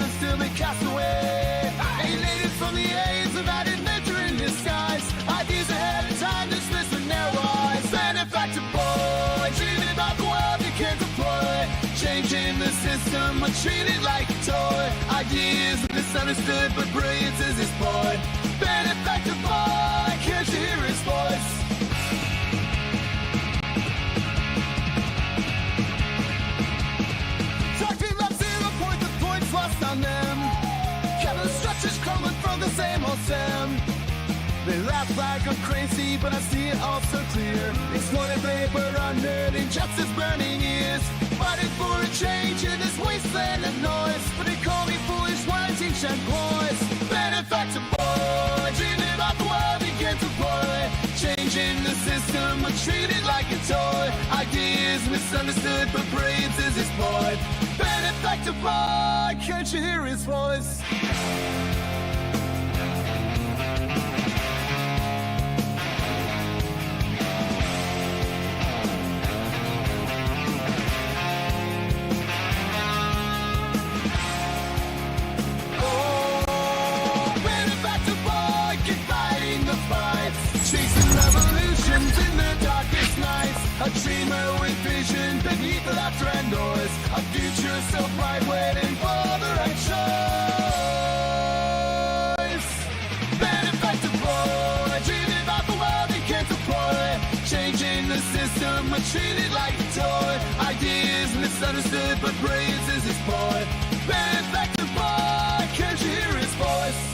will still be cast away. Alienated from the aids of added nature in disguise. Ideas ahead of time dismissed with narrow eyes. Benefactor boy, dreaming about the world you can't deploy. Changing the system, but treated like a toy. Ideas misunderstood, but brilliance is his boy. Benefactor boy, can't you hear his voice? Talking about 0 point, the points lost on them. Kevin structures crumbling from the same old stem. They laugh like I'm crazy, but I see it all so clear. Exploited labor, unheard injustice, burning ears. Fighting for a change in this wasteland of noise. But they call me foolish, wanting shed boys. Benefactor boy, dreaming about the world begins to play. Changing the system, but treated like a toy. Ideas misunderstood, but brilliance is his boy. Benefactor boy, can't you hear his voice? Chasing revolutions in the darkest nights. A dreamer with vision beneath the laughter and noise. A future so bright waiting for the right choice. Benefactor boy, dreaming about the world he can't deploy. Changing the system, but treated like a toy. Ideas misunderstood, but brilliance is his boy. Benefactor boy, can't you hear his voice?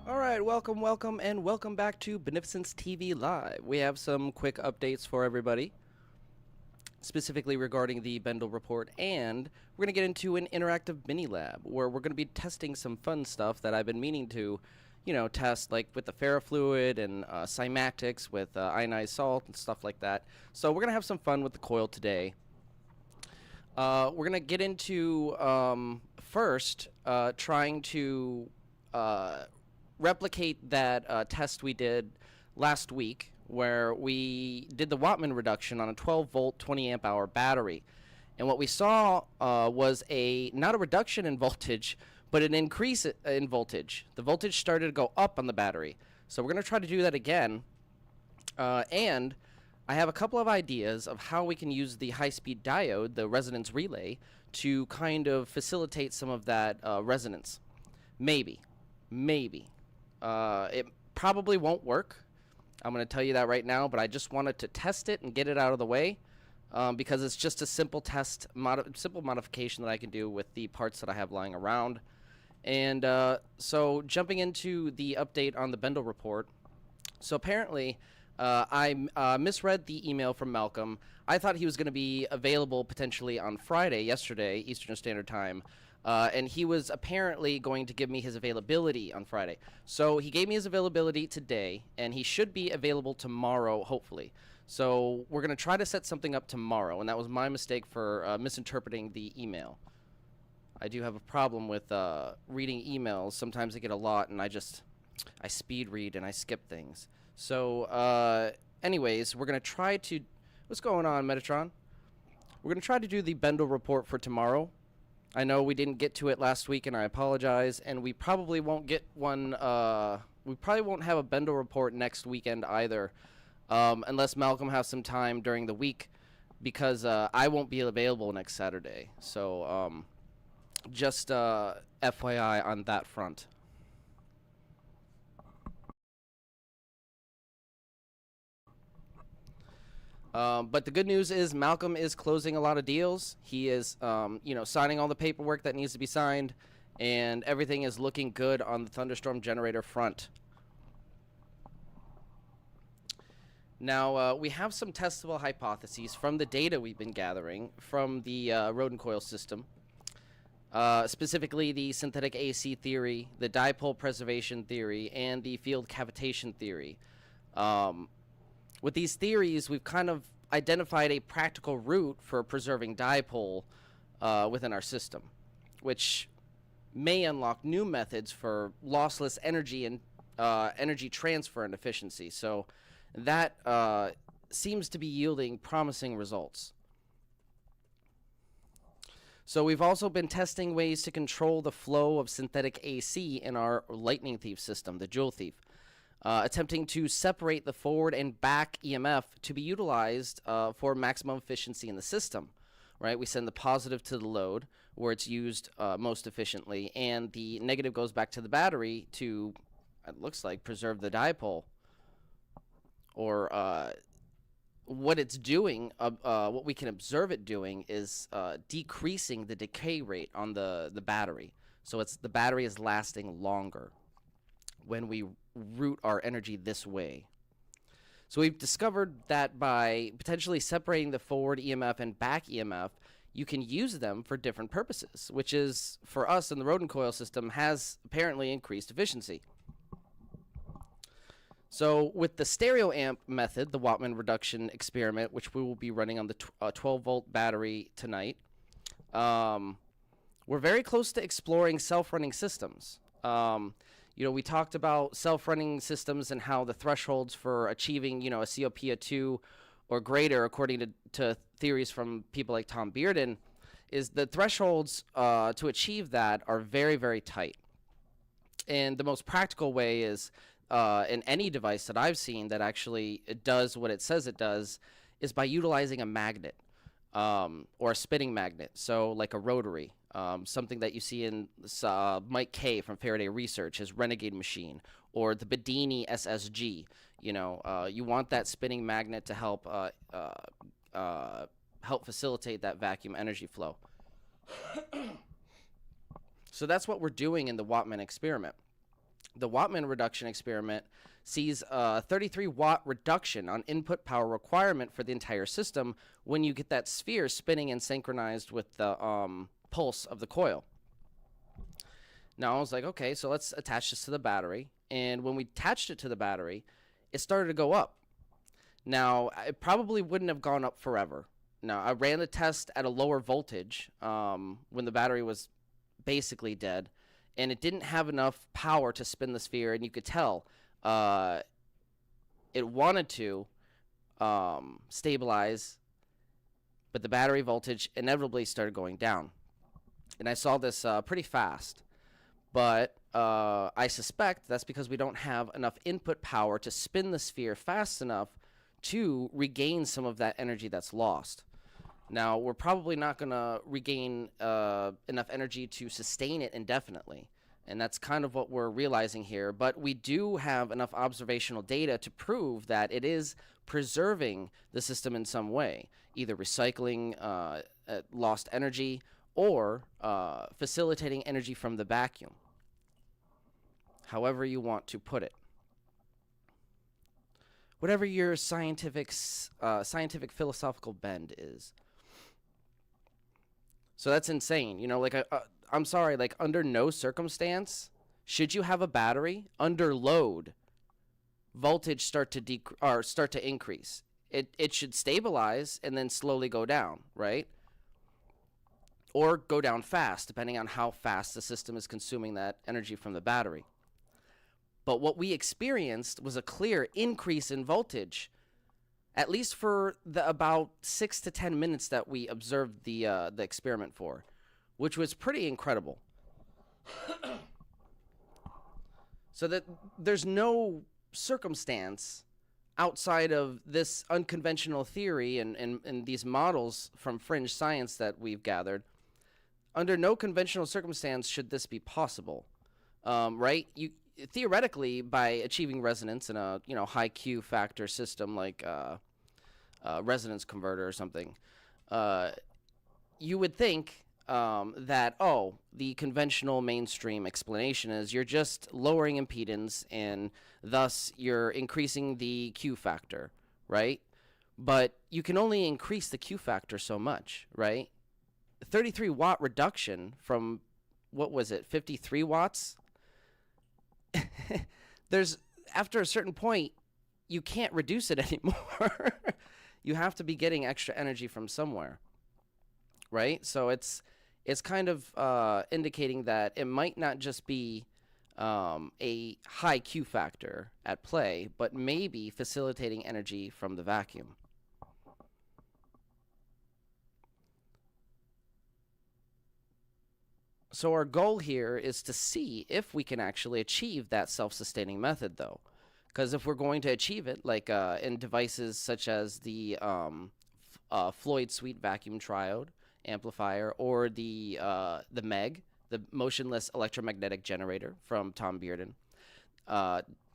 Alright, welcome, and welcome back to Beneficence TV Live. We have some quick updates for everybody, specifically regarding the Bendall Report, and we're going to get into an interactive mini-lab, where we're going to be testing some fun stuff that I've been meaning to, you know, test, like with the Ferrofluid and Cymatics with ionized salt and stuff like that. So we're going to have some fun with the Coil today. We're going to get into, first, trying to replicate that test we did last week, where we did the Wattman reduction on a 12-volt, 20-amp-hour battery. And what we saw was not a reduction in voltage, but an increase in voltage. The voltage started to go up on the battery. So we're going to try to do that again. And I have a couple of ideas of how we can use the high-speed diode, the resonance relay, to kind of facilitate some of that resonance. Maybe. It probably won't work. I'm going to tell you that right now, but I just wanted to test it and get it out of the way because it's just a simple simple modification that I can do with the parts that I have lying around. And so jumping into the update on the Bendall Report. So apparently I misread the email from Malcolm. I thought he was going to be available potentially on Friday, yesterday, Eastern Standard Time. And he was apparently going to give me his availability on Friday. So he gave me his availability today, and he should be available tomorrow, hopefully. So we're going to try to set something up tomorrow, and that was my mistake for misinterpreting the email. I do have a problem with reading emails. Sometimes I get a lot, and I speed read and I skip things. So anyways, we're going to try to... What's going on, Metatron? We're going to try to do the Bendall Report for tomorrow. I know we didn't get to it last week, and I apologize, and we probably won't get one, we probably won't have a Bendall Report next weekend either, unless Malcolm has some time during the week, because I won't be available next Saturday. So, just FYI on that front. But the good news is Malcolm is closing a lot of deals. He is, you know, signing all the paperwork that needs to be signed, and everything is looking good on the thunderstorm generator front. Now, we have some testable hypotheses from the data we've been gathering from the rodent coil system, specifically the synthetic AC theory, the dipole preservation theory, and the field cavitation theory. With these theories, we've kind of identified a practical route for preserving dipole within our system, which may unlock new methods for lossless energy and energy transfer and efficiency. So that seems to be yielding promising results. So we've also been testing ways to control the flow of synthetic AC in our lightning thief system, the Joule Thief, attempting to separate the forward and back EMF to be utilized for maximum efficiency in the system. Right? We send the positive to the load where it's used most efficiently, and the negative goes back to the battery to, it looks like, preserve the dipole. Or what it's doing, what we can observe it doing is decreasing the decay rate on the battery. So the battery is lasting longer when we route our energy this way. So we've discovered that by potentially separating the forward EMF and back EMF, you can use them for different purposes, which is, for us in the rodent coil system, has apparently increased efficiency. So with the stereo amp method, the Wattman reduction experiment, which we will be running on the 12-volt battery tonight, we're very close to exploring self-running systems. You know, we talked about self-running systems and how the thresholds for achieving, you know, a COP of 2 or greater, according to theories from people like Tom Bearden, is the thresholds to achieve that are very, very tight. And the most practical way is, in any device that I've seen that actually it does what it says it does, is by utilizing a magnet or a spinning magnet. So like a rotary. Something that you see in Mike K from Faraday Research, his Renegade machine, or the Bedini SSG. You know, you want that spinning magnet to help help facilitate that vacuum energy flow. So that's what we're doing in the Wattman experiment. The Wattman reduction experiment sees a 33-watt reduction on input power requirement for the entire system when you get that sphere spinning and synchronized with the pulse of the coil. Now I was like, okay, so let's attach this to the battery. And when we attached it to the battery, it started to go up. Now, it probably wouldn't have gone up forever. Now, I ran the test at a lower voltage when the battery was basically dead, and it didn't have enough power to spin the sphere, and you could tell it wanted to stabilize, but the battery voltage inevitably started going down. And I saw this pretty fast, but I suspect that's because we don't have enough input power to spin the sphere fast enough to regain some of that energy that's lost. Now, we're probably not going to regain enough energy to sustain it indefinitely, and that's kind of what we're realizing here. But we do have enough observational data to prove that it is preserving the system in some way, either recycling lost energy or facilitating energy from the vacuum, however you want to put it. Whatever your scientific philosophical bend is. So that's insane. You know, like, I'm sorry, like, under no circumstance should you have a battery under load, voltage start to increase. It should stabilize and then slowly go down, right? Or go down fast, depending on how fast the system is consuming that energy from the battery. But what we experienced was a clear increase in voltage, at least for the about 6 to 10 minutes that we observed the experiment for, which was pretty incredible. So that there's no circumstance outside of this unconventional theory and these models from fringe science that we've gathered. Under no conventional circumstance should this be possible, right? You theoretically, by achieving resonance in a high Q factor system like resonance converter or something, you would think that the conventional mainstream explanation is you're just lowering impedance and thus you're increasing the Q factor, right? But you can only increase the Q factor so much, right? 33-watt reduction from, what was it, 53 watts? After a certain point, you can't reduce it anymore. You have to be getting extra energy from somewhere, right? So it's kind of indicating that it might not just be a high Q factor at play, but maybe facilitating energy from the vacuum. So our goal here is to see if we can actually achieve that self-sustaining method, though. Because if we're going to achieve it, like in devices such as the Floyd Sweet Vacuum Triode amplifier, or the MEG, the Motionless Electromagnetic Generator from Tom Bearden,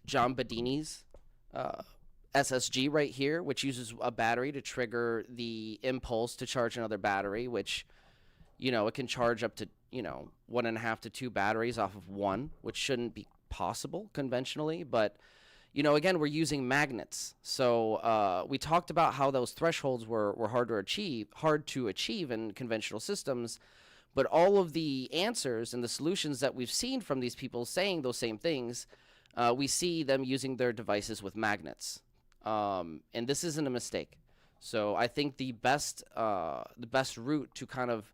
John Bedini's SSG right here, which uses a battery to trigger the impulse to charge another battery, which, you know, it can charge up to, you know, 1.5 to 2 batteries off of one, which shouldn't be possible conventionally. But, you know, again, we're using magnets. So we talked about how those thresholds were hard to achieve in conventional systems. But all of the answers and the solutions that we've seen from these people saying those same things, we see them using their devices with magnets. And this isn't a mistake. So I think the best route to kind of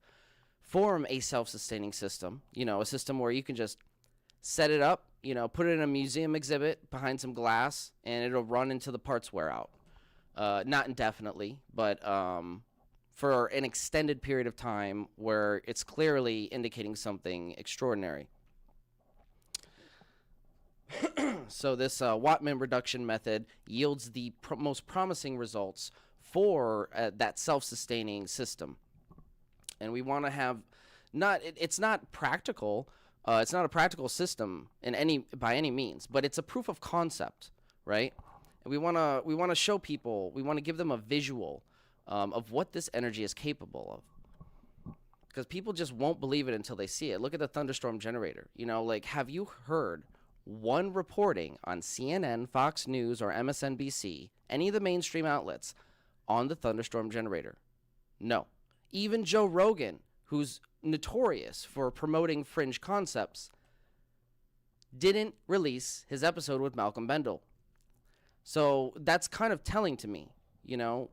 form a self-sustaining system, you know, a system where you can just set it up, you know, put it in a museum exhibit behind some glass, and it'll run until the parts wear out. Not indefinitely, but for an extended period of time where it's clearly indicating something extraordinary. So this Wattman reduction method yields the most promising results for that self-sustaining system. And we want to have it's not practical. It's not a practical system by any means, but it's a proof of concept, right? And we want to show people, we want to give them a visual of what this energy is capable of, because people just won't believe it until they see it. Look at the thunderstorm generator. You know, like, have you heard one reporting on CNN, Fox News, or MSNBC, any of the mainstream outlets, on the thunderstorm generator? No. Even Joe Rogan, who's notorious for promoting fringe concepts, didn't release his episode with Malcolm Bendall. So that's kind of telling to me, you know.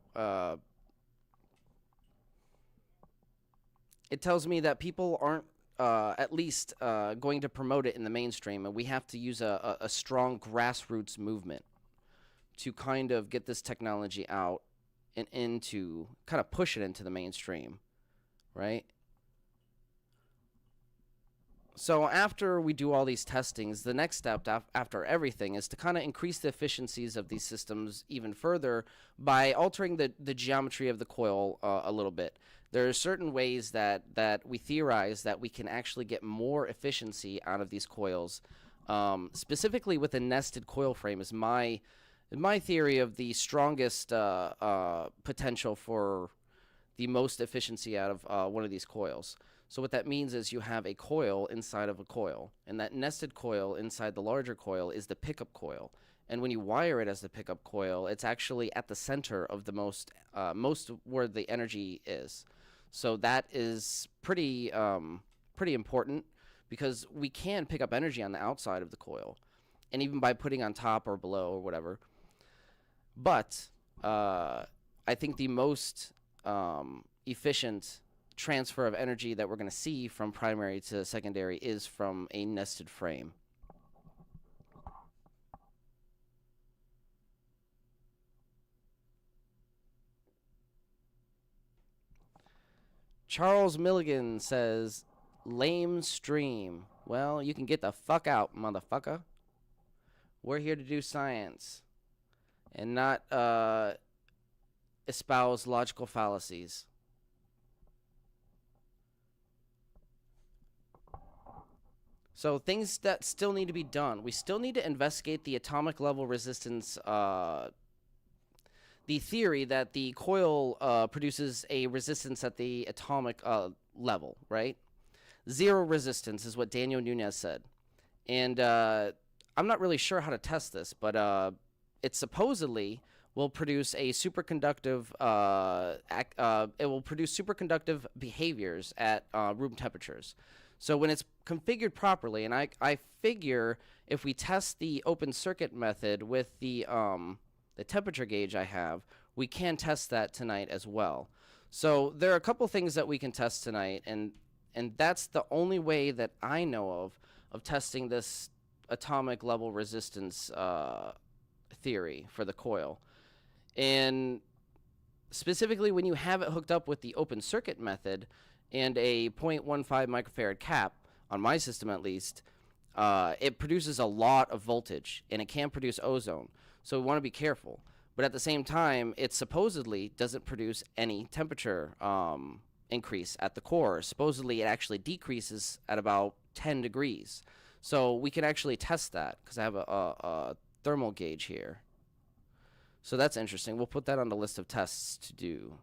It tells me that people aren't at least going to promote it in the mainstream, and we have to use a strong grassroots movement to kind of get this technology out and into, kind of push it into the mainstream, right? So after we do all these testings, the next step after everything is to kind of increase the efficiencies of these systems even further by altering the geometry of the coil a little bit. There are certain ways that we theorize that we can actually get more efficiency out of these coils. Specifically with a nested coil frame is my theory of the strongest potential for the most efficiency out of one of these coils. So what that means is you have a coil inside of a coil, and that nested coil inside the larger coil is the pickup coil. And when you wire it as the pickup coil, it's actually at the center of the most where the energy is. So that is pretty important, because we can pick up energy on the outside of the coil, and even by putting on top or below or whatever. But I think the most efficient transfer of energy that we're going to see from primary to secondary is from a nested frame. Charles Milligan says, lame stream. Well, you can get the fuck out, motherfucker. We're here to do science and not espouse logical fallacies. So things that still need to be done. We still need to investigate the atomic level resistance, the theory that the coil produces a resistance at the atomic level, right? Zero resistance is what Daniel Nunez said. And I'm not really sure how to test this, but it supposedly will produce a superconductive, it will produce superconductive behaviors at room temperatures. So when it's configured properly, and I figure if we test the open circuit method with the temperature gauge I have, we can test that tonight as well. So there are a couple things that we can test tonight, and that's the only way that I know of testing this atomic level resistance theory for the coil. And specifically when you have it hooked up with the open circuit method, and a 0.15 microfarad cap, on my system at least, it produces a lot of voltage, and it can produce ozone. So we want to be careful. But at the same time, it supposedly doesn't produce any temperature increase at the core. Supposedly, it actually decreases at about 10 degrees. So we can actually test that because I have a thermal gauge here. So that's interesting. We'll put that on the list of tests to do.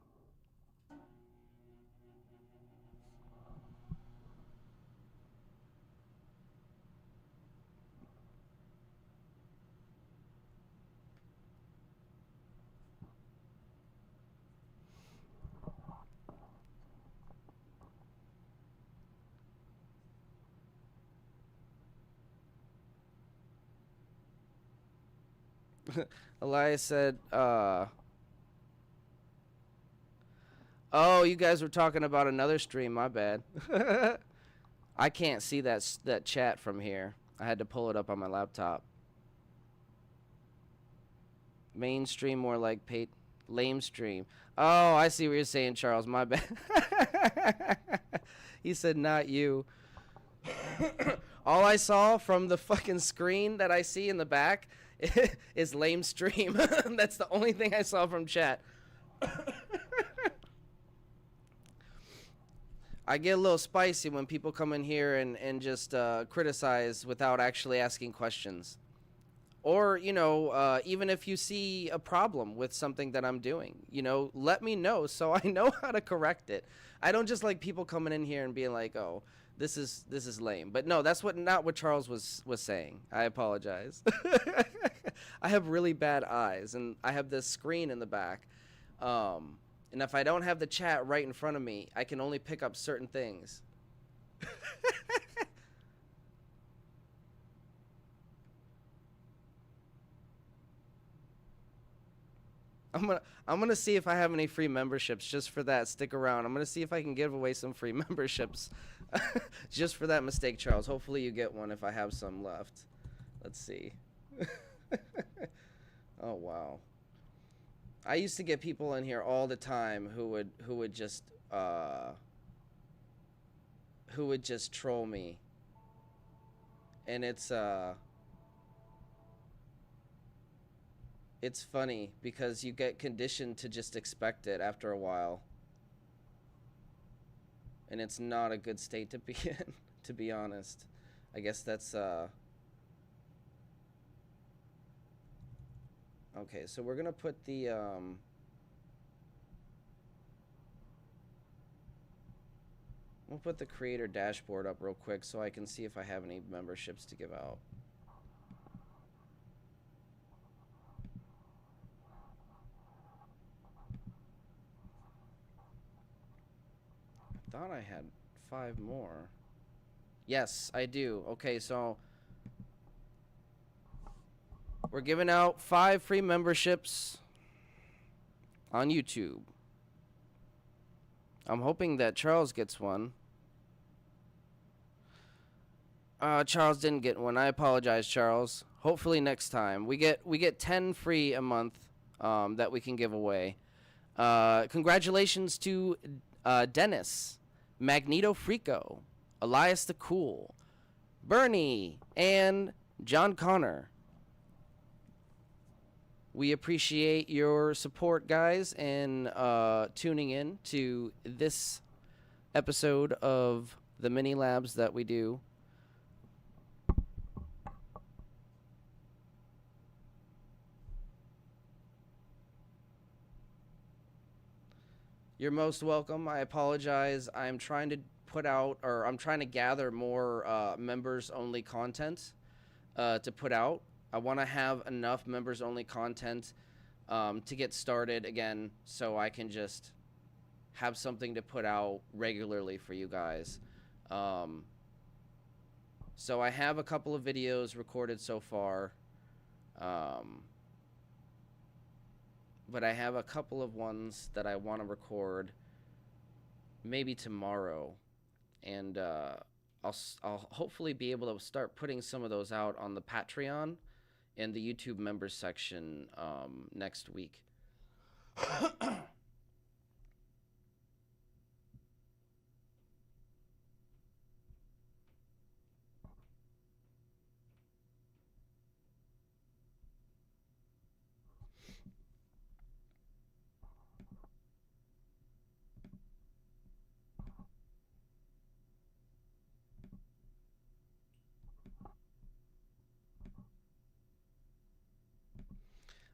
Elias said, oh, you guys were talking about another stream. My bad. I can't see that chat from here. I had to pull it up on my laptop. Mainstream, more like lame stream. Oh, I see what you're saying, Charles. My bad. He said, not you. All I saw from the fucking screen that I see in the back is lame stream. That's the only thing I saw from chat. I get a little spicy when people come in here and just criticize without actually asking questions. Or, you know, even if you see a problem with something that I'm doing, you know, let me know so I know how to correct it. I don't just like people coming in here and being like, oh, this is lame. But no, that's not what Charles was saying. I apologize. I have really bad eyes, and I have this screen in the back. And if I don't have the chat right in front of me, I can only pick up certain things. I'm gonna see if I have any free memberships just for that. Stick around. I'm gonna see if I can give away some free memberships just for that mistake, Charles. Hopefully you get one if I have some left. Let's see. Oh wow. I used to get people in here all the time who would just troll me. And it's funny because you get conditioned to just expect it after a while. And it's not a good state to be in, to be honest. I guess that's okay, so we're gonna put the we'll put the creator dashboard up real quick so I can see if I have any memberships to give out. I thought I had 5 more. Yes, I do. Okay, so we're giving out 5 free memberships on YouTube. I'm hoping that Charles gets one. Charles didn't get one. I apologize, Charles. Hopefully next time. We get 10 free a month that we can give away. Congratulations to Dennis, Magneto Frico, Elias the Cool, Bernie, and John Connor. We appreciate your support, guys, and tuning in to this episode of the mini labs that we do. You're most welcome. I apologize. I'm trying to I'm trying to gather more members-only content to put out. I want to have enough members-only content to get started again so I can just have something to put out regularly for you guys. So I have a couple of videos recorded so far. But I have a couple of ones that I want to record maybe tomorrow. And I'll hopefully be able to start putting some of those out on the Patreon and the YouTube members section next week.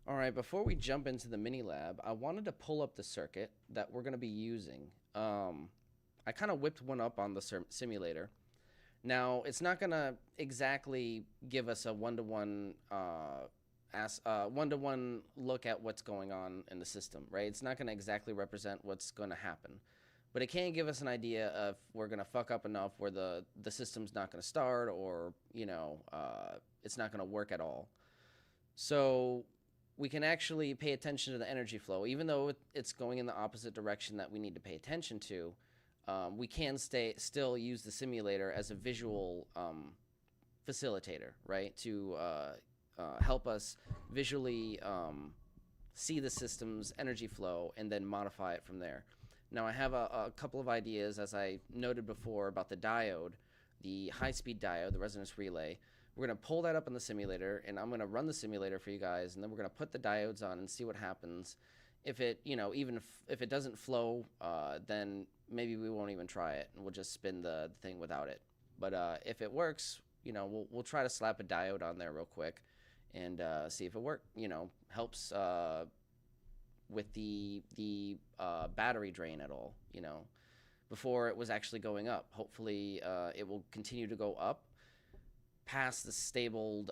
All right, before we jump into the mini lab, I wanted to pull up the circuit that we're going to be using. I kind of whipped one up on the simulator. Now, it's not going to exactly give us a one-to-one one-to-one look at what's going on in the system, right? It's not going to exactly represent what's going to happen. But it can give us an idea of we're going to fuck up enough where the system's not going to start, or, you know, it's not going to work at all. So we can actually pay attention to the energy flow. Even though it's going in the opposite direction that we need to pay attention to, we can still use the simulator as a visual facilitator, right? To help us visually see the system's energy flow and then modify it from there. Now, I have a couple of ideas, as I noted before, about the diode, the high-speed diode, the resonance relay. We're going to pull that up in the simulator, and I'm going to run the simulator for you guys, and then we're going to put the diodes on and see what happens. If it, you know, even if it doesn't flow, then maybe we won't even try it, and we'll just spin the thing without it. But if it works, you know, we'll try to slap a diode on there real quick and see if it works. You know, helps with the battery drain at all, you know, before it was actually going up. Hopefully it will continue to go up past the stabled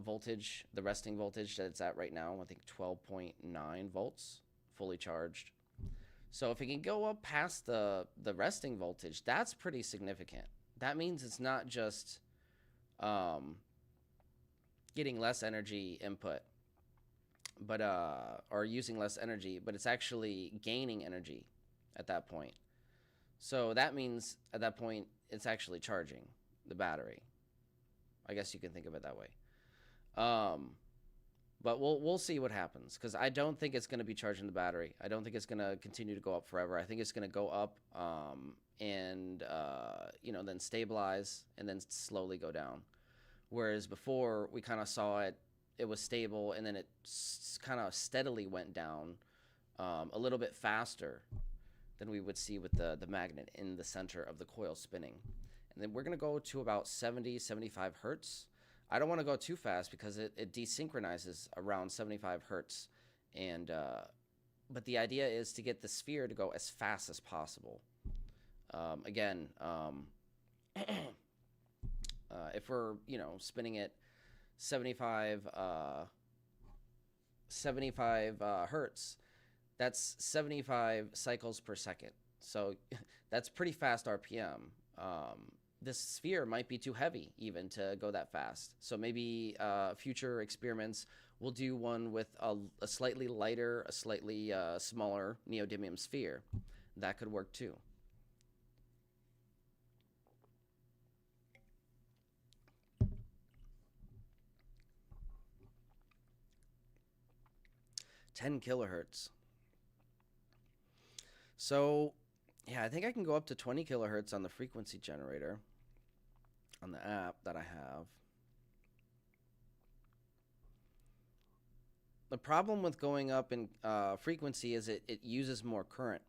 voltage, the resting voltage that it's at right now. I think 12.9 volts, fully charged. So if it can go up past the resting voltage, that's pretty significant. That means it's not just getting less energy input, but or using less energy, but it's actually gaining energy at that point. So that means at that point it's actually charging the battery. I guess you can think of it that way. But we'll see what happens, because I don't think it's going to be charging the battery. I don't think it's going to continue to go up forever. I think it's going to go up and you know, then stabilize and then slowly go down. Whereas before we kind of saw it was stable, and then it kind of steadily went down a little bit faster than we would see with the magnet in the center of the coil spinning. And then we're going to go to about 70, 75 hertz. I don't want to go too fast because it desynchronizes around 75 hertz. And but the idea is to get the sphere to go as fast as possible. Again, if we're, you know, spinning it 75 hertz, that's 75 cycles per second. So that's pretty fast RPM. This sphere might be too heavy even to go that fast. So maybe future experiments, we'll do one with a slightly lighter, a slightly smaller neodymium sphere. That could work too. $10 kilohertz. So yeah, I think I can go up to 20 kilohertz on the frequency generator on the app that I have. The problem with going up in frequency is it uses more current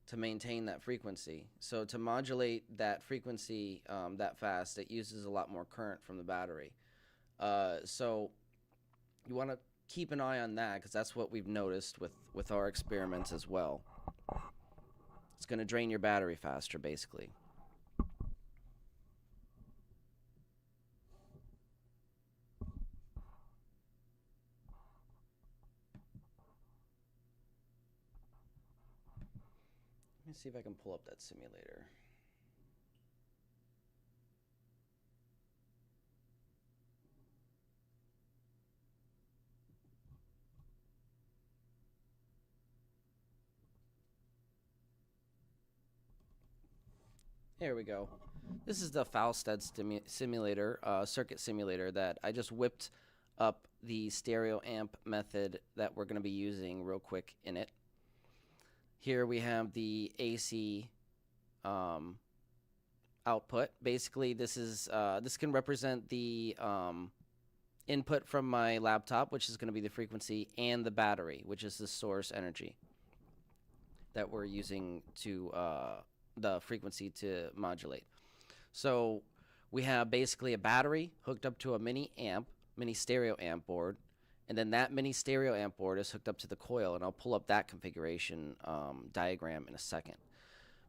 to maintain that frequency. So to modulate that frequency that fast, it uses a lot more current from the battery. So you want to keep an eye on that, because that's what we've noticed with our experiments as well. It's going to drain your battery faster, basically. Let me see if I can pull up that simulator. There we go. This is the Falstad simulator, circuit simulator, that I just whipped up the stereo amp method that we're going to be using real quick in it. Here we have the AC output. Basically, this is this can represent the input from my laptop, which is going to be the frequency, and the battery, which is the source energy that we're using to the frequency to modulate. So we have basically a battery hooked up to a mini stereo amp board, And then that mini stereo amp board is hooked up to the coil, and I'll pull up that configuration diagram in a second.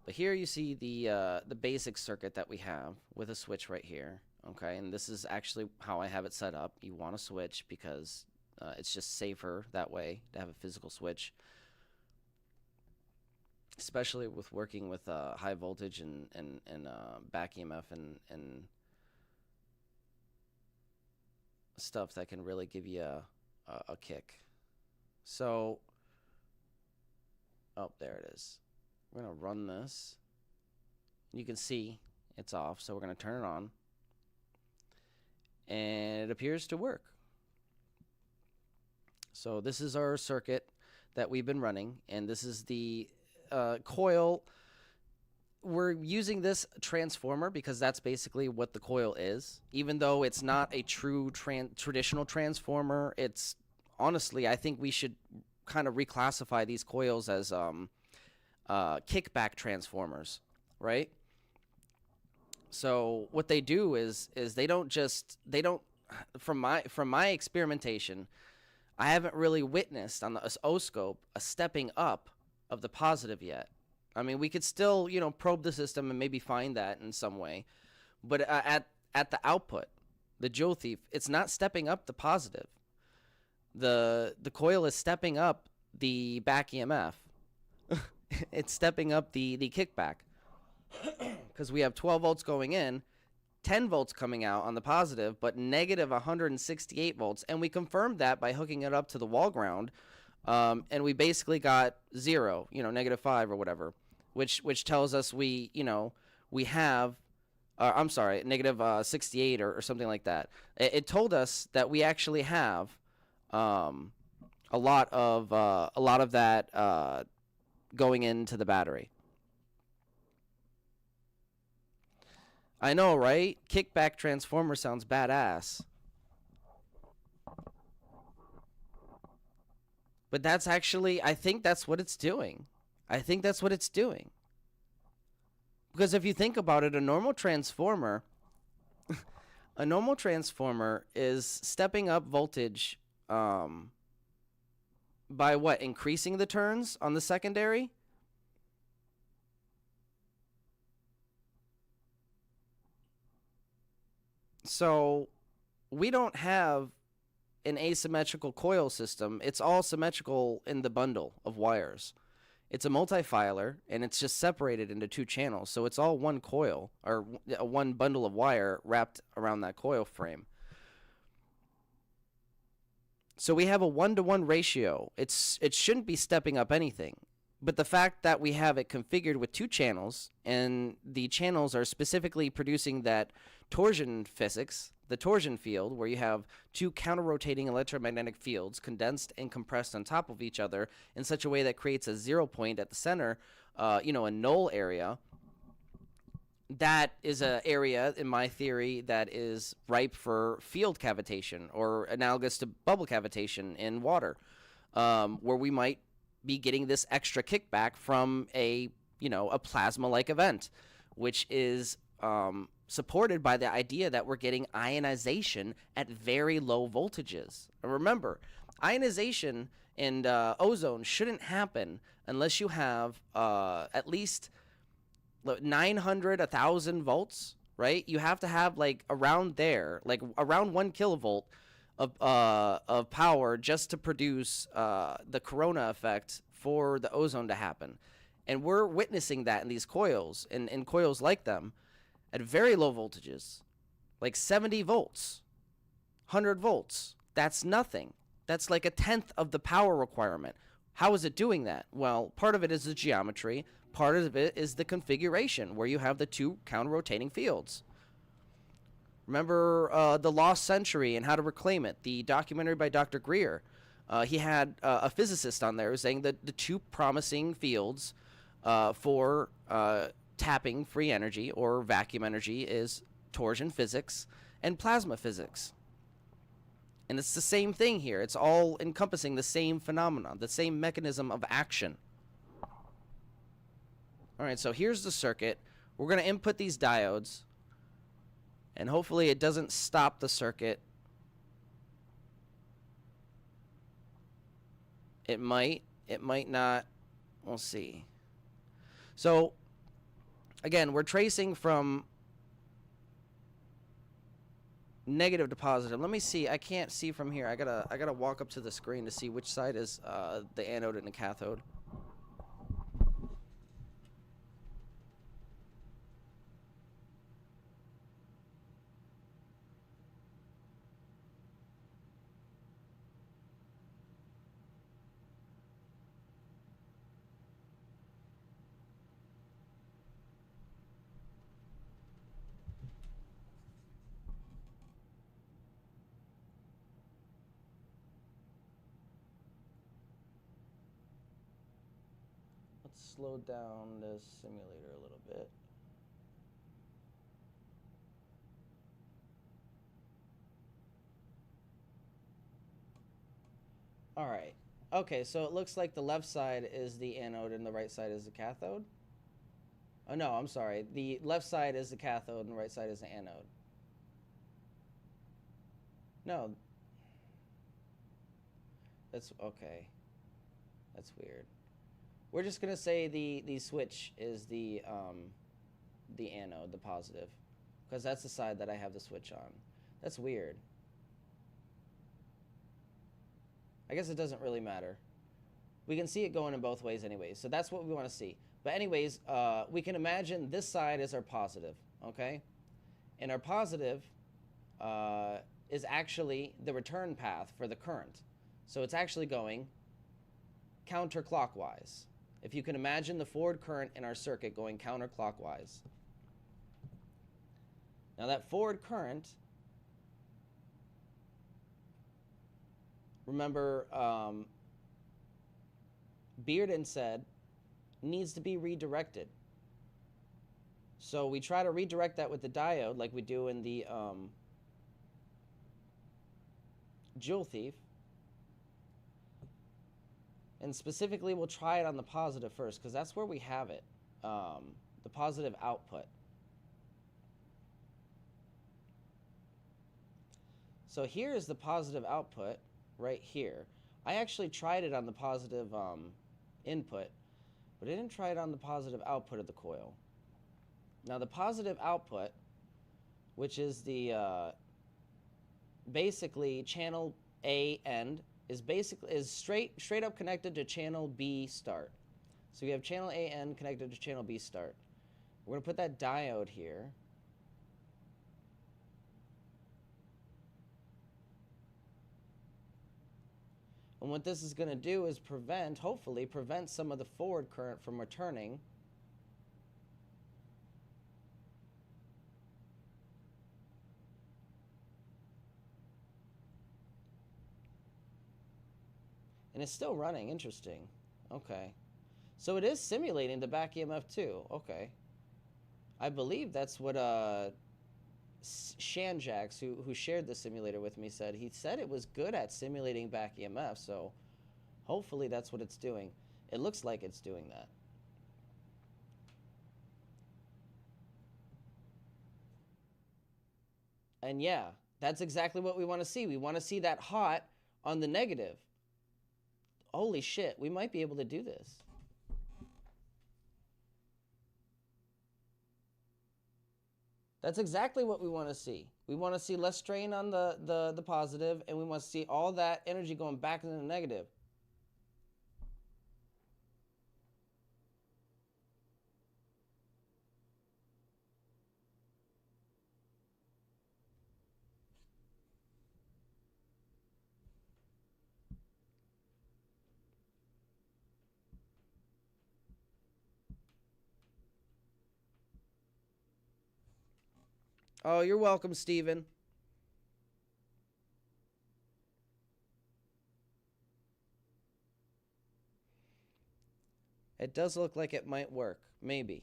But here you see the basic circuit that we have with a switch right here. Okay, and this is actually how I have it set up. You want a switch because it's just safer that way to have a physical switch, especially with working with high voltage and back EMF and stuff that can really give you a kick. So, oh, there it is. We're going to run this. You can see it's off, so we're going to turn it on. And it appears to work. So this is our circuit that we've been running, and this is the coil. We're using this transformer because that's basically what the coil is. Even though it's not a true traditional transformer, it's honestly, I think we should kind of reclassify these coils as kickback transformers, right? So what they do is they don't from my experimentation, I haven't really witnessed on the oscope a stepping up of the positive yet. I mean, we could still, you know, probe the system and maybe find that in some way. But at the output, the Joule Thief, it's not stepping up the positive. The coil is stepping up the back EMF. It's stepping up the kickback. Because we have 12 volts going in, 10 volts coming out on the positive, but negative 168 volts. And we confirmed that by hooking it up to the wall ground. And we basically got 0, you know, -5 or whatever. Which tells us we have, I'm sorry, negative 68 or something like that. It told us that we actually have a lot of that going into the battery. I know, right? Kickback transformer sounds badass. But that's actually, I think that's what it's doing. I think that's what it's doing. Because if you think about it, a normal transformer is stepping up voltage by what? Increasing the turns on the secondary? So we don't have an asymmetrical coil system. It's all symmetrical in the bundle of wires. It's a multifilar, and it's just separated into 2 channels. So it's all one coil, or one bundle of wire wrapped around that coil frame. So we have a 1-to-1 ratio. It shouldn't be stepping up anything. But the fact that we have it configured with 2 channels, and the channels are specifically producing that torsion physics, the torsion field, where you have 2 counter-rotating electromagnetic fields condensed and compressed on top of each other in such a way that creates a 0 point at the center, a null area. That is an area, in my theory, that is ripe for field cavitation, or analogous to bubble cavitation in water, where we might be getting this extra kickback from a plasma-like event, which is supported by the idea that we're getting ionization at very low voltages. And remember, ionization and ozone shouldn't happen unless you have at least 900, 1,000 volts, right? You have to have like around there, like around 1 kilovolt of power just to produce the corona effect for the ozone to happen. And we're witnessing that in these coils and coils like them at very low voltages, like 70 volts, 100 volts. That's nothing. That's like 1/10 of the power requirement. How is it doing that? Well, part of it is the geometry. Part of it is the configuration, where you have the 2 counter-rotating fields. Remember The Lost Century and How to Reclaim It, the documentary by Dr. Greer. He had a physicist on there saying that the 2 promising fields for tapping free energy or vacuum energy is torsion physics and plasma physics. And it's the same thing here. It's all encompassing the same phenomenon, the same mechanism of action. All right, so here's the circuit. We're going to input these diodes, and hopefully it doesn't stop the circuit. It might not. We'll see. So again, we're tracing from negative to positive. Let me see. I can't see from here. I gotta walk up to the screen to see which side is the anode and the cathode. Let's slow down this simulator a little bit. All right. Okay, so it looks like the left side is the anode and the right side is the cathode. Oh, no, I'm sorry. The left side is the cathode and the right side is the anode. No. That's okay. That's weird. We're just going to say the switch is the anode, the positive, because that's the side that I have the switch on. That's weird. I guess it doesn't really matter. We can see it going in both ways anyways, so that's what we want to see. But anyways, we can imagine this side is our positive, okay? And our positive is actually the return path for the current. So it's actually going counterclockwise. If you can imagine the forward current in our circuit going counterclockwise. Now that forward current, remember, Bearden said, needs to be redirected. So we try to redirect that with the diode like we do in the Joule Thief. And specifically, we'll try it on the positive first, because that's where we have it, the positive output. So here is the positive output right here. I actually tried it on the positive input, but I didn't try it on the positive output of the coil. Now the positive output, which is the basically channel A end, is straight up connected to channel B start. So we have channel A end connected to channel B start. We're going to put that diode here. And what this is going to do is hopefully prevent some of the forward current from returning. And it's still running. Interesting. Okay. So it is simulating the back EMF too. Okay. I believe that's what Shanjax, who shared the simulator with me, said. He said it was good at simulating back EMF, so hopefully that's what it's doing. It looks like it's doing that. And yeah, that's exactly what we want to see. We want to see that hot on the negative. Holy shit, we might be able to do this. That's exactly what we want to see. We want to see less strain on the positive, and we want to see all that energy going back into the negative. Oh, you're welcome, Steven. It does look like it might work. Maybe.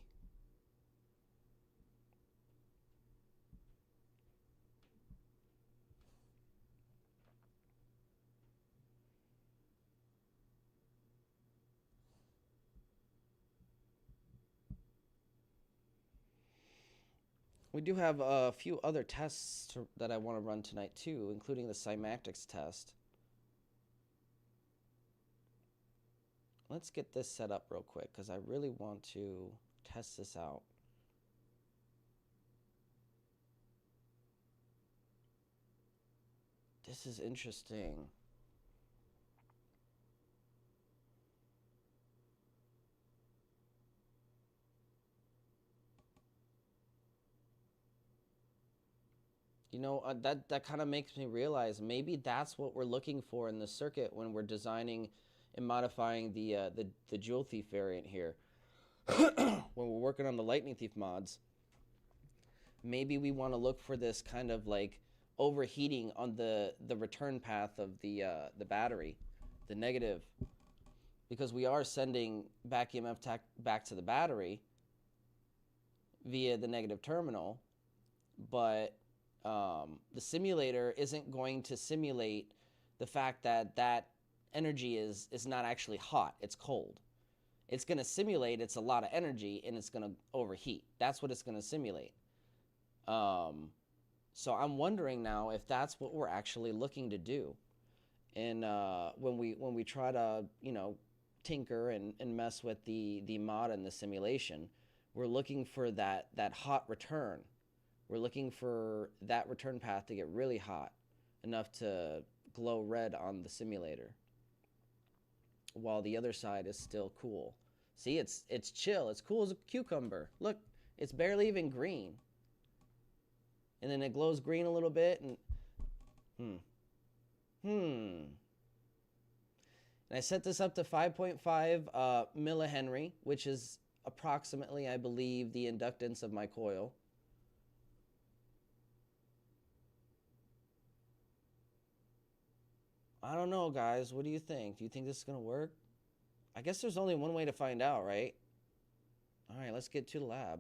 We do have a few other tests that I want to run tonight too, including the Cymatics test. let's get this set up real quick because I really want to test this out. This is interesting. You know, that kind of makes me realize maybe that's what we're looking for in the circuit when we're designing and modifying the Jewel Thief variant here. When we're working on the Lightning Thief mods, maybe we want to look for this kind of like overheating on the return path of the battery, the negative, because we are sending back EMF back to the battery via the negative terminal, but the simulator isn't going to simulate the fact that that energy is not actually hot, it's cold. It's going to simulate it's a lot of energy and it's going to overheat. That's what it's going to simulate. So I'm wondering now if that's what we're actually looking to do. And when we try to, you know, tinker and mess with the mod and the simulation, we're looking for that hot return. We're looking for that return path to get really hot, enough to glow red on the simulator, while the other side is still cool. See, it's chill. It's cool as a cucumber. Look, it's barely even green. And then it glows green a little bit, and And I set this up to 5.5 millihenry, which is approximately, I believe, the inductance of my coil. I don't know, guys. What do you think? Do you think this is going to work? I guess there's only one way to find out, right? All right, let's get to the lab.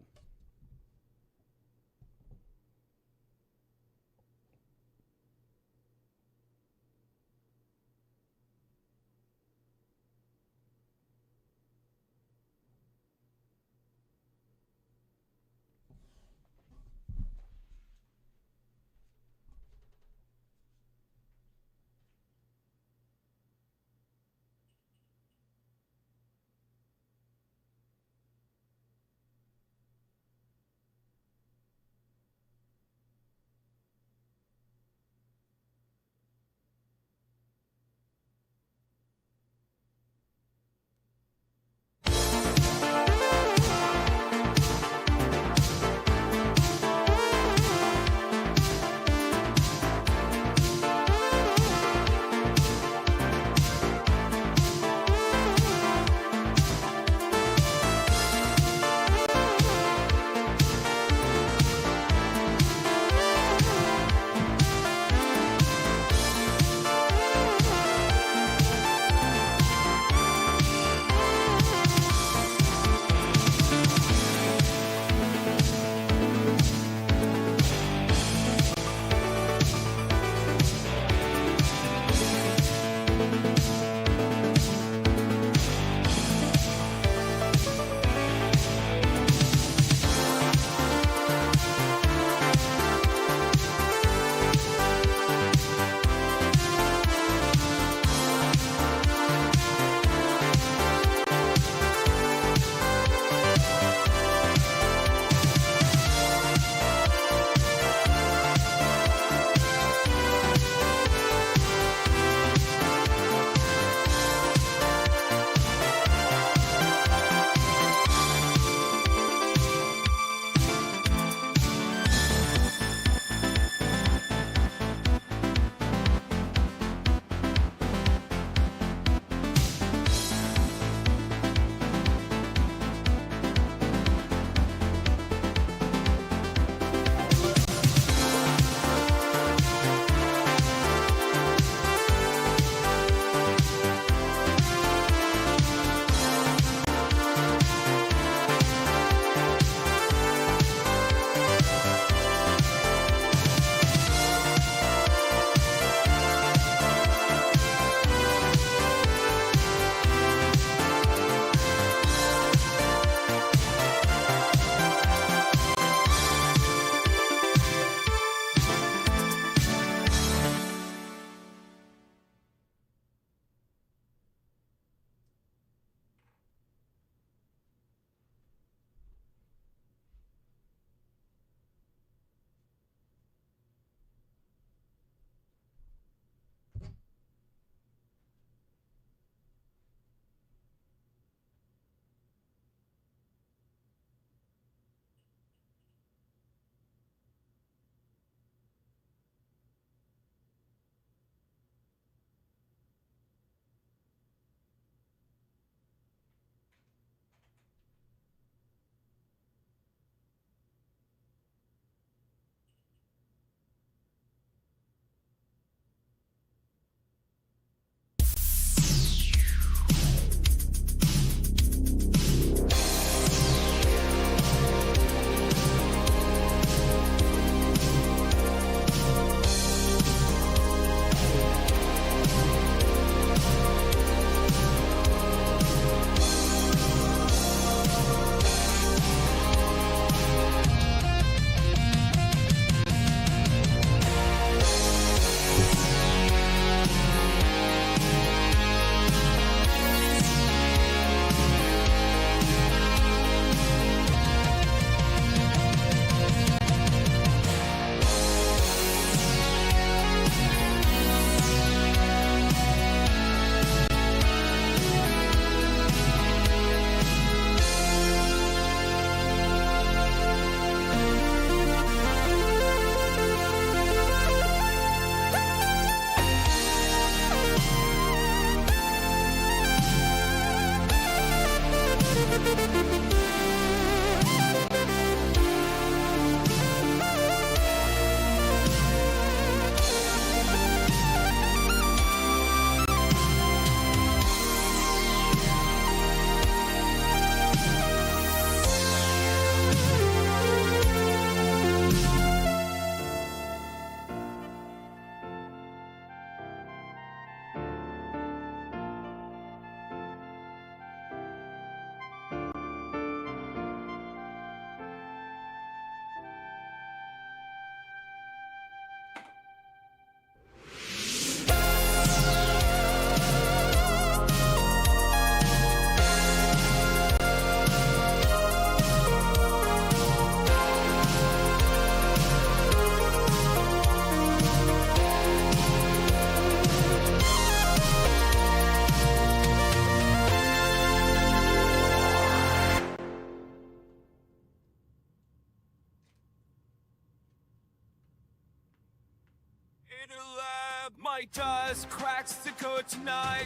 Might dust cracks the code tonight.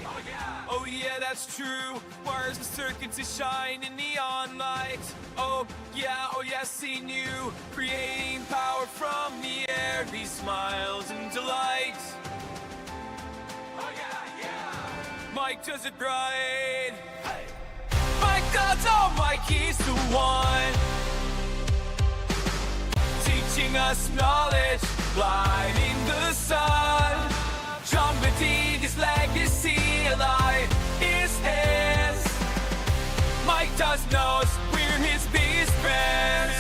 Oh yeah, that's true. Wires and circuits that shine in neon light. Oh yeah, seen you creating power from the air. These smiles and delight. Oh yeah. Mike does it right. Hey. Mike does, oh Mike is the one teaching us knowledge, lighting the sun, trumpeting his legacy alive is his. Mike does knows we're his biggest fans.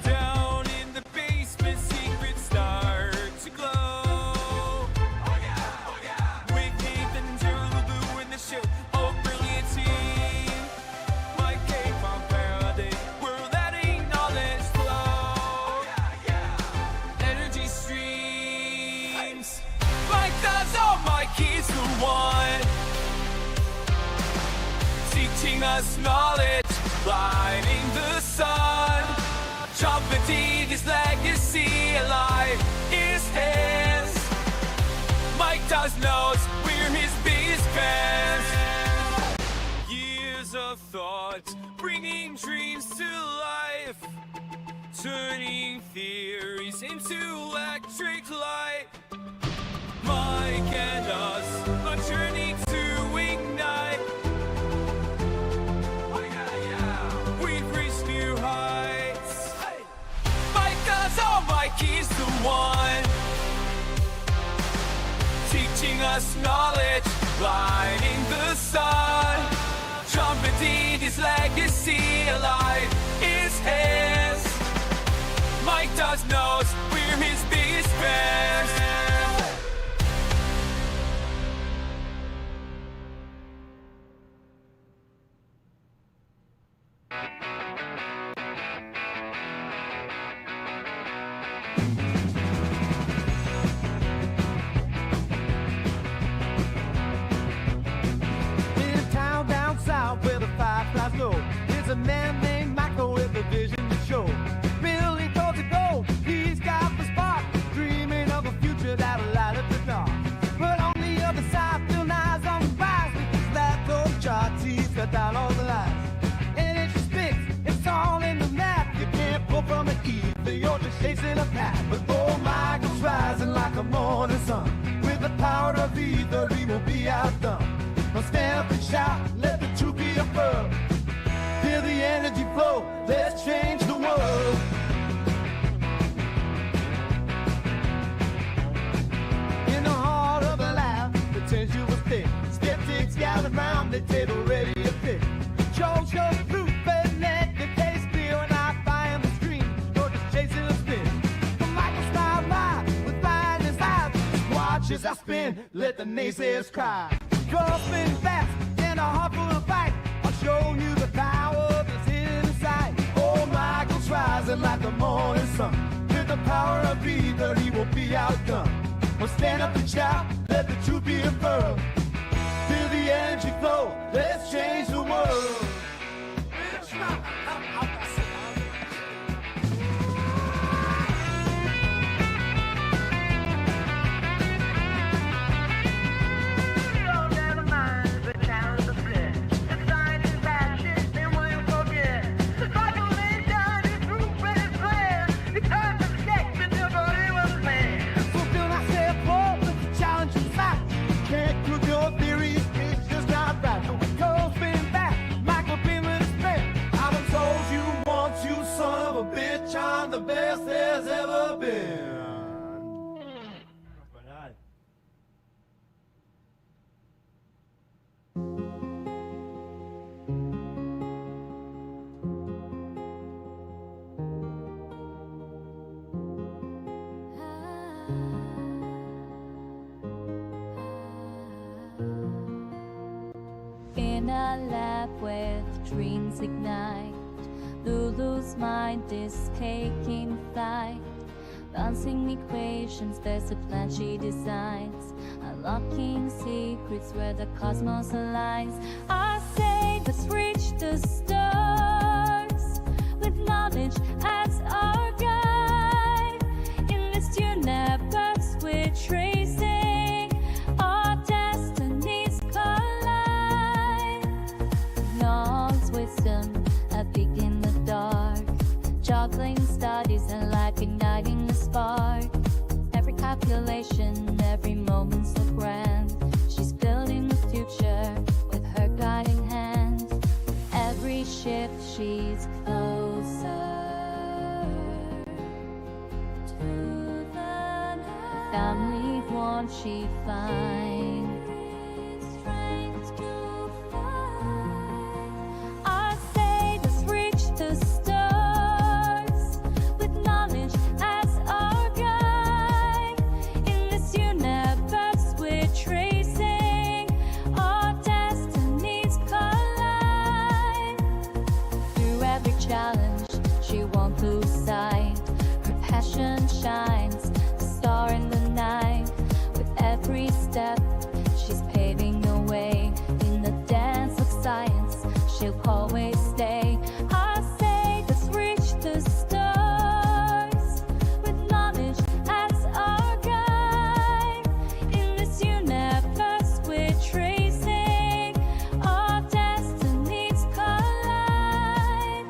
Down in the basement, secrets start to glow. Oh yeah. With Nathan, Lulu in the show. Oh, brilliant team. Mike came from Faraday. We're letting knowledge flow. Oh yeah. Energy streams. Mike does, oh Mike is the one teaching us knowledge, lighting the sun, trumpeting his legacy alive is his. Mike does knows we're his biggest fans. Years of thought, bringing dreams to life, turning theories into electric light. Mike and us, a journey to ignite. We've reached new heights. Mike does, oh Mike is the one teaching us knowledge, lighting the sun, trumpeting his legacy alive is his. Mike does knows we're his biggest fans. In a town down south where the fireflies glow, there's a man named Michael with a vision to show. Building towards the goal, he's got the spark, dreaming of a future that'll light up the dark. But on the other side, Bill Nye's on the rise with his laptop charts, he's cut down all the lies. And it just fits, it's all in the map. You can't pull from an ether, you're just chasing a path. But oh, Michael's rising like a morning sun. With the power of ether, he will be outdone. Now stand up and shout, let the truth be affirmed. Feel the energy flow, let's change the world. In the heart of the life, the tension was thick. Skeptics gathered round the table ready to fit. Chose your fruit, but let the taste clear. And I find the stream, you're just chasing a spin. But Michael smiled by with fire in his eyes. Just watch as I spin, let the naysayers cry. Go spin fast and a heart full of fight. I'll show you the power that's inside. Oh, Michael's rising like the morning sun. With the power of ether, he will be outdone. Well, stand up and shout, let the truth be affirmed. Feel the energy flow, let's change the world. I'm the best there's ever been. In a lab with dreams ignite, Lulu's mind is taking flight. Bouncing equations, there's a plan she designs. Unlocking secrets where the cosmos aligns. I say let's reach the stars with knowledge as our guide. In this juggling studies and like igniting the spark. Every calculation, every moment's so grand. She's building the future with her guiding hand. Every shift she's closer to the night. Family warmth she finds. Strength to fight. I say let's reach the stars with knowledge as our guide. In this universe we're tracing our destinies collide. Through every challenge she won't lose sight. Her passion shines, the star in the night. With every step she's paving the way. In the dance of science she'll always stay. I say let's reach the stars with knowledge as our guide. In this universe we're tracing our destinies collide.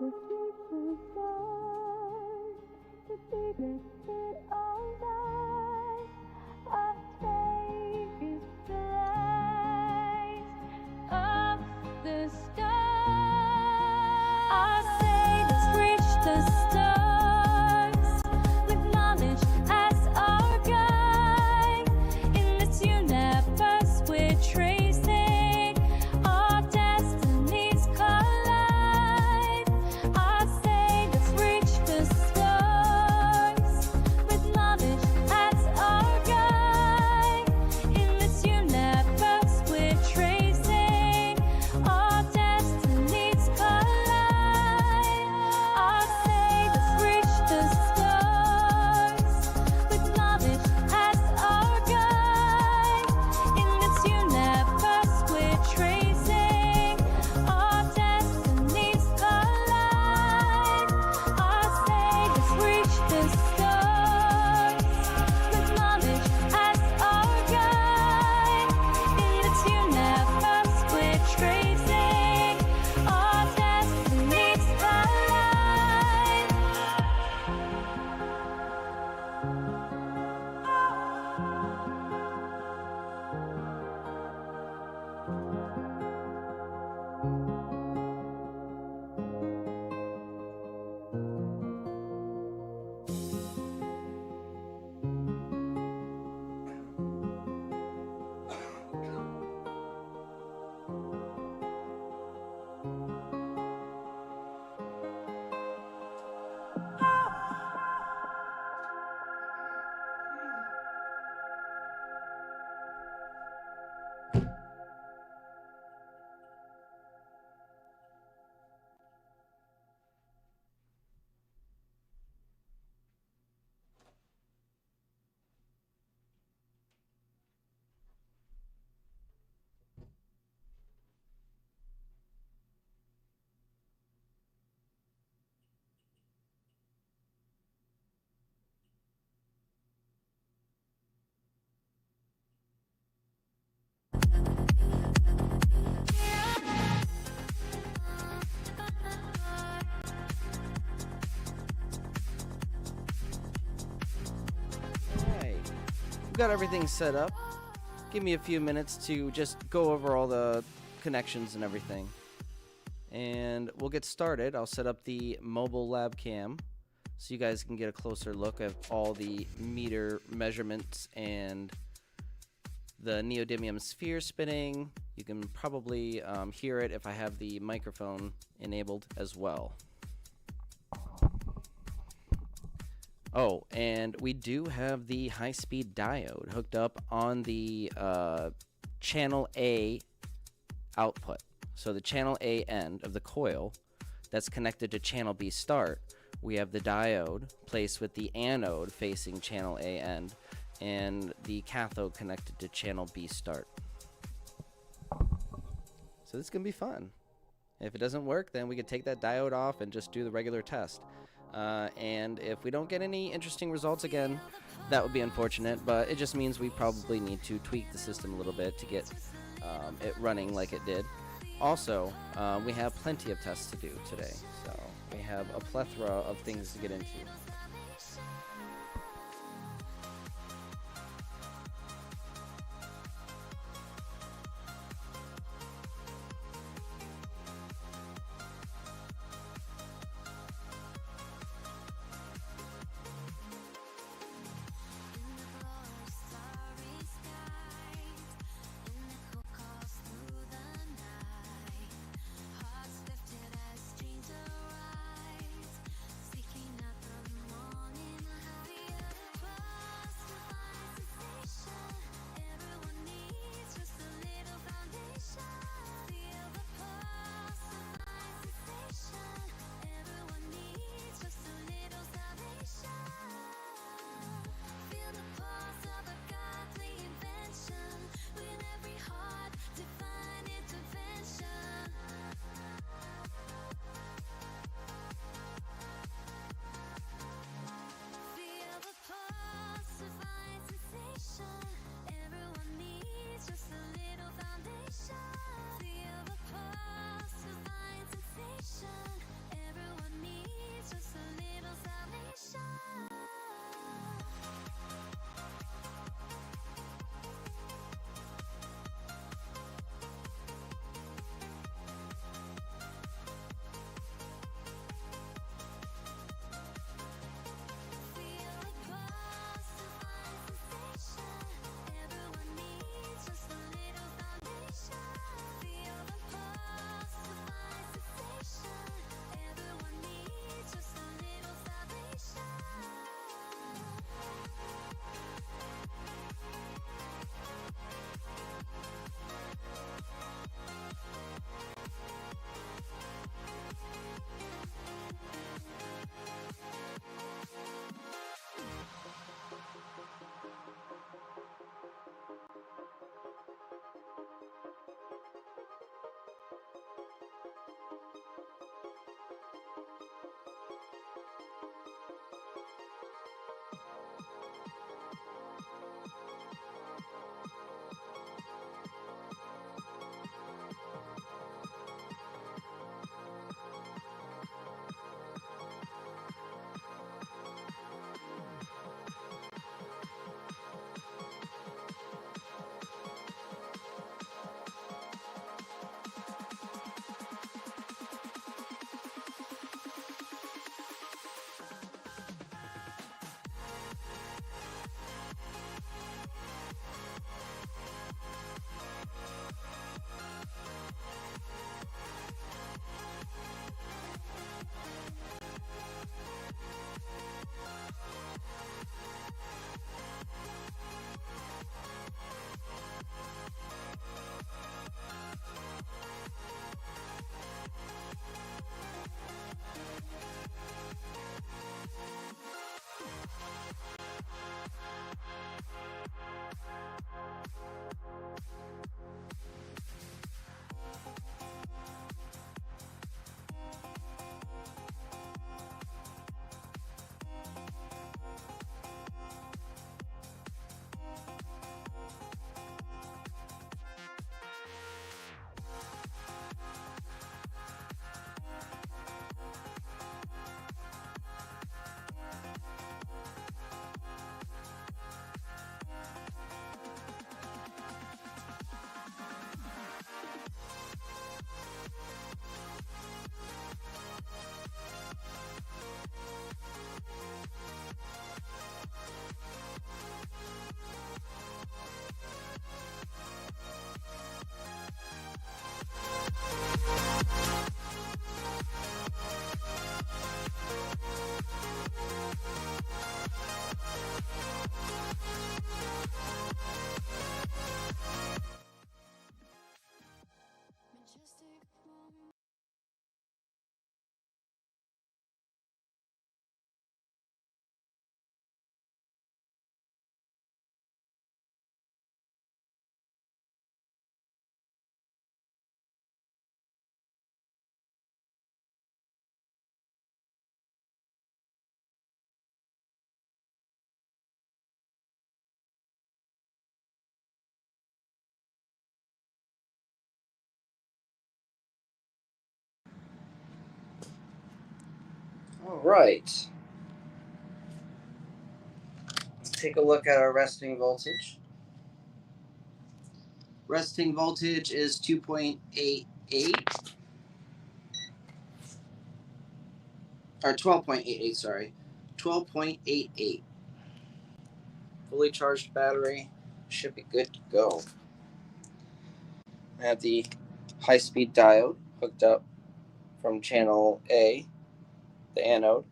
The future stars, the biggest hit all night. Our take is the light of the stars. I say let's reach the stars with knowledge as our guide. In this universe we're tracing our destinies collide. I say let's reach the stars with knowledge as our guide. In this universe we're tracing our destinies collide. we've got everything set up. Give me a few minutes to just go over all the connections and everything. And we'll get started. I'll set up the mobile lab cam so you guys can get a closer look at all the meter measurements and the neodymium sphere spinning. You can probably hear it if I have the microphone enabled as well. Oh, and we do have the high-speed diode hooked up on the channel A output. So the channel A end of the coil that's connected to channel B start, we have the diode placed with the anode facing channel A end and the cathode connected to channel B start. So this is going to be fun. If it doesn't work, then we could take that diode off and just do the regular test. And if we don't get any interesting results again, that would be unfortunate, but it just means we probably need to tweak the system a little bit to get it running like it did. Also, we have plenty of tests to do today, so we have a plethora of things to get into. All right. Let's take a look at our resting voltage. Resting voltage is 2.88, or 12.88, sorry. 12.88. Fully charged battery. Should be good to go. I have the high-speed diode hooked up from channel A, the anode,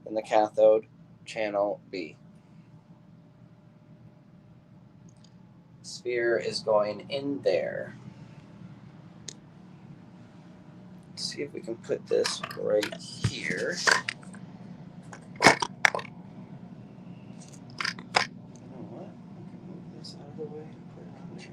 and the cathode, channel B. Sphere is going in there. Let's see if we can put this right here. You know what? I can move this out of the way and put it on there.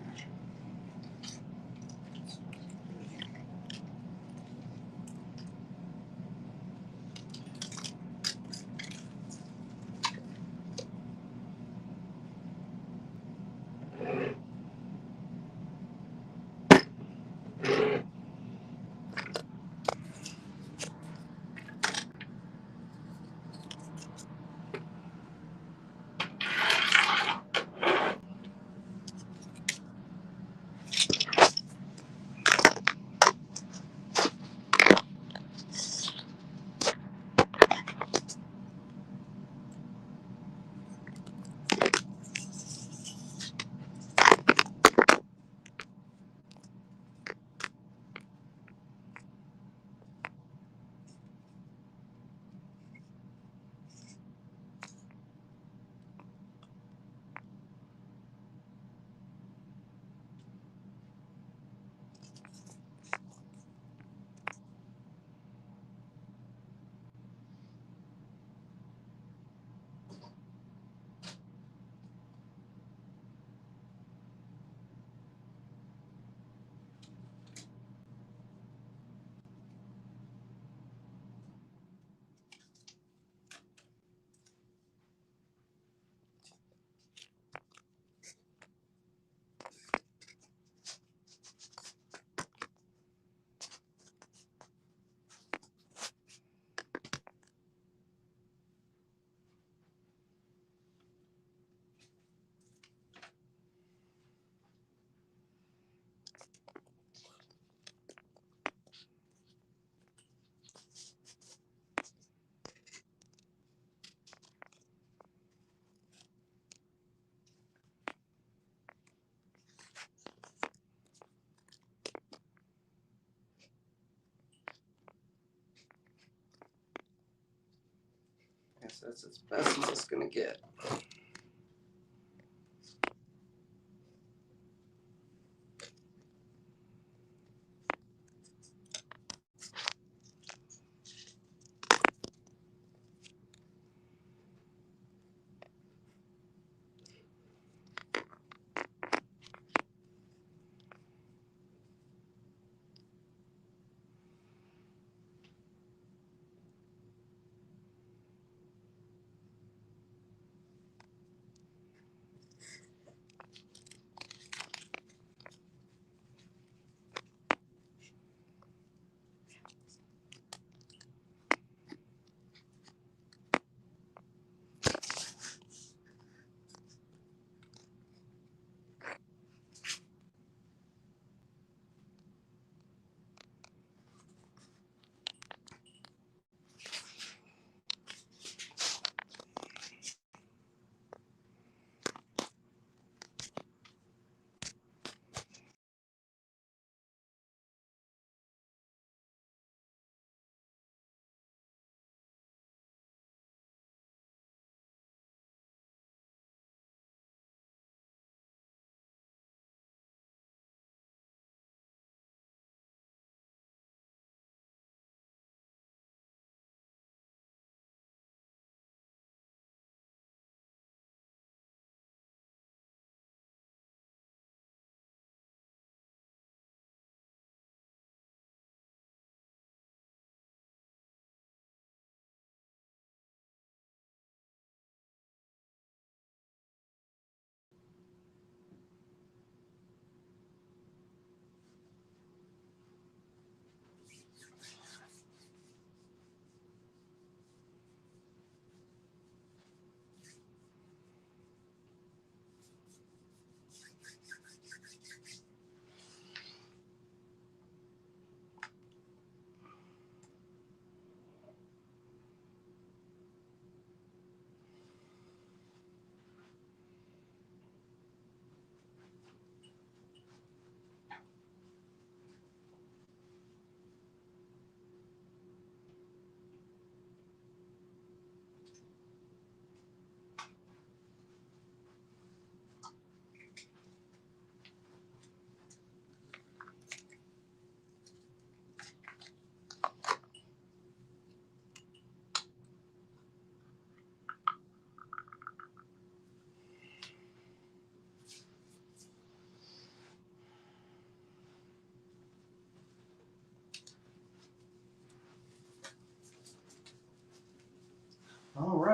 Guess that's as best as it's gonna get.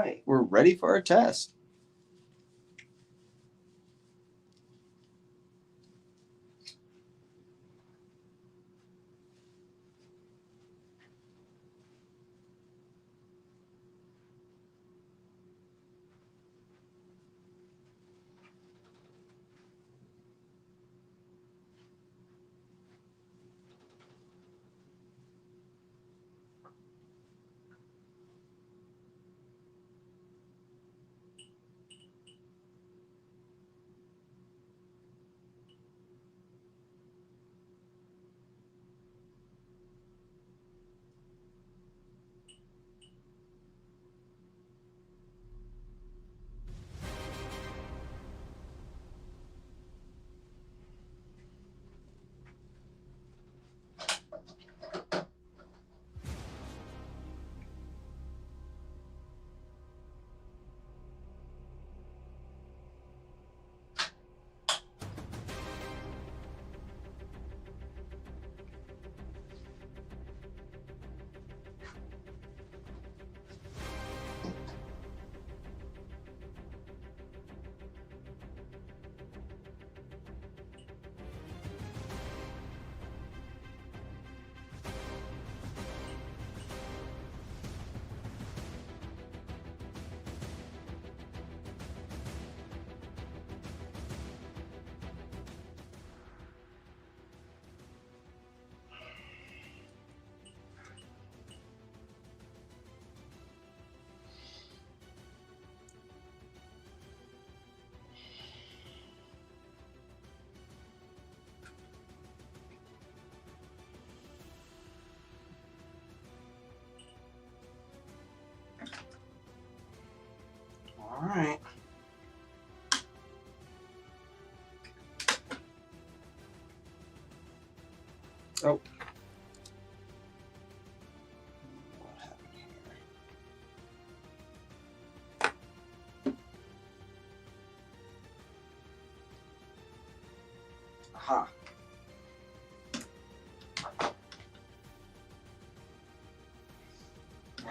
right, we're ready for our test. All right. Oh. What happened here? Aha.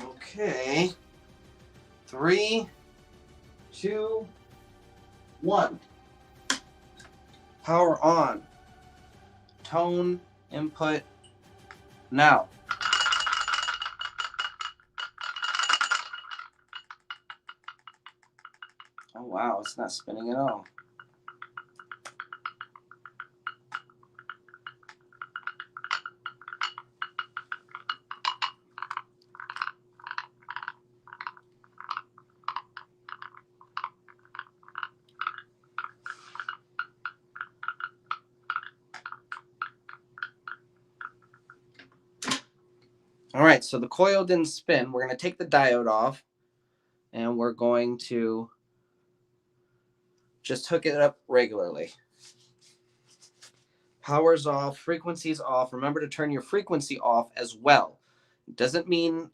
Okay. 3, 2, 1. Power on. Tone input now. Oh wow, it's not spinning at all. All right, so the coil didn't spin. We're going to take the diode off, and we're going to just hook it up regularly. Power's off, frequency's off. Remember to turn your frequency off as well. It doesn't mean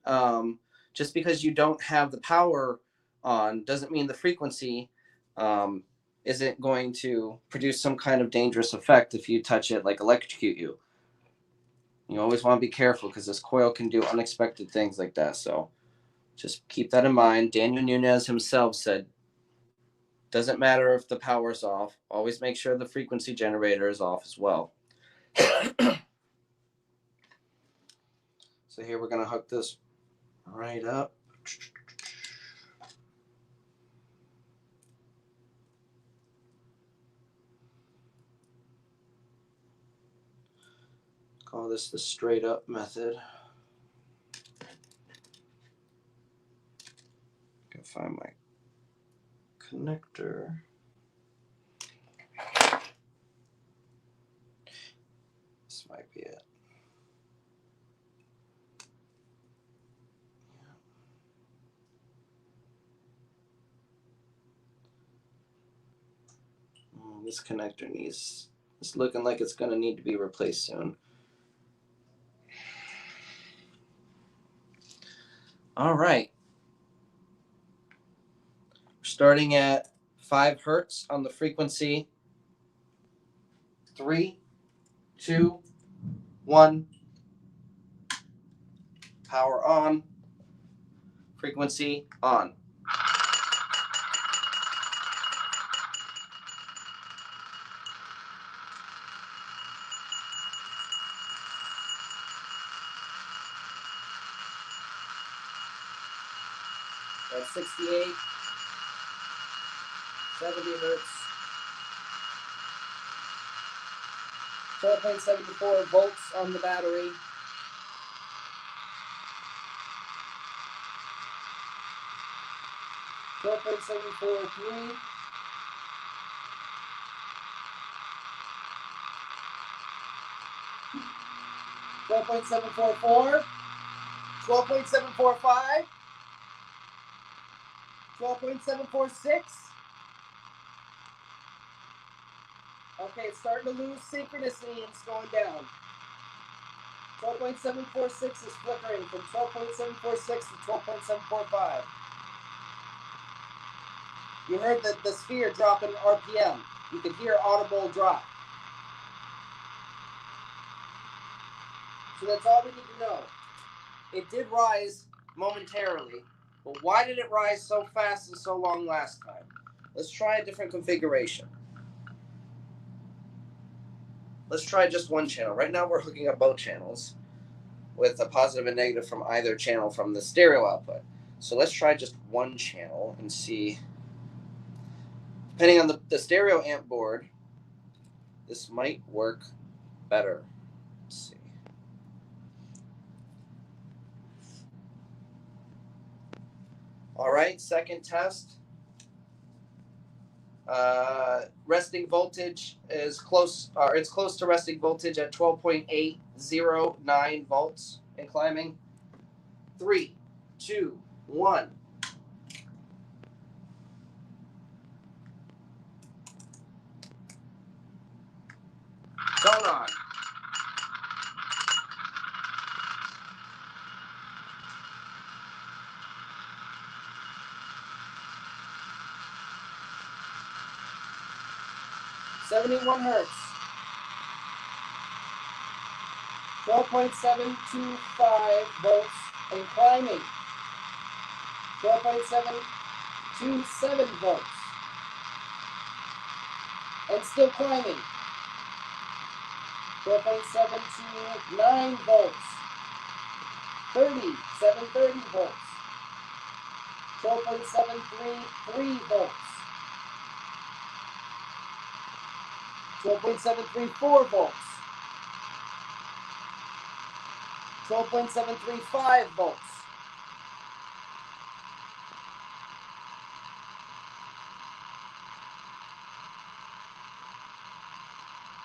just because you don't have the power on doesn't mean the frequency isn't going to produce some kind of dangerous effect if you touch it, like electrocute you. You always want to be careful because this coil can do unexpected things like that. So just keep that in mind. Daniel Nunez himself said, doesn't matter if the power's off. Always make sure the frequency generator is off as well. So here we're going to hook this right up. Call this the straight up method. I can find my connector. This might be it. Oh, this connector it's looking like it's going to need to be replaced soon. All right. We're starting at 5 hertz on the frequency. 3, 2, 1. Power on. Frequency on. That's 68, 70 hertz, 12.74 volts on the battery. Twelve point seven four three. 12.744, 12.745, 12.746. Okay, it's starting to lose synchronicity and it's going down. 12.746 is flickering from 12.746 to 12.745. You heard the sphere drop in RPM. You could hear audible drop. So that's all we need to know. It did rise momentarily, but why did it rise so fast and so long last time? Let's try a different configuration. Let's try just one channel. Right now we're hooking up both channels with a positive and negative from either channel from the stereo output. So let's try just one channel and see. Depending on the stereo amp board, this might work better. Let's see. All right, second test. Resting voltage is close, or it's close to resting voltage at 12.809 volts and climbing. 3, 2, 1. Tone on. .71 hertz. 12.725 volts and climbing. 12.727 volts and still climbing. 12.729 volts. 730 volts. 12.733 volts. 12.734 volts. 12.735 volts.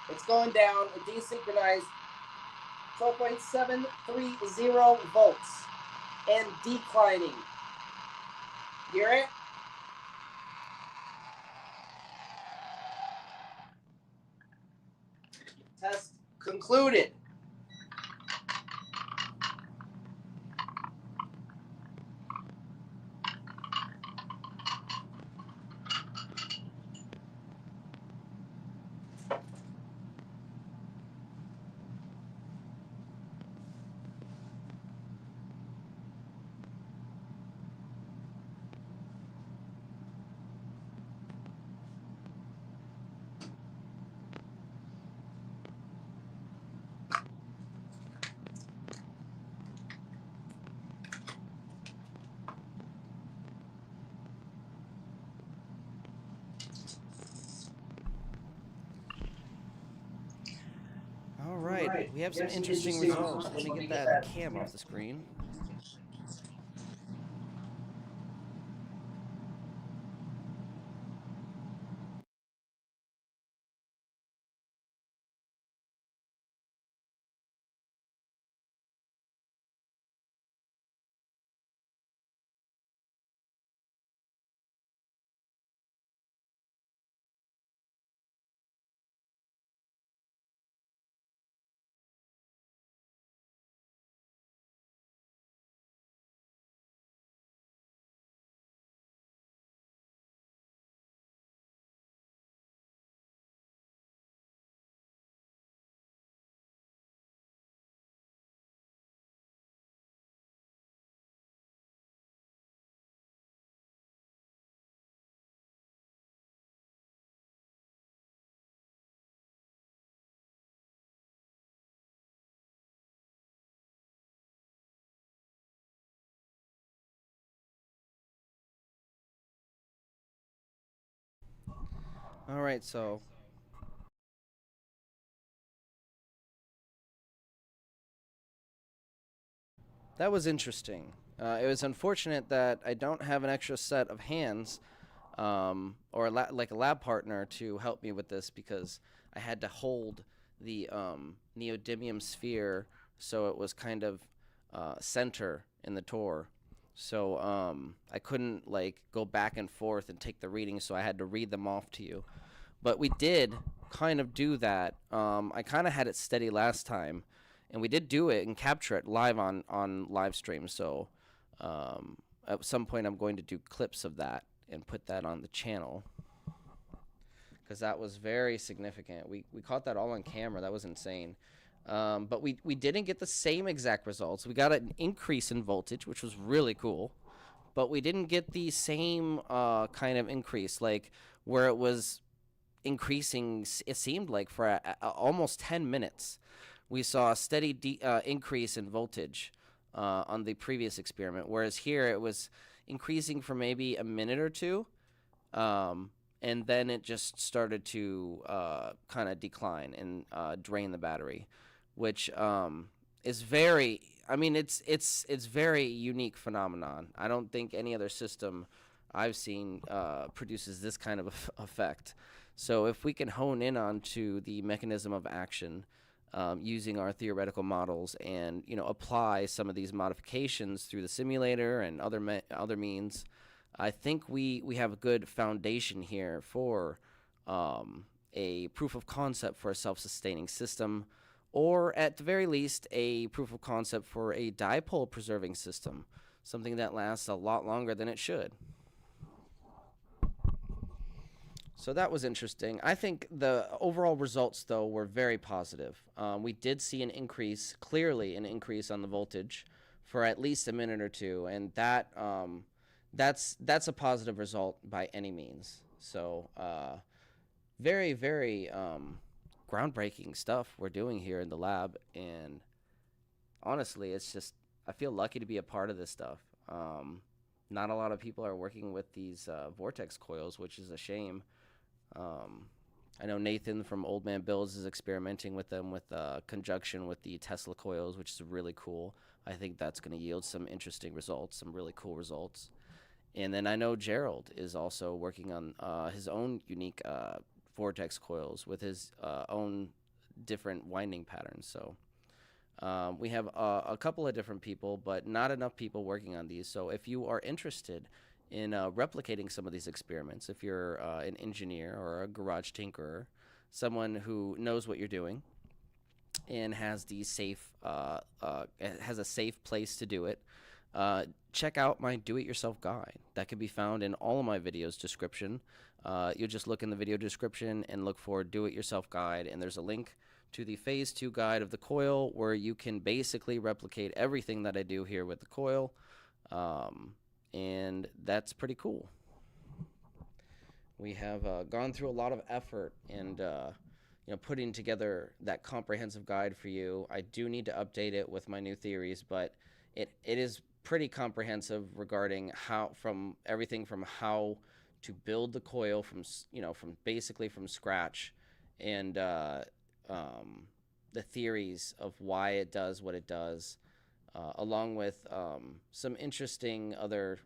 It's going down, desynchronized. 12.730 volts and declining. Hear it? Test concluded. All right, we have some interesting results. Let me get that cam off the screen. All right, so that was interesting. It was unfortunate that I don't have an extra set of hands, or like a lab partner to help me with this, because I had to hold the neodymium sphere so it was kind of center in the torr. So I couldn't like go back and forth and take the readings, so I had to read them off to you. But we did kind of do that. I kind of had it steady last time, and we did do it and capture it live on live stream. So at some point I'm going to do clips of that and put that on the channel, because that was very significant. We caught that all on camera. That was insane. But we didn't get the same exact results. We got an increase in voltage, which was really cool, but we didn't get the same kind of increase, like where it was increasing, it seemed like, for almost 10 minutes. We saw a steady increase in voltage on the previous experiment, whereas here it was increasing for maybe a minute or two, and then it just started to kind of decline and drain the battery, which is very, I mean, it's very unique phenomenon. I don't think any other system I've seen produces this kind of effect. So if we can hone in onto the mechanism of action using our theoretical models, and apply some of these modifications through the simulator and other means, I think we have a good foundation here for a proof of concept for a self-sustaining system, or at the very least a proof of concept for a dipole preserving system, something that lasts a lot longer than it should. So that was interesting. I think the overall results, though, were very positive. We did see an increase, clearly an increase on the voltage for at least a minute or two, and that's a positive result by any means. So very, very groundbreaking stuff we're doing here in the lab, and honestly, it's just, I feel lucky to be a part of this stuff. Not a lot of people are working with these vortex coils, which is a shame. I know Nathan from Old Man Builds is experimenting with them with conjunction with the Tesla coils, which is really cool. I think that's going to yield some interesting results, some really cool results. And then I know Gerald is also working on his own unique vortex coils with his own different winding patterns. So we have a couple of different people, but not enough people working on these. So if you are interested in replicating some of these experiments, if you're an engineer or a garage tinkerer, someone who knows what you're doing and has the safe has a safe place to do it, check out my do-it-yourself guide. That can be found in all of my videos description. You'll just look in the video description and look for do-it-yourself guide, and there's a link to the phase 2 guide of the coil, where you can basically replicate everything that I do here with the coil. And that's pretty cool. We have gone through a lot of effort and putting together that comprehensive guide for you. I do need to update it with my new theories, but it is pretty comprehensive regarding everything from how to build the coil from basically from scratch, and the theories of why it does what it does, along with some interesting other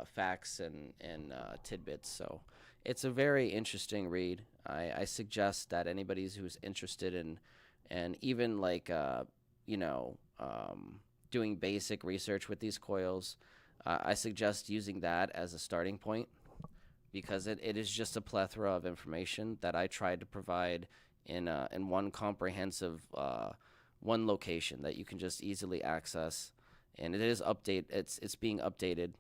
facts and tidbits. So it's a very interesting read. I suggest that anybody who's interested in, and even like doing basic research with these coils, I suggest using that as a starting point, because it is just a plethora of information that I tried to provide in one comprehensive one location that you can just easily access. And it is it's being updated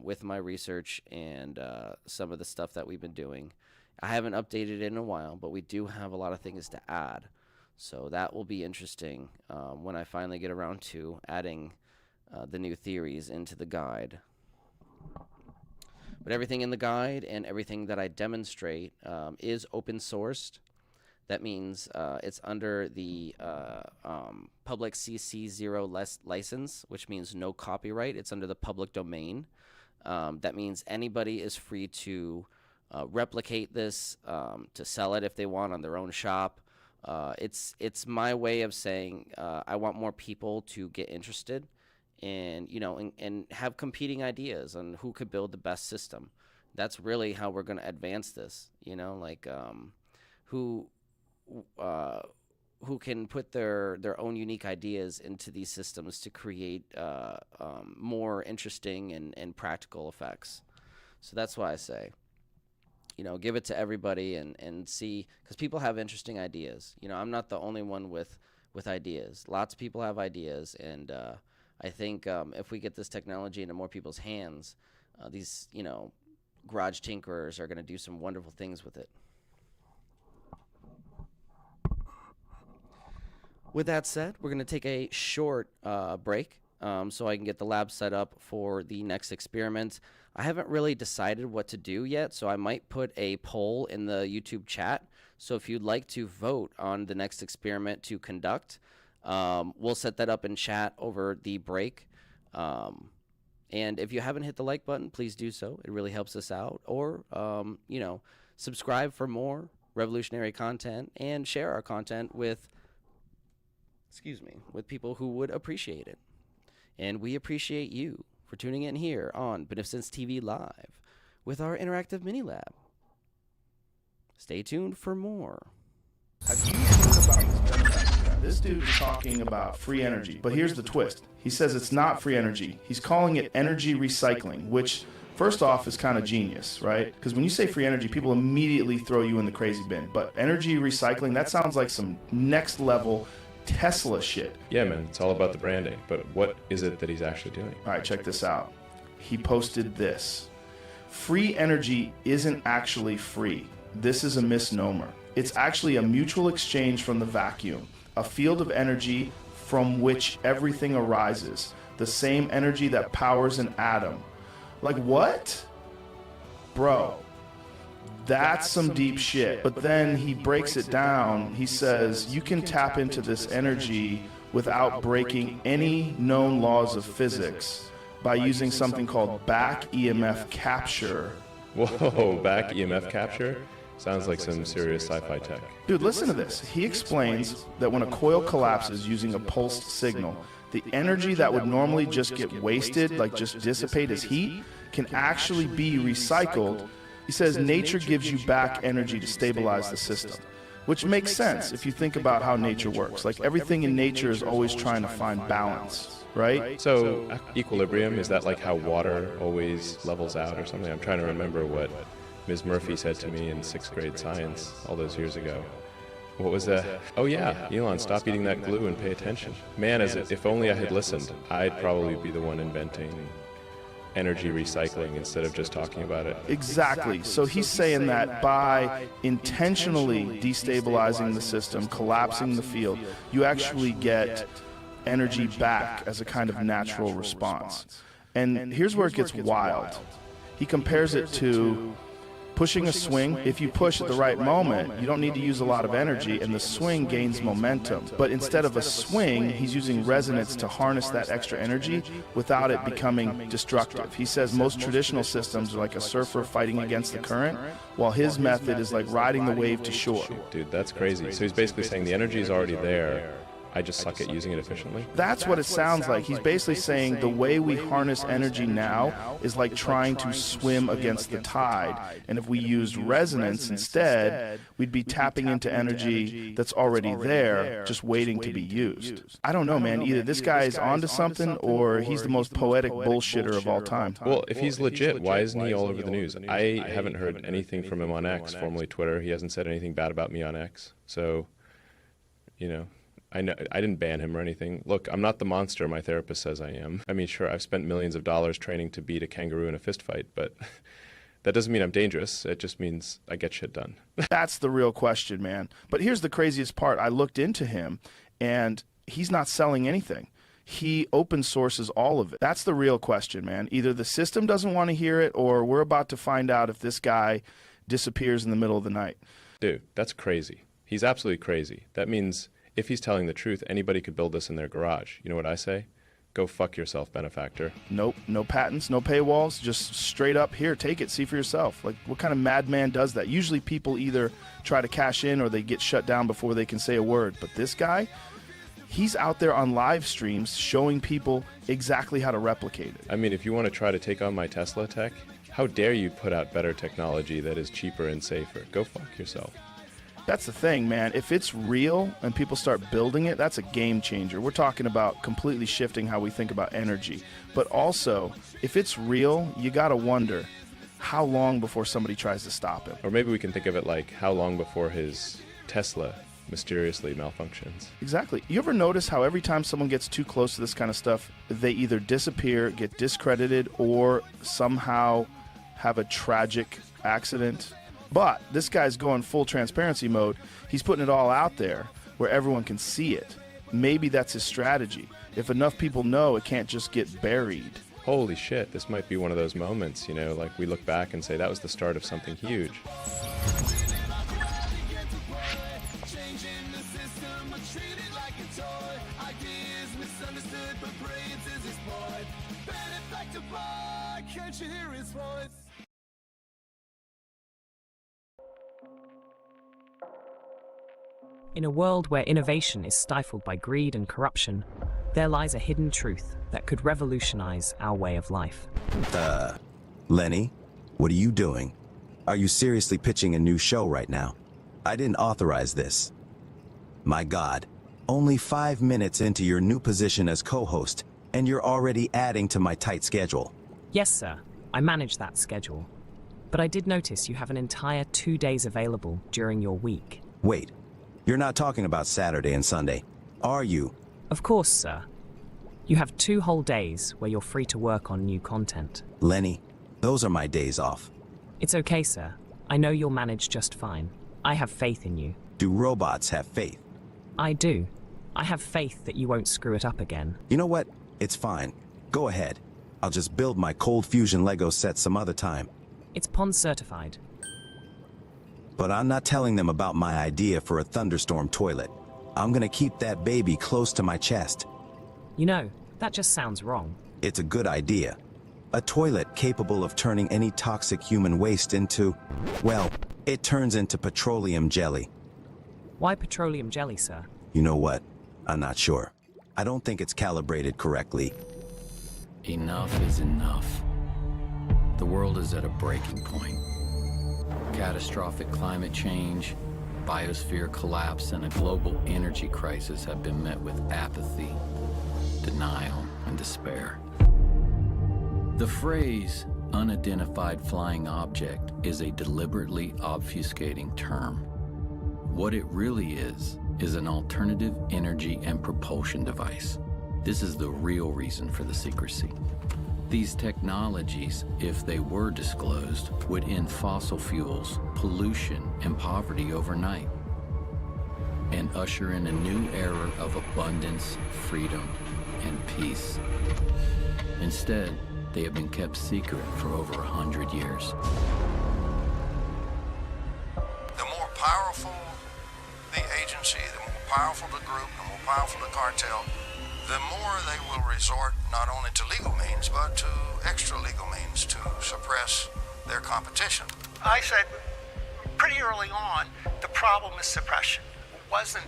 with my research and some of the stuff that we've been doing. I haven't updated it in a while, but we do have a lot of things to add, so that will be interesting when I finally get around to adding the new theories into the guide. But everything in the guide and everything that I demonstrate is open sourced. That means it's under the public CC0 license, which means no copyright. It's under the public domain. That means anybody is free to replicate this to sell it if they want on their own shop. It's my way of saying I want more people to get interested and and have competing ideas on who could build the best system. That's really how we're going to advance this, like who can put their own unique ideas into these systems to create more interesting and practical effects. So that's why I say, give it to everybody and see, because people have interesting ideas. I'm not the only one with ideas. Lots of people have ideas, and I think if we get this technology into more people's hands, these, garage tinkerers are going to do some wonderful things with it. With that said, we're going to take a short break so I can get the lab set up for the next experiment. I haven't really decided what to do yet, so I might put a poll in the YouTube chat. So if you'd like to vote on the next experiment to conduct, we'll set that up in chat over the break. And if you haven't hit the like button, please do so. It really helps us out. Or, subscribe for more revolutionary content and share our content with people who would appreciate it. And we appreciate you for tuning in here on Beneficence TV Live with our interactive mini lab. Stay tuned for more. Have you heard about this Benefactor? This dude is talking about free energy, but here's the twist. He says it's not free energy. He's calling it energy recycling, which first off is kind of genius, right? Because when you say free energy, people immediately throw you in the crazy bin. But energy recycling, that sounds like some next level Tesla shit. Yeah, man, it's all about the branding, but what is it that he's actually doing? All right, check this out. He posted this. Free energy isn't actually free. This is a misnomer. It's actually a mutual exchange from the vacuum, a field of energy from which everything arises, the same energy that powers an atom. Like what? Bro. That's some deep shit. But then he breaks it down. He says you can tap into this energy without breaking any known laws of physics by using something called back EMF capture. Whoa, back EMF capture? Sounds like some serious sci-fi tech. Dude, listen to this. He explains that when a coil collapses using a pulsed signal, the energy that would normally just get wasted, like just dissipate as heat, can actually be recycled. He says nature gives you back energy to stabilize the system, which makes sense if you think about how nature works. Like everything in nature is always trying to find balance, right? So equilibrium, is that like how water always levels out or something? I'm trying to remember what Ms. Murphy said to me in 6th grade science all those years ago. What was that? Oh yeah, Elon, stop eating that glue and pay attention. Man, if only I had listened, I'd probably be the one inventing energy recycling instead of just talking about it. Exactly. So he's saying that by intentionally destabilizing the system, collapsing the field, you actually get energy back as a kind of natural response. And here's where it gets wild. He compares it to pushing a swing. If you push at the right moment, you don't need to use a lot of energy, and the swing gains momentum. But instead of a swing, he's using resonance to harness that extra energy without it becoming destructive. He says most traditional systems are like a surfer fighting against the current, while his method is like riding the wave to shore. Dude, that's crazy. So he's basically saying the energy is already there. I just suck at using it efficiently? That's what it sounds like. He's basically saying the way we harness energy now is like trying to swim against the tide. And if we used resonance instead, we'd be tapping into energy that's already there, just waiting to be used. I don't know, man. Either this guy is onto something or he's the most poetic bullshitter of all time. Well, if he's legit, why isn't he all over the news? I haven't heard anything from him on X, formerly Twitter. He hasn't said anything bad about me on X. So, I didn't ban him or anything. Look, I'm not the monster my therapist says I am. I mean, sure, I've spent millions of dollars training to beat a kangaroo in a fist fight, but that doesn't mean I'm dangerous. It just means I get shit done. That's the real question, man. But here's the craziest part. I looked into him, and he's not selling anything. He open sources all of it. That's the real question, man. Either the system doesn't want to hear it, or we're about to find out if this guy disappears in the middle of the night. Dude, that's crazy. He's absolutely crazy. That means if he's telling the truth, anybody could build this in their garage. You know what I say? Go fuck yourself, Benefactor. Nope, no patents, no paywalls, just straight up, here, take it, see for yourself. Like, what kind of madman does that? Usually people either try to cash in or they get shut down before they can say a word. But this guy, he's out there on live streams showing people exactly how to replicate it. I mean, if you want to try to take on my Tesla tech, how dare you put out better technology that is cheaper and safer? Go fuck yourself. That's the thing, man. If it's real and people start building it, that's a game changer. We're talking about completely shifting how we think about energy. But also, if it's real, you got to wonder how long before somebody tries to stop him. Or maybe we can think of it like how long before his Tesla mysteriously malfunctions. Exactly. You ever notice how every time someone gets too close to this kind of stuff, they either disappear, get discredited, or somehow have a tragic accident? But this guy's going full transparency mode. He's putting it all out there where everyone can see it. Maybe that's his strategy. If enough people know, it can't just get buried. Holy shit, this might be one of those moments, you know, like we look back and say that was the start of something huge. Can't you hear his voice? In a world where innovation is stifled by greed and corruption, there lies a hidden truth that could revolutionize our way of life. Lenny, what are you doing? Are you seriously pitching a new show right now? I didn't authorize this. My God, only 5 minutes into your new position as co-host, and you're already adding to my tight schedule. Yes, sir, I manage that schedule. But I did notice you have an entire 2 days available during your week. Wait, you're not talking about Saturday and Sunday, are you? Of course, sir. You have 2 whole days where you're free to work on new content. Lenny, those are my days off. It's okay, sir. I know you'll manage just fine. I have faith in you. Do robots have faith? I do. I have faith that you won't screw it up again. You know what? It's fine. Go ahead. I'll just build my cold fusion Lego set some other time. It's Pond certified. But I'm not telling them about my idea for a thunderstorm toilet. I'm gonna keep that baby close to my chest. You know, that just sounds wrong. It's a good idea. A toilet capable of turning any toxic human waste into, well, it turns into petroleum jelly. Why petroleum jelly, sir? You know what? I'm not sure. I don't think it's calibrated correctly. Enough is enough. The world is at a breaking point. Catastrophic climate change, biosphere collapse, and a global energy crisis have been met with apathy, denial, and despair. The phrase unidentified flying object is a deliberately obfuscating term. What it really is an alternative energy and propulsion device. This is the real reason for the secrecy. These technologies, if they were disclosed, would end fossil fuels, pollution, and poverty overnight, and usher in a new era of abundance, freedom, and peace. Instead, they have been kept secret for over 100 years. The more powerful the agency, the more powerful the group, the more powerful the cartel, the more they will resort not only to legal means, but to extra legal means to suppress their competition. I said pretty early on, the problem is suppression. It wasn't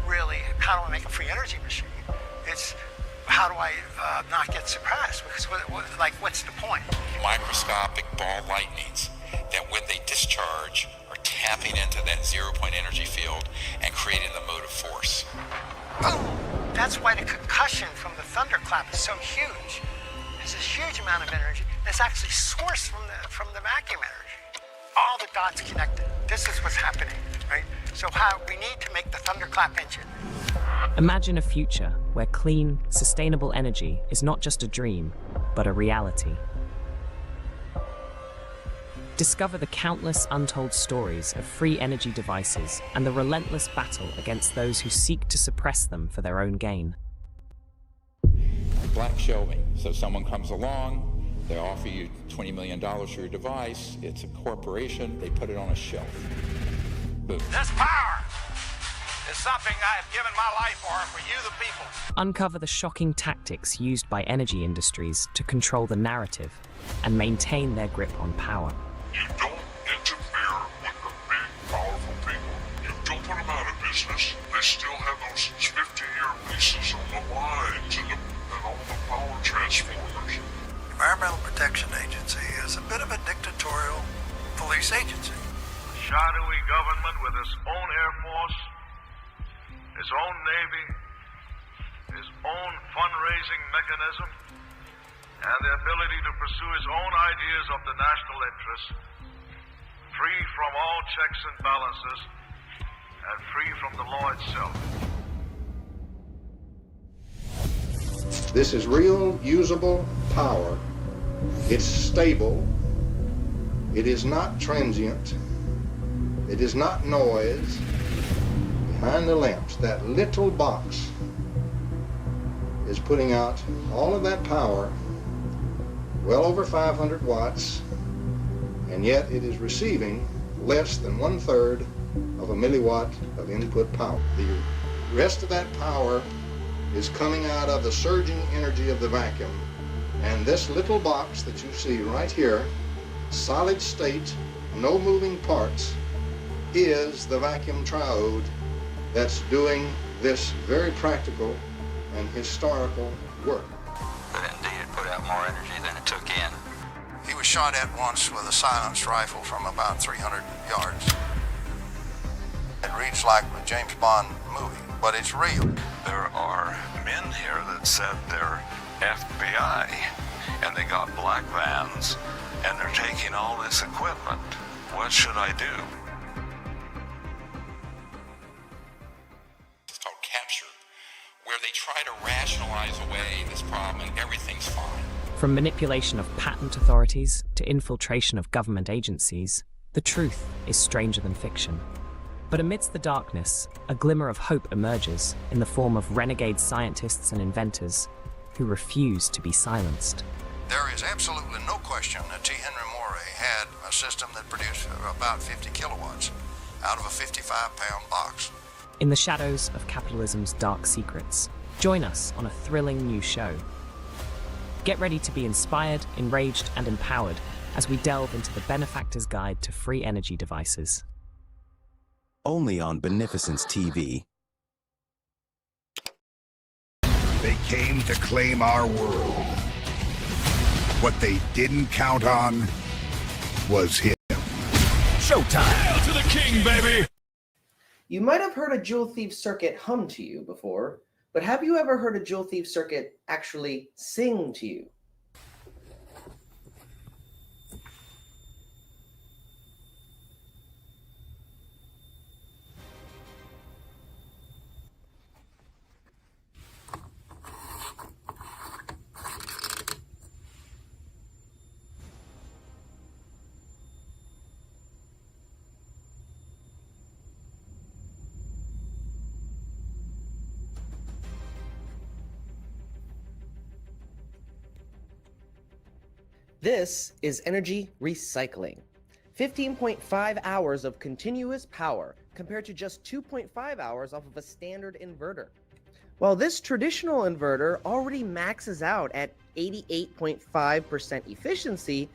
really how do I make a free energy machine. It's how do I not get suppressed? Because what's the point? Microscopic ball lightnings that when they discharge are tapping into that 0-point energy field and creating the motive force. Boom! That's why the concussion from the thunderclap is so huge. There's this huge amount of energy that's actually sourced from the vacuum energy. All the dots connected. This is what's happening, right? So we need to make the thunderclap engine. Imagine a future where clean, sustainable energy is not just a dream, but a reality. Discover the countless untold stories of free energy devices and the relentless battle against those who seek to suppress them for their own gain. Black shelving. So someone comes along, they offer you $20 million for your device, it's a corporation, they put it on a shelf. Boom. There's power! is something I have given my life for you the people. Uncover the shocking tactics used by energy industries to control the narrative and maintain their grip on power. You don't interfere with the big, powerful people. You don't put them out of business. They still have those 50-year leases on the lines and all the power transformers. Environmental Protection Agency is a bit of a dictatorial police agency. A shadowy government with its own Air Force, its own Navy, its own fundraising mechanism, and the ability to pursue his own ideas of the national interest, free from all checks and balances, and free from the law itself. This is real, usable power. It's stable. It is not transient. It is not noise. Behind the lamps, that little box is putting out all of that power, well over 500 watts, and yet it is receiving less than 1/3 of a milliwatt of input power. The rest of that power is coming out of the surging energy of the vacuum, and this little box that you see right here, solid state, no moving parts, is the vacuum triode that's doing this very practical and historical work. But indeed, it put out more energy than it took in. He was shot at once with a silenced rifle from about 300 yards. It reads like a James Bond movie, but it's real. There are men here that said they're FBI, and they got black vans, and they're taking all this equipment. What should I do? It's called capture, where they try to rationalize away this problem and everything's fine. From manipulation of patent authorities to infiltration of government agencies, the truth is stranger than fiction. But amidst the darkness, a glimmer of hope emerges in the form of renegade scientists and inventors who refuse to be silenced. There is absolutely no question that T. Henry Morey had a system that produced about 50 kilowatts out of a 55-pound box. In the shadows of capitalism's dark secrets, join us on a thrilling new show. Get ready to be inspired, enraged, and empowered as we delve into the Benefactor's Guide to Free Energy Devices. Only on Beneficence TV. They came to claim our world. What they didn't count on was him. Showtime! Hail to the king, baby! You might have heard a Joule Thief circuit hum to you before, but have you ever heard a Joule Thief circuit actually sing to you? This is energy recycling. 15.5 hours of continuous power compared to just 2.5 hours off of a standard inverter. While this traditional inverter already maxes out at 88.5% efficiency,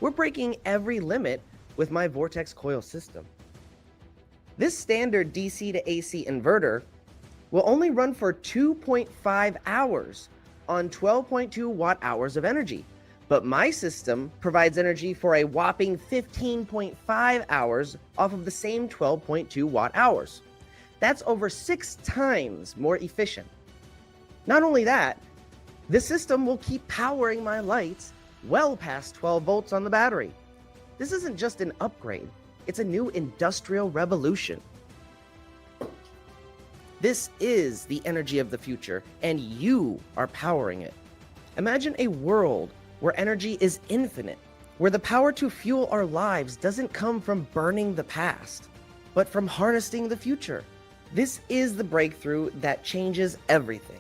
we're breaking every limit with my Vortex Coil system. This standard DC to AC inverter will only run for 2.5 hours on 12.2 watt hours of energy. But my system provides energy for a whopping 15.5 hours off of the same 12.2 watt hours. That's over 6 times more efficient. Not only that, the system will keep powering my lights well past 12 volts on the battery. This isn't just an upgrade, it's a new industrial revolution. This is the energy of the future, and you are powering it. Imagine a world where energy is infinite, where the power to fuel our lives doesn't come from burning the past, but from harnessing the future. This is the breakthrough that changes everything.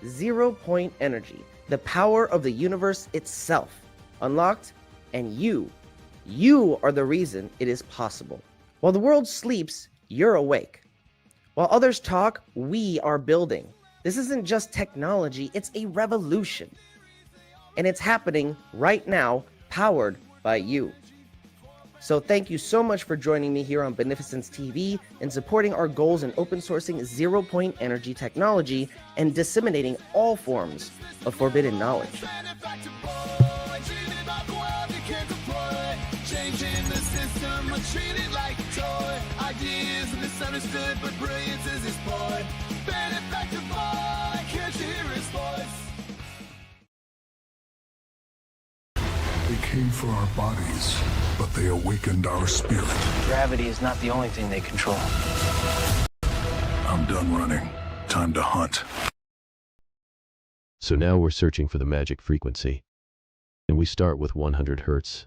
0-point energy, the power of the universe itself, unlocked, and you are the reason it is possible. While the world sleeps, you're awake. While others talk, we are building. This isn't just technology, it's a revolution. And it's happening right now, powered by you. So thank you so much for joining me here on Beneficence TV and supporting our goals in open sourcing zero-point energy technology and disseminating all forms of forbidden knowledge. Changing the system, treated like a toy. Ideas misunderstood, but brilliance is his boy. Benefactor boy, can't you hear his voice? They came for our bodies, but they awakened our spirit. Gravity is not the only thing they control. I'm done running. Time to hunt. So now we're searching for the magic frequency. And we start with 100 Hertz.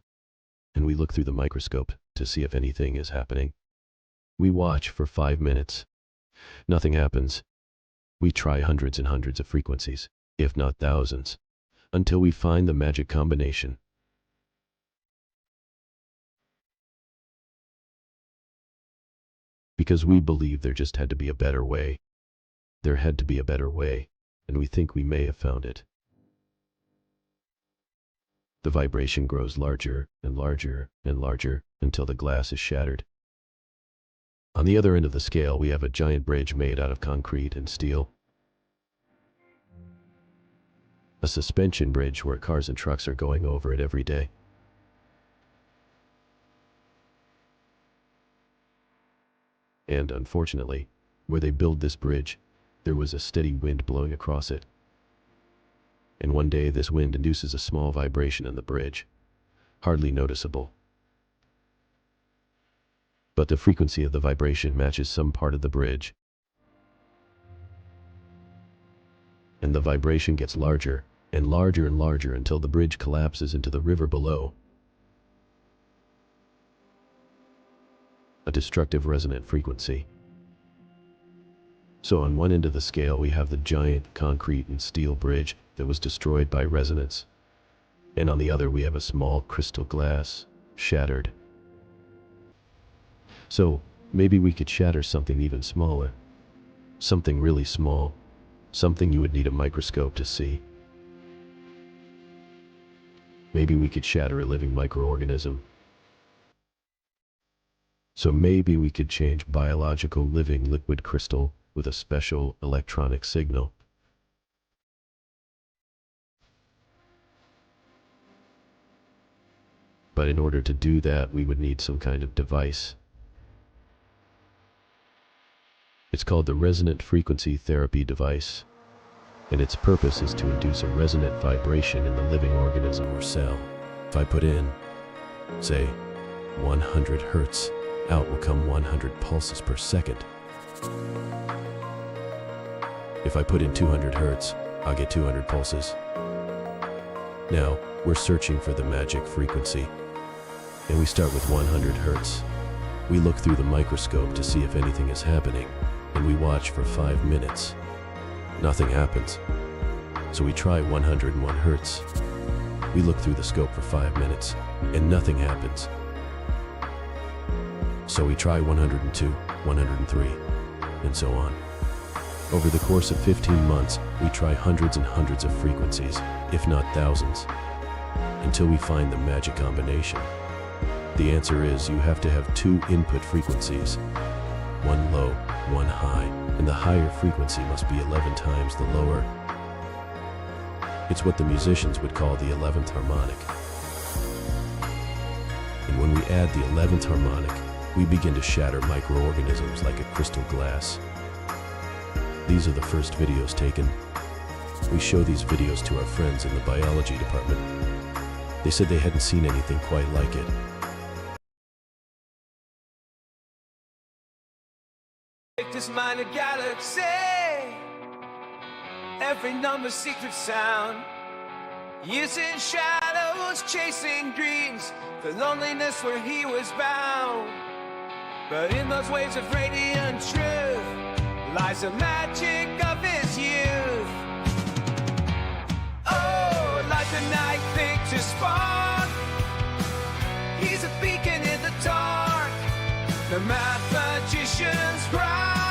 And we look through the microscope to see if anything is happening. We watch for 5 minutes. Nothing happens. We try hundreds and hundreds of frequencies, if not thousands, until we find the magic combination. Because we believe there just had to be a better way. There had to be a better way, and we think we may have found it. The vibration grows larger and larger and larger until the glass is shattered. On the other end of the scale, we have a giant bridge made out of concrete and steel. A suspension bridge where cars and trucks are going over it every day. And unfortunately, where they build this bridge, there was a steady wind blowing across it. And one day this wind induces a small vibration in the bridge, hardly noticeable. But the frequency of the vibration matches some part of the bridge. And the vibration gets larger and larger and larger until the bridge collapses into the river below. A destructive resonant frequency. So on one end of the scale we have the giant concrete and steel bridge that was destroyed by resonance. And on the other we have a small crystal glass, shattered. So maybe we could shatter something even smaller. Something really small. Something you would need a microscope to see. Maybe we could shatter a living microorganism. So maybe we could change biological living liquid crystal with a special electronic signal. But in order to do that, we would need some kind of device. It's called the Resonant Frequency Therapy Device, and its purpose is to induce a resonant vibration in the living organism or cell. If I put in, say, 100 Hertz, out will come 100 pulses per second. If I put in 200 Hertz, I'll get 200 pulses. Now, we're searching for the magic frequency, and we start with 100 Hertz. We look through the microscope to see if anything is happening, and we watch for 5 minutes. Nothing happens. So we try 101 Hertz. We look through the scope for 5 minutes, and nothing happens. So we try 102, 103, and so on. Over the course of 15 months, we try hundreds and hundreds of frequencies, if not thousands, until we find the magic combination. The answer is you have to have 2 input frequencies, one low, one high, and the higher frequency must be 11 times the lower. It's what the musicians would call the 11th harmonic. And when we add the 11th harmonic, we begin to shatter microorganisms like a crystal glass. These are the first videos taken. We show these videos to our friends in the biology department. They said they hadn't seen anything quite like it. This minor galaxy, every number secret sound, using shadows, chasing dreams, the loneliness where he was bound. But in those waves of radiant truth lies the magic of his youth. Oh, like the night think to spark, he's a beacon in the dark, the math magician's pride.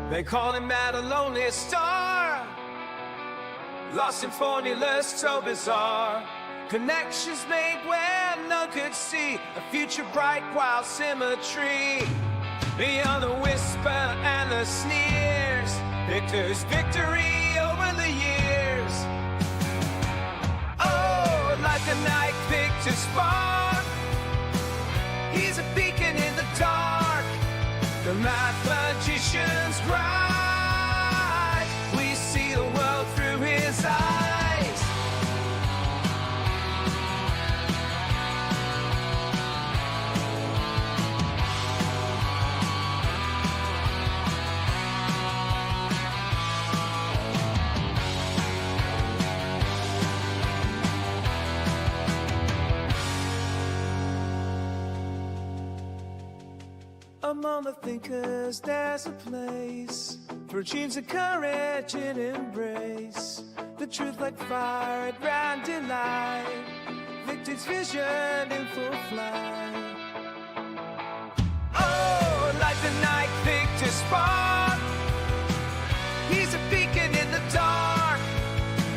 They call him at a lonely star, lost in formulas so bizarre. Connections made where none could see, a future bright while symmetry. Beyond the whisper and the sneers, victor's victory over the years. Oh, like a night picked a spark, he's a beacon in the dark. The math magician's right, we see the world through his eyes. Among the thinkers there's a place for dreams of courage and embrace the truth like fire at grand delight, victor's vision in full flight. Oh, like the night picked a spark, he's a beacon in the dark.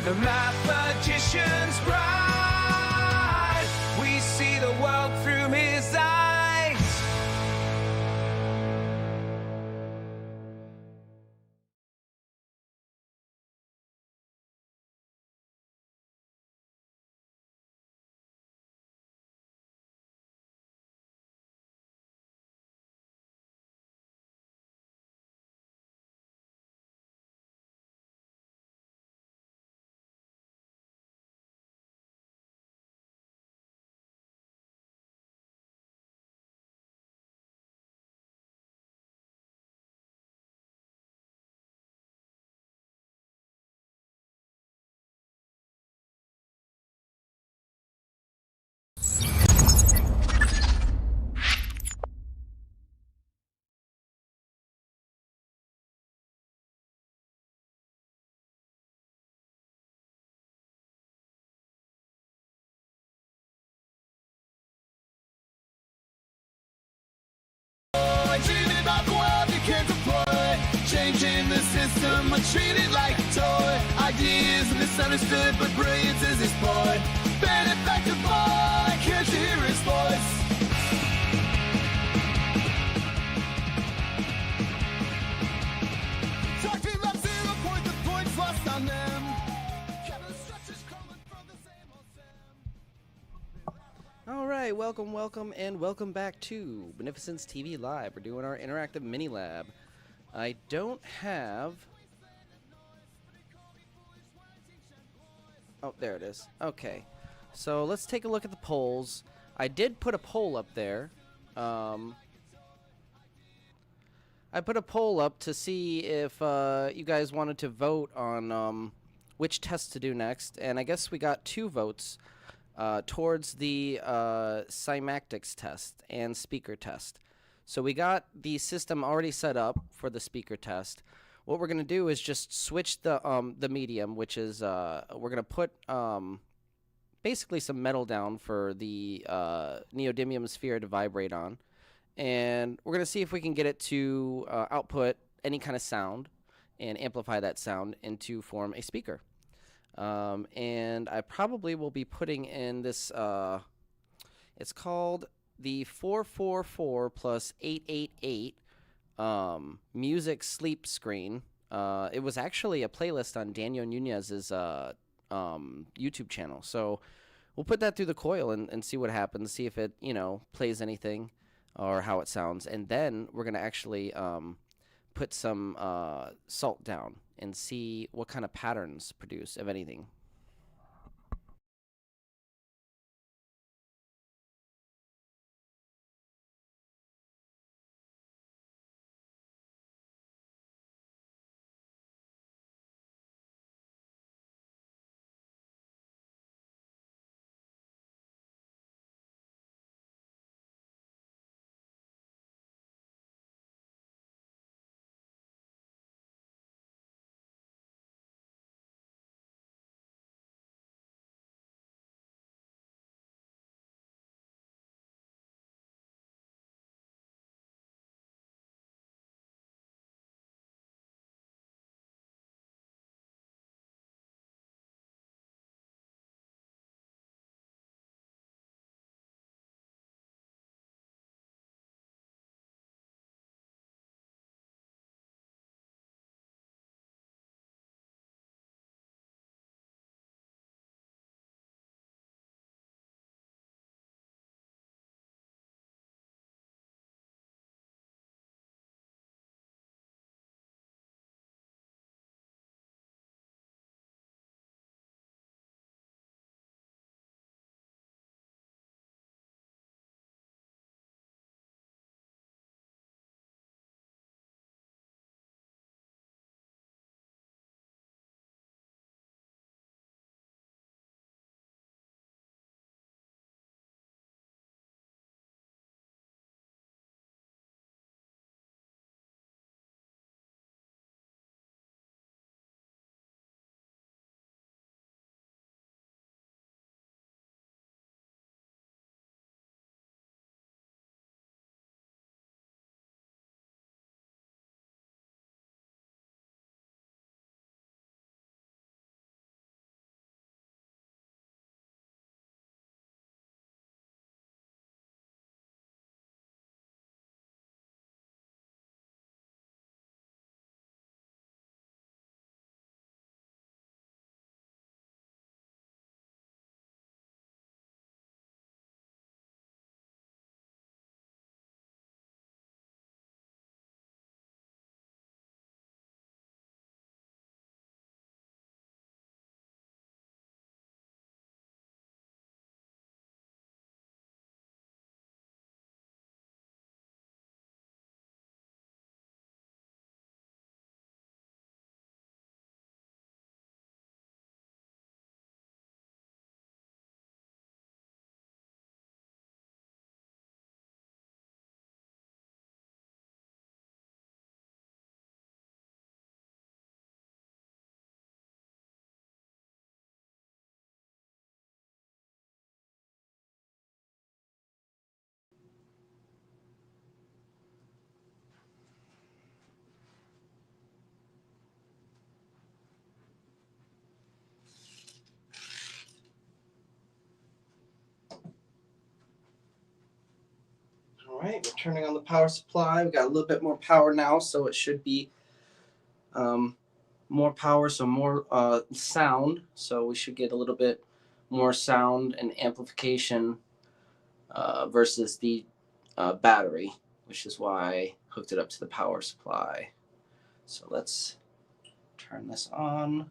The math magician's bright, we see the world through his eyes. Dreaming about the world you can deploy, changing the system, but treated like a toy. Ideas misunderstood, but brilliance is his boy. Benefactor boy, can't you hear his voice? Talking about 0 point, the points lost on them. Kevin stretches calling from the same old Sam. All right, welcome, and welcome back to Beneficence TV Live. We're doing our interactive mini lab. I don't have. Oh, there it is. Okay, so let's take a look at the polls. I did put a poll up there. I put a poll up to see if you guys wanted to vote on which test to do next, and I guess we got 2 votes. Towards the Cymatics test and speaker test. So we got the system already set up for the speaker test. What we're going to do is just switch the medium, which is we're going to put basically some metal down for the neodymium sphere to vibrate on. And we're going to see if we can get it to output any kind of sound and amplify that sound into form a speaker. And I probably will be putting in this, it's called the 444 plus 888 music sleep screen. It was actually a playlist on Daniel Nunez's YouTube channel. So we'll put that through the coil and see what happens, see if it, plays anything or how it sounds. And then we're going to actually put some salt down and see what kind of patterns produce, if anything. right, we're turning on the power supply. We got a little bit more power now, so it should be more power, so more sound. So we should get a little bit more sound and amplification versus the battery, which is why I hooked it up to the power supply. So let's turn this on.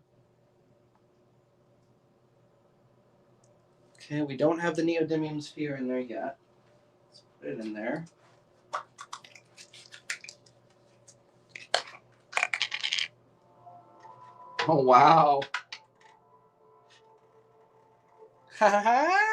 Okay, we don't have the neodymium sphere in there yet. Let's put it in there. Oh, wow. Ha ha ha!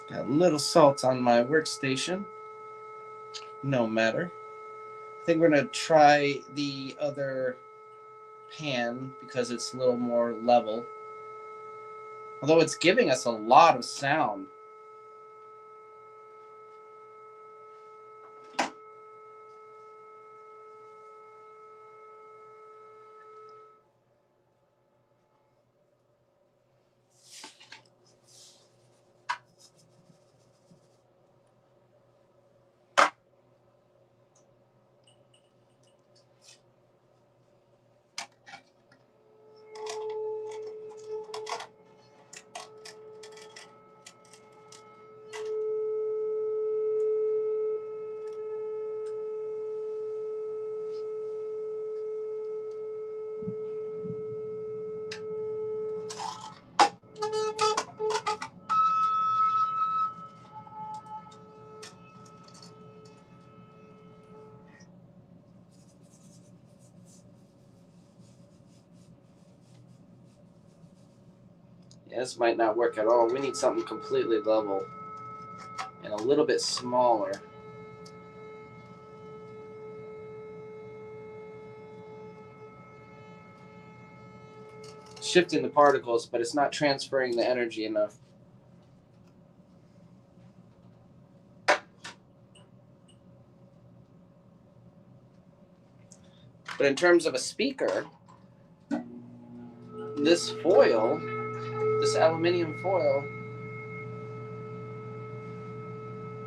Got a little salt on my workstation. No matter. I think we're going to try the other pan because it's a little more level. Although it's giving us a lot of sound. Yeah, this might not work at all. We need something completely level and a little bit smaller. Shifting the particles, but it's not transferring the energy enough. But in terms of a speaker, this foil, this aluminum foil,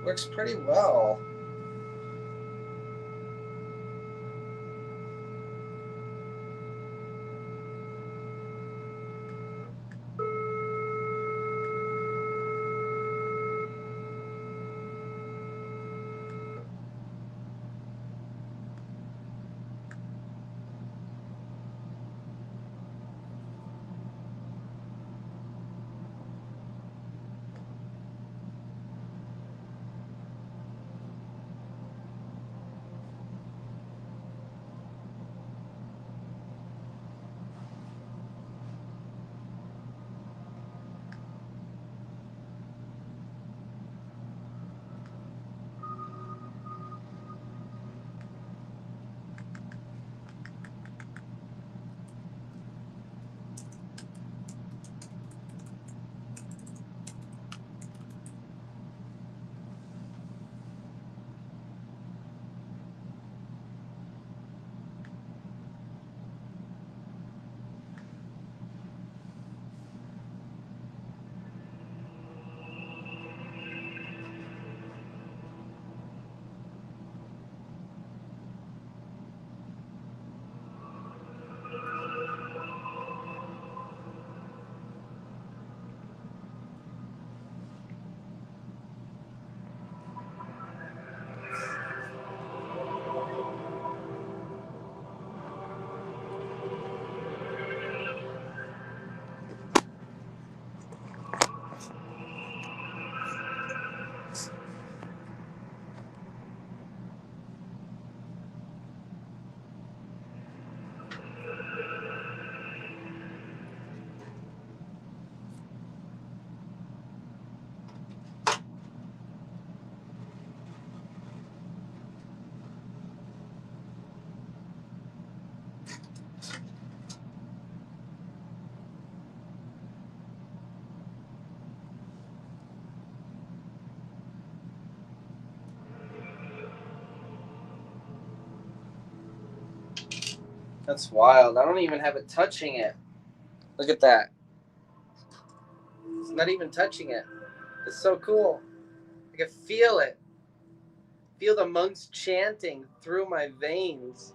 works pretty well. That's wild. I don't even have it touching it. Look at that. It's not even touching it. It's so cool. I can feel it. Feel the monks chanting through my veins.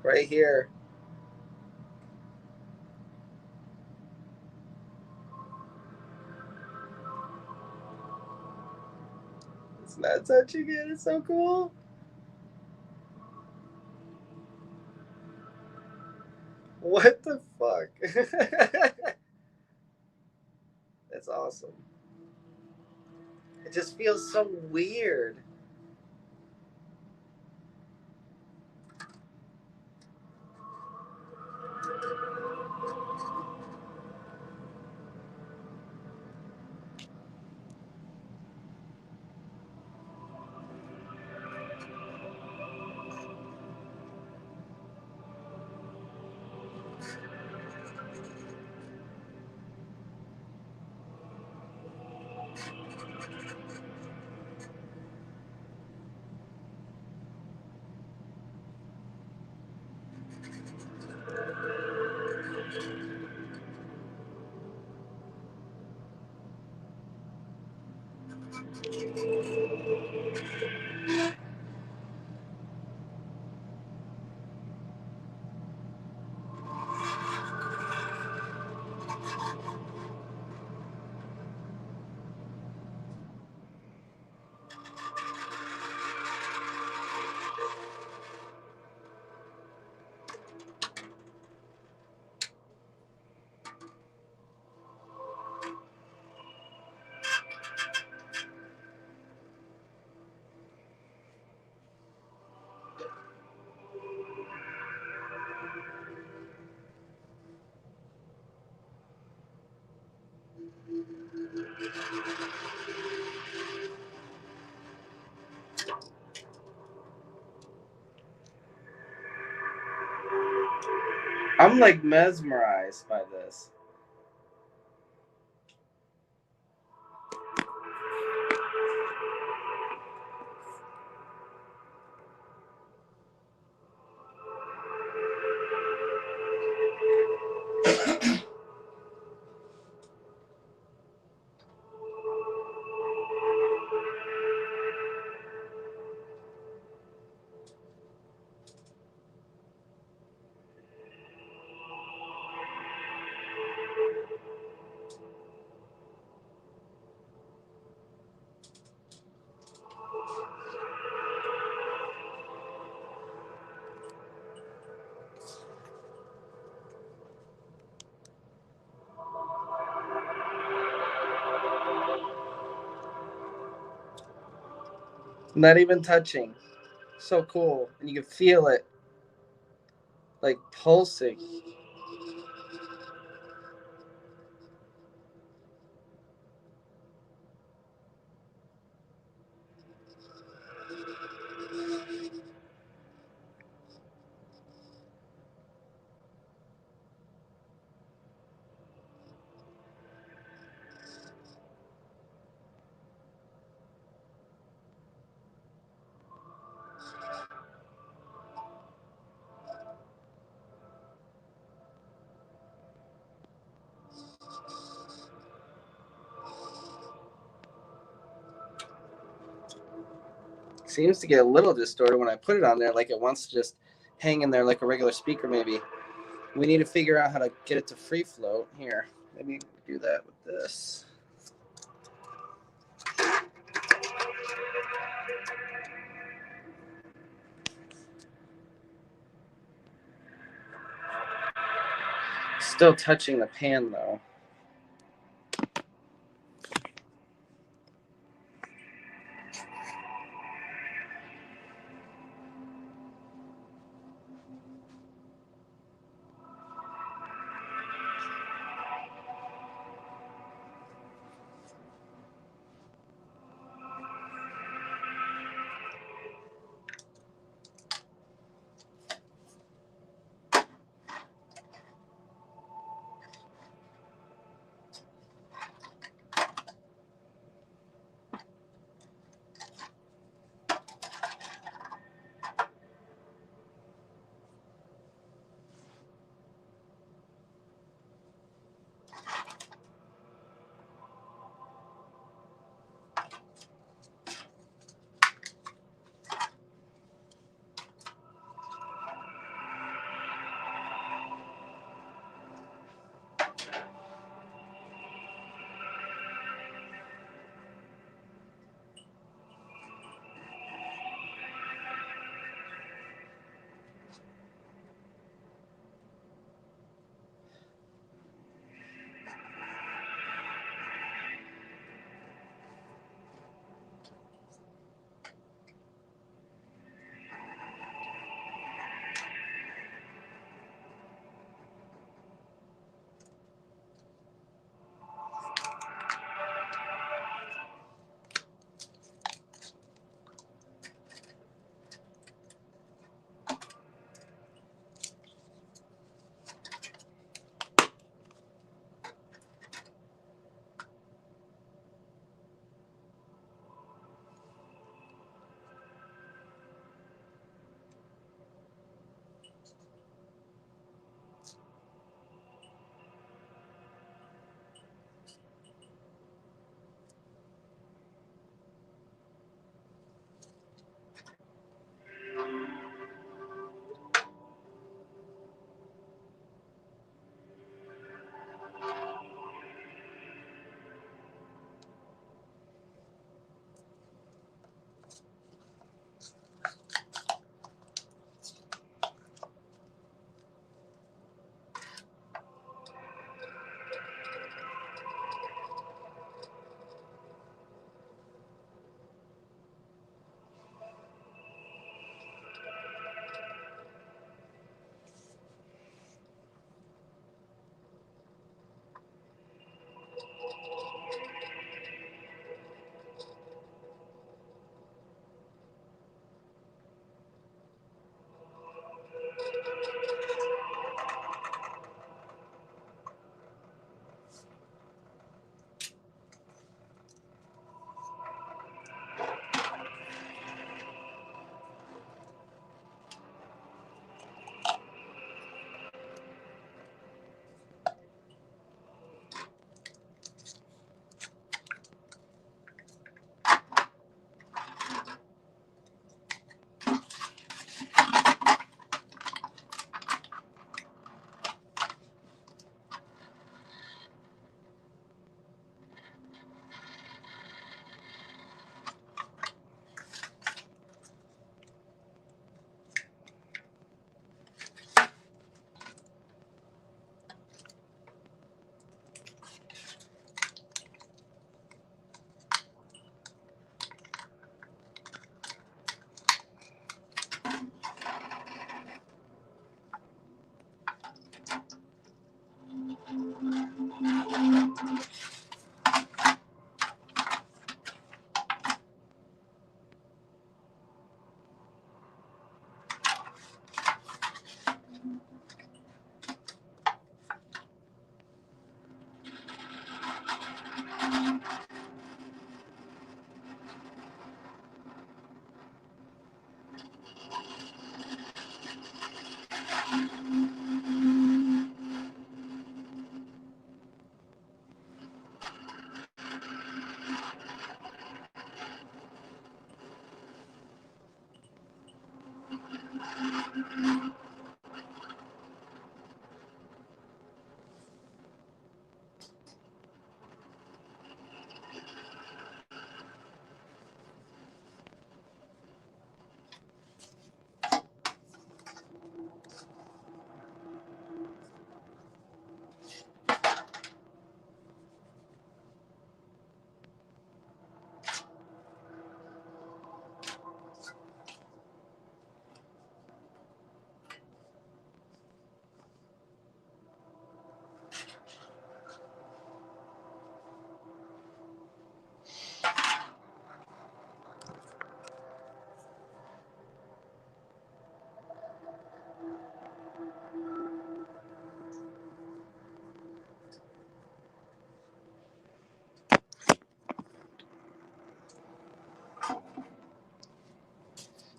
Right here. It's not touching it. It's so cool. What the fuck? That's awesome. It just feels so weird. I'm like mesmerized by this. Not even touching. So cool. And you can feel it like pulsing. Seems to get a little distorted when I put it on there, like it wants to just hang in there like a regular speaker maybe. We need to figure out how to get it to free float. Here, maybe do that with this. Still touching the pan though.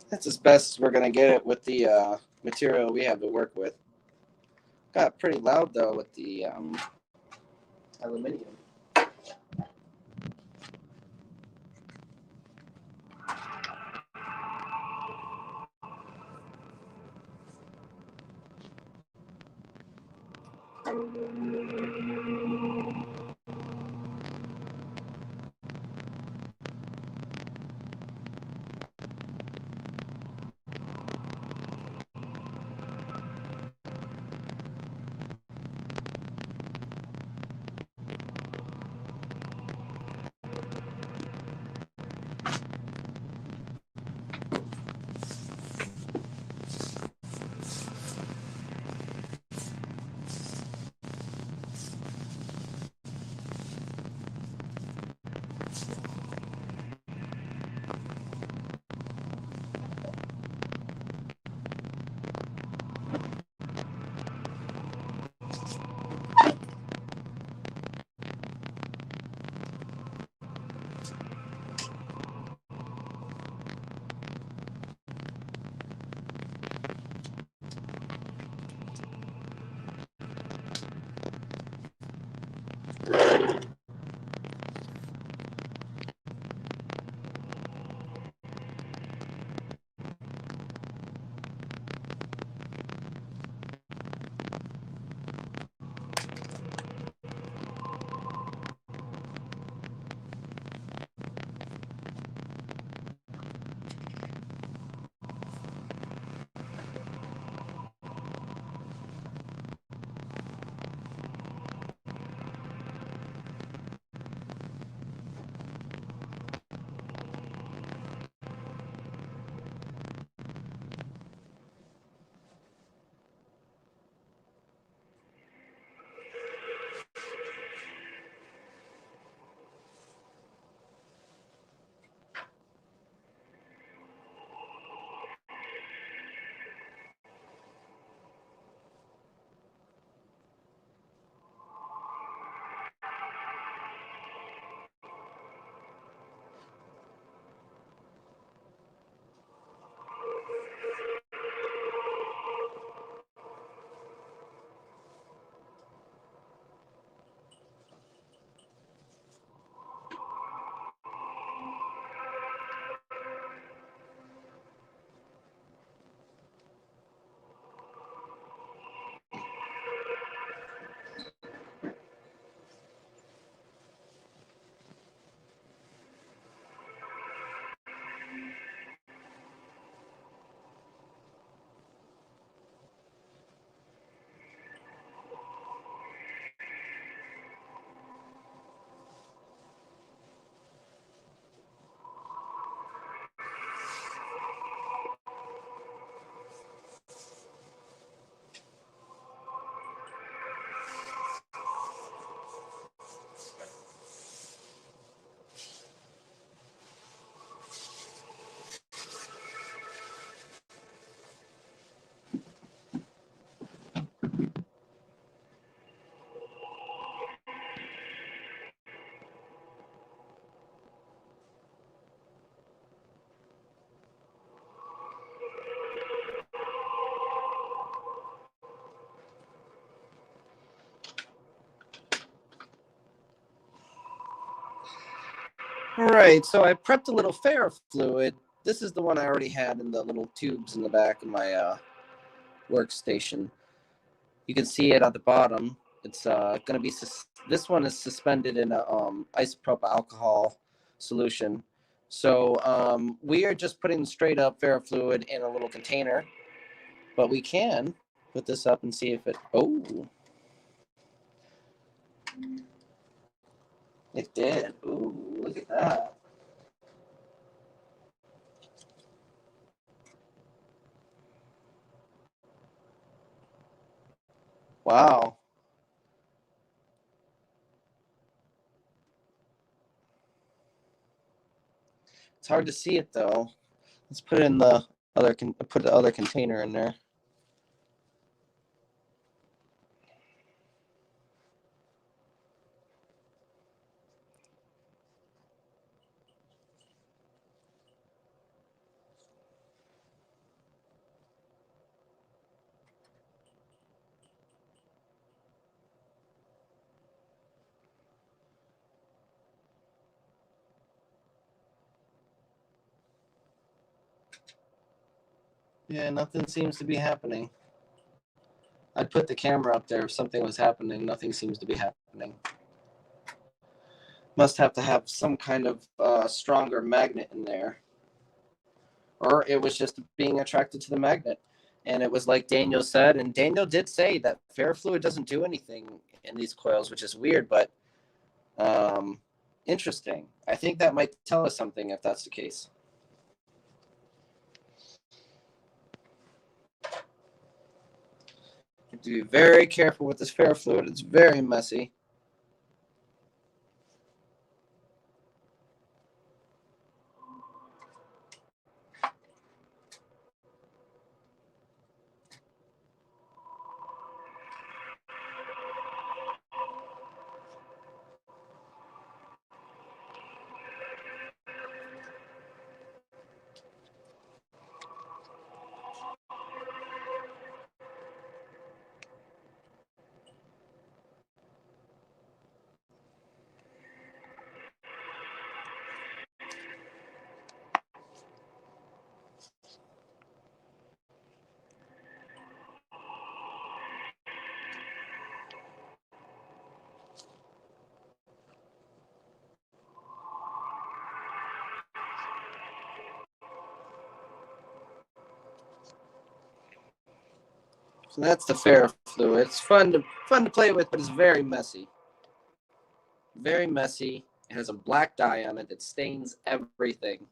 That's as best as we're going to get it with the material we have to work with. Got pretty loud, though, with the aluminum. All right, so I prepped a little ferrofluid. This is the one I already had in the little tubes in the back of my workstation. You can see it at the bottom. It's going to be, this one is suspended in a isopropyl alcohol solution. So we are just putting straight up ferrofluid in a little container, but we can put this up and see if it, oh, it did. Ooh, look at that. Wow. It's hard to see it though. Let's put it in the other, put the other container in there. Yeah, nothing seems to be happening. I'd put the camera up there if something was happening. Nothing seems to be happening. Must have to have some kind of stronger magnet in there. Or it was just being attracted to the magnet. And it was like Daniel said, and Daniel did say that ferrofluid doesn't do anything in these coils, which is weird, but interesting. I think that might tell us something if that's the case. You have to be very careful with this ferrofluid. It's very messy. So that's the ferrofluid. It's fun to play with, but it's very messy. Very messy. It has a black dye on it that stains everything.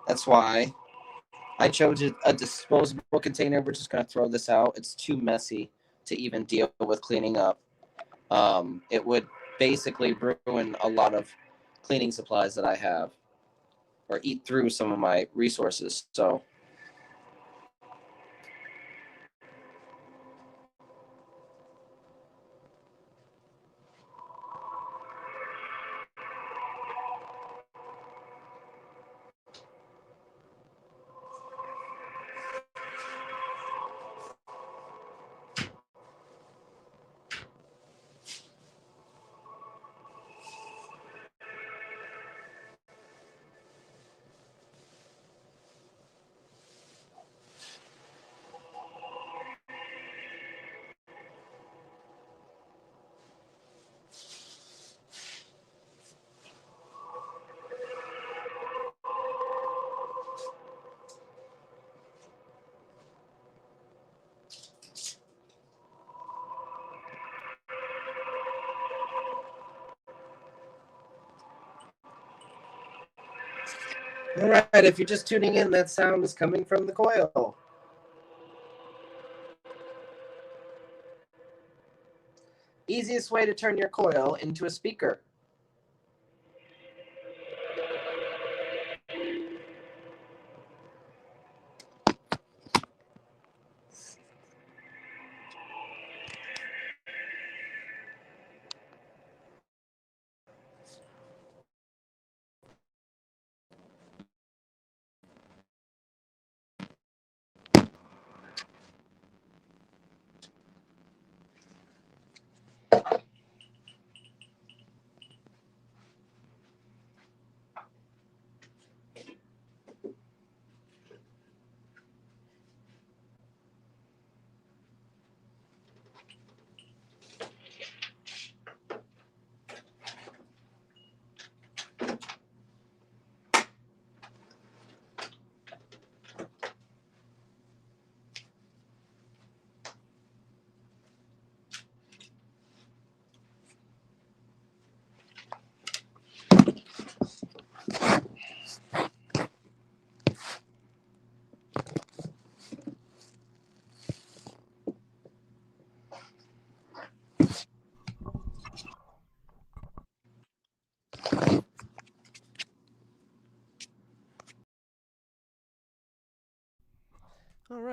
That's why I chose a disposable container. We're just going to throw this out. It's too messy to even deal with cleaning up. It would basically ruin a lot of cleaning supplies that I have, or eat through some of my resources. So all right, if you're just tuning in, that sound is coming from the coil. Easiest way to turn your coil into a speaker.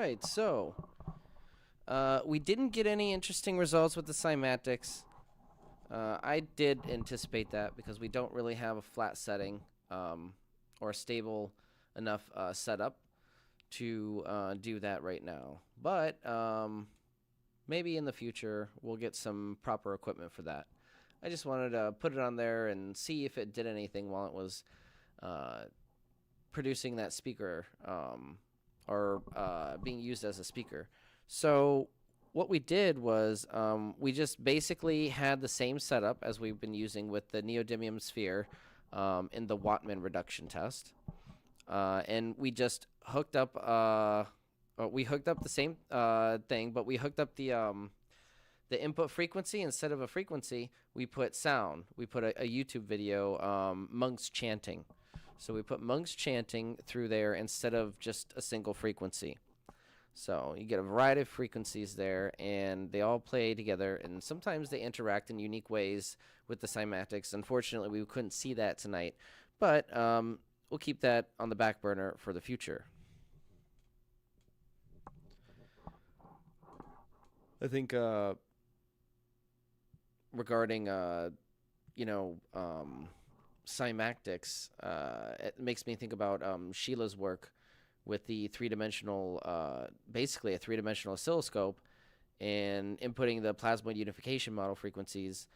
right, so we didn't get any interesting results with the Cymatics. I did anticipate that because we don't really have a flat setting or a stable enough setup to do that right now. But maybe in the future we'll get some proper equipment for that. I just wanted to put it on there and see if it did anything while it was producing that speaker or being used as a speaker. So what we did was we just basically had the same setup as we've been using with the neodymium sphere in the Wattman reduction test. And we just hooked up the same thing, but we hooked up the input frequency. Instead of a frequency, we put sound. We put a YouTube video, monks chanting. So we put monks chanting through there instead of just a single frequency. So you get a variety of frequencies there, and they all play together, and sometimes they interact in unique ways with the Cymatics. Unfortunately, we couldn't see that tonight, but we'll keep that on the back burner for the future. I think regarding Cymatics, it makes me think about Sheila's work with the three-dimensional, basically a three-dimensional oscilloscope, and inputting the plasmoid unification model frequencies,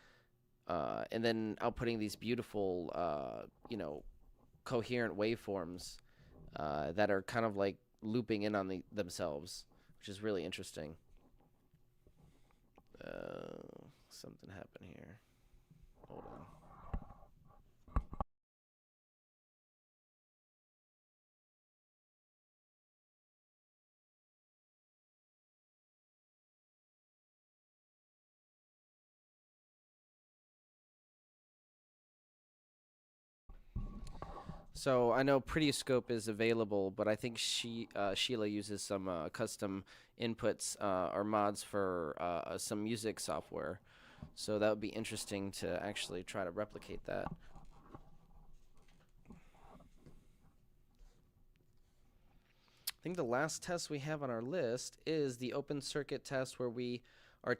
and then outputting these beautiful, coherent waveforms that are kind of like looping in on themselves, which is really interesting. Something happened here. Hold on. So I know Prettioscope is available, but I think Sheila uses some custom inputs or mods for some music software. So that would be interesting to actually try to replicate that. I think the last test we have on our list is the open circuit test, where we are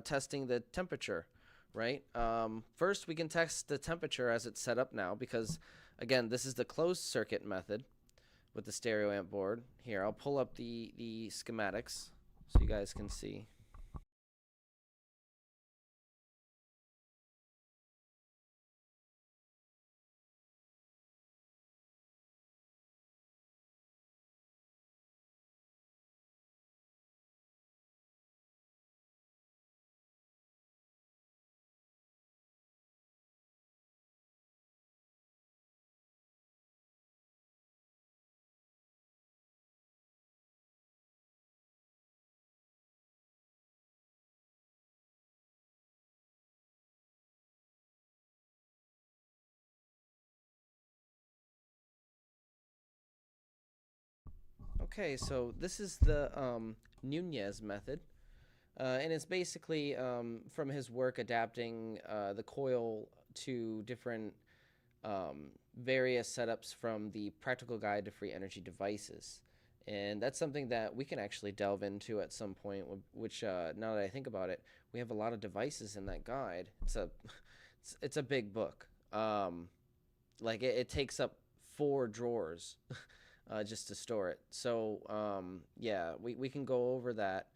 testing the temperature, right? First, we can test the temperature as it's set up now, because again, this is the closed circuit method with the stereo amp board. Here, I'll pull up the schematics so you guys can see. Okay, so this is the Nunez method, and it's basically from his work adapting the coil to different various setups from the Practical Guide to Free Energy Devices. And that's something that we can actually delve into at some point, which now that I think about it, we have a lot of devices in that guide. It's a big book. Like it takes up 4 drawers just to store it. So yeah, we can go over that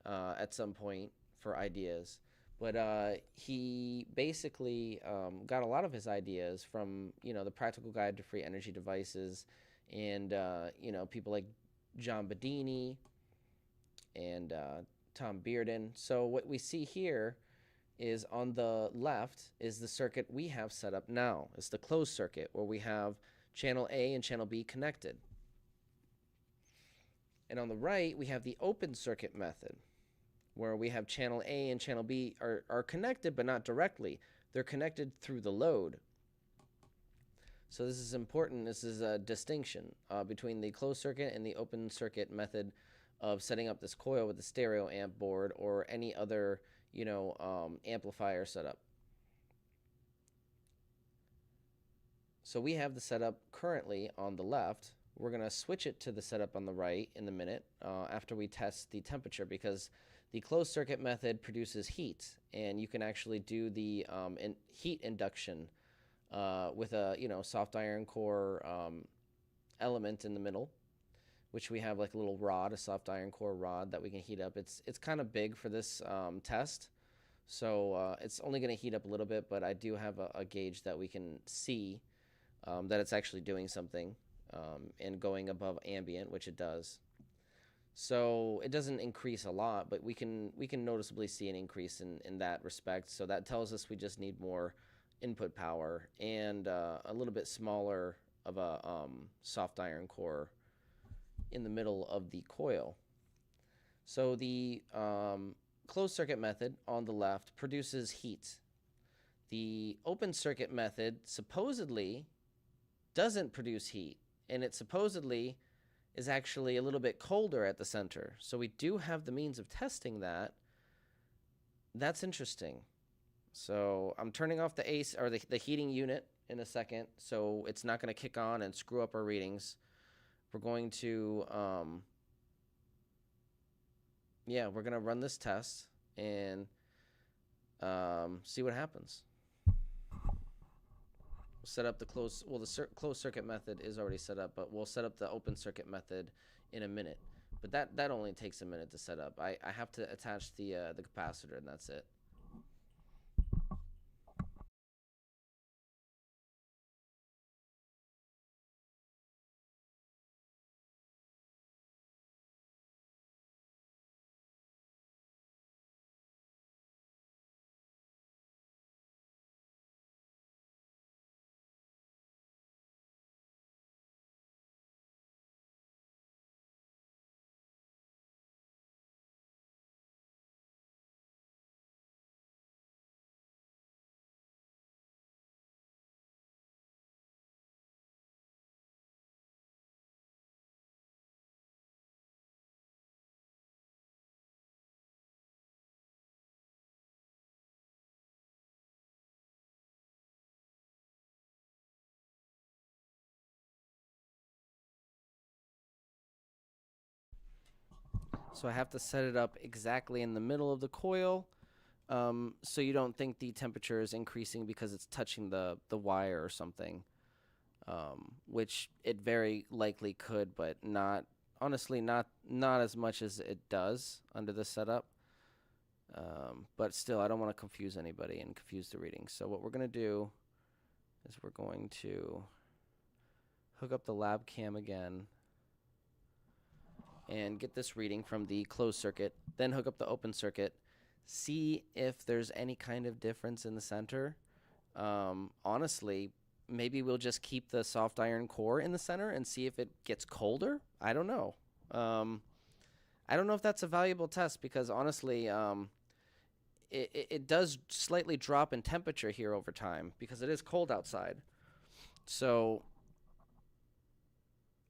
at some point for ideas. But he basically got a lot of his ideas from, the Practical Guide to Free Energy Devices, and people like John Bedini and Tom Bearden. So what we see here is on the left is the circuit we have set up now. It's the closed circuit where we have channel A and channel B connected. And on the right, we have the open circuit method, where we have channel A and channel B are connected, but not directly. They're connected through the load. So this is important. This is a distinction between the closed circuit and the open circuit method of setting up this coil with the stereo amp board or any other, amplifier setup. So we have the setup currently on the left we're going to switch it to the setup on the right in a minute after we test the temperature, because the closed circuit method produces heat, and you can actually do the heat induction with a soft iron core element in the middle, which we have like a little rod, a soft iron core rod that we can heat up. It's kind of big for this test, so it's only going to heat up a little bit, but I do have a gauge that we can see that it's actually doing something and going above ambient, which it does. So it doesn't increase a lot, but we can noticeably see an increase in that respect. So that tells us we just need more input power and a little bit smaller of a soft iron core in the middle of the coil. So the closed circuit method on the left produces heat. The open circuit method supposedly doesn't produce heat, and it supposedly is actually a little bit colder at the center. So we do have the means of testing that. That's interesting. So I'm turning off the AC or the heating unit in a second, so it's not going to kick on and screw up our readings. We're going to we're going to run this test and see what happens. Set up the closed circuit method is already set up, but we'll set up the open circuit method in a minute. But that only takes a minute to set up. I have to attach the capacitor, and that's it. So I have to set it up exactly in the middle of the coil, so you don't think the temperature is increasing because it's touching the wire or something, which it very likely could, but not, honestly, not as much as it does under this setup. But still, I don't want to confuse anybody and confuse the readings. So what we're going to do is we're going to hook up the lab cam again and get this reading from the closed circuit, then hook up the open circuit, see if there's any kind of difference in the center. Honestly, maybe we'll just keep the soft iron core in the center and see if it gets colder. I don't know. I don't know if that's a valuable test, because honestly, it does slightly drop in temperature here over time because it is cold outside. So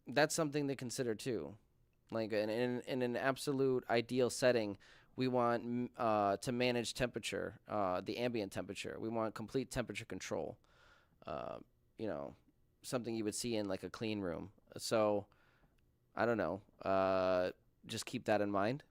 that's something to consider too. Like in an absolute ideal setting, we want to manage temperature, the ambient temperature. We want complete temperature control. Something you would see in like a clean room. So I don't know. Just keep that in mind.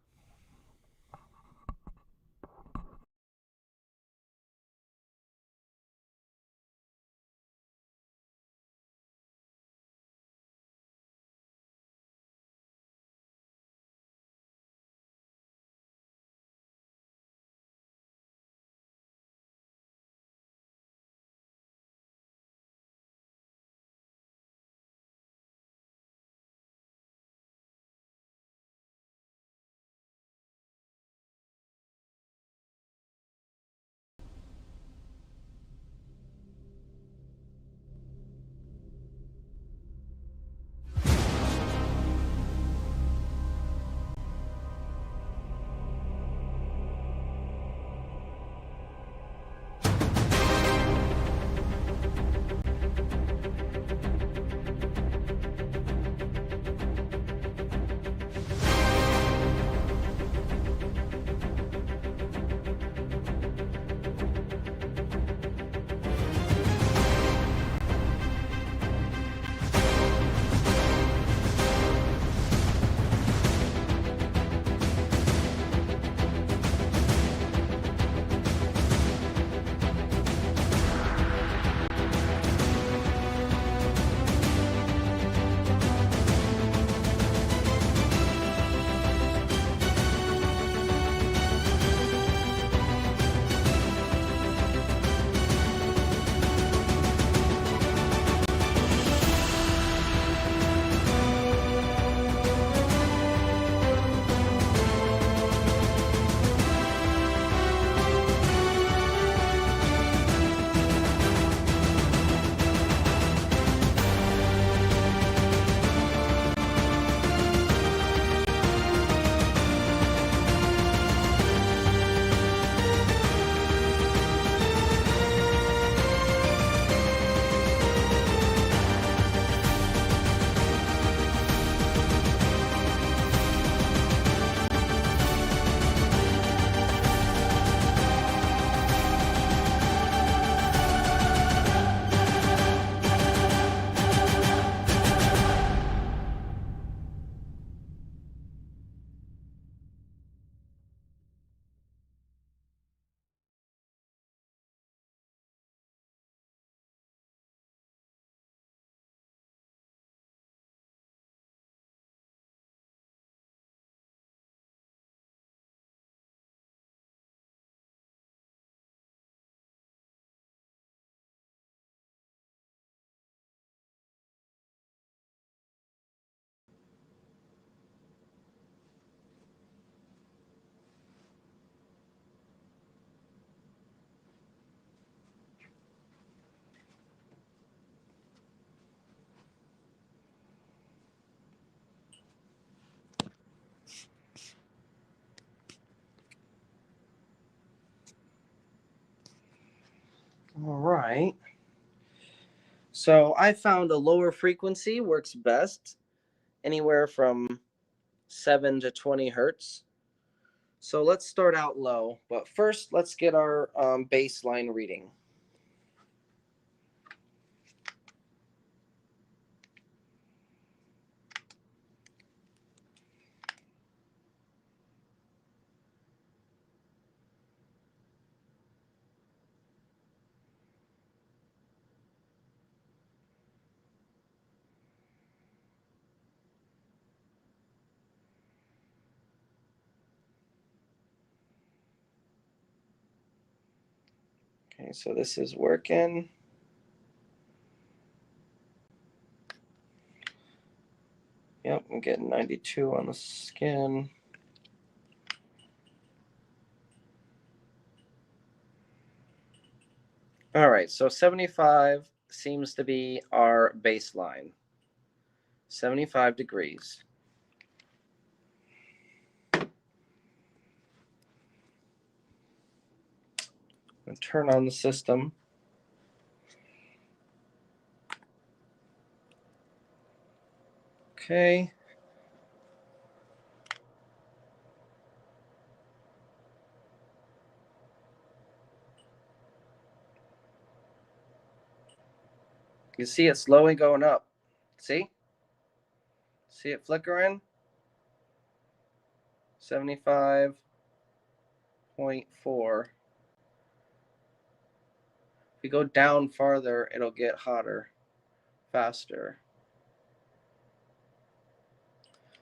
All right. So I found a lower frequency works best, anywhere from 7 to 20 hertz. So let's start out low, but first let's get our baseline reading. Okay, so this is working. Yep, I'm getting 92 on the skin. All right, so 75 seems to be our baseline. 75 degrees. And turn on the system. Okay. You see it slowly going up. See? See it flickering? 75.4. If we go down farther, it'll get hotter, faster.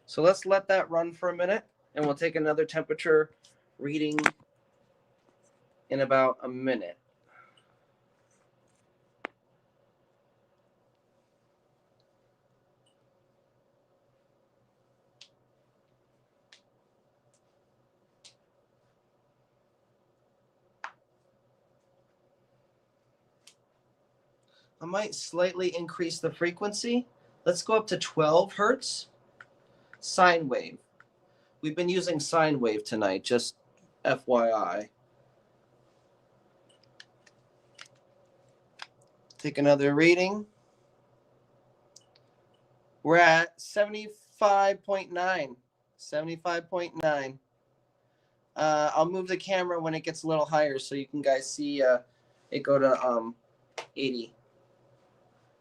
So let's let that run for a minute, and we'll take another temperature reading in about a minute. I might slightly increase the frequency. Let's go up to 12 hertz. Sine wave. We've been using sine wave tonight, just FYI. Take another reading. We're at 75.9. 75.9. I'll move the camera when it gets a little higher so you can guys see it go to 80.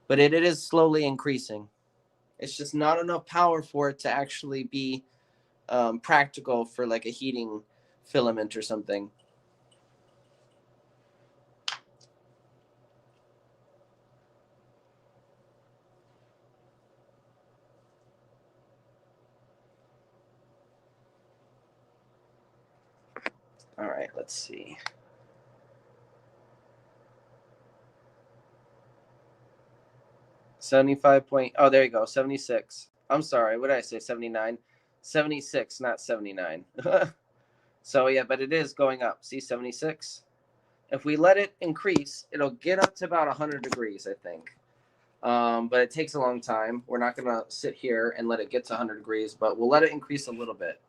But it is slowly increasing. It's just not enough power for it to actually be practical for like a heating filament or something. All right, let's see. Oh, there you go. 76. I'm sorry. What did I say? 79? 76, not 79. So yeah, but it is going up. See, 76. If we let it increase, it'll get up to about 100 degrees, I think. But it takes a long time. We're not going to sit here and let it get to 100 degrees, but we'll let it increase a little bit.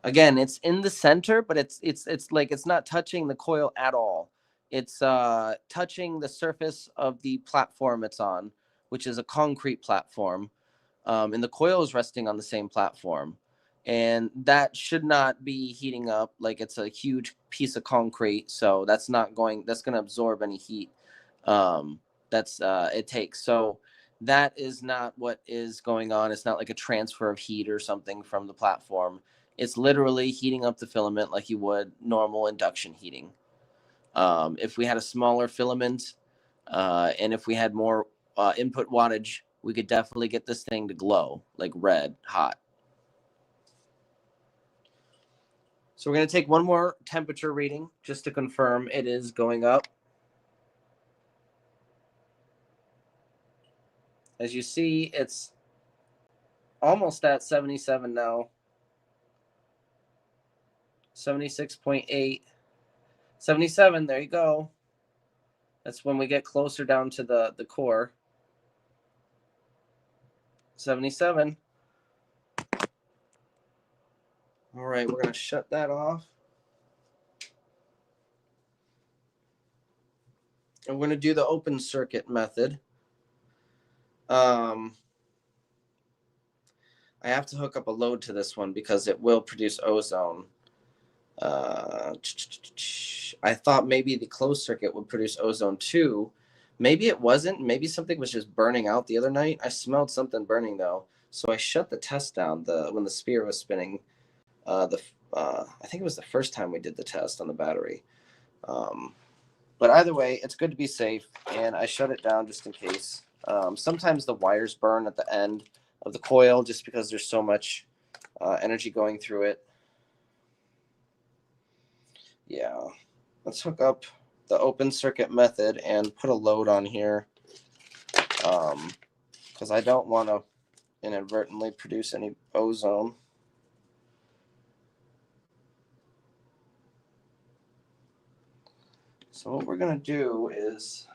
Again, it's in the center, but it's like it's not touching the coil at all. It's touching the surface of the platform it's on, which is a concrete platform. And the coil is resting on the same platform. And that should not be heating up. Like it's a huge piece of concrete. So that's going to absorb any heat it takes. So that is not what is going on. It's not like a transfer of heat or something from the platform. It's literally heating up the filament like you would normal induction heating. If we had a smaller filament and if we had more input wattage, we could definitely get this thing to glow like red hot. So we're going to take one more temperature reading just to confirm it is going up. As you see, it's almost at 77 now. 76.8. 77, there you go. That's when we get closer down to the core. 77. All right, we're going to shut that off. And we're going to do the open circuit method. I have to hook up a load to this one because it will produce ozone. I thought maybe the closed circuit would produce ozone too. Maybe it wasn't. Maybe something was just burning out the other night. I smelled something burning though. So I shut the test down when the sphere was spinning. I think it was the first time we did the test on the battery. But either way, it's good to be safe, and I shut it down just in case. Sometimes the wires burn at the end of the coil just because there's so much energy going through it. Yeah, let's hook up the open circuit method and put a load on here because I don't want to inadvertently produce any ozone. So what we're going to do is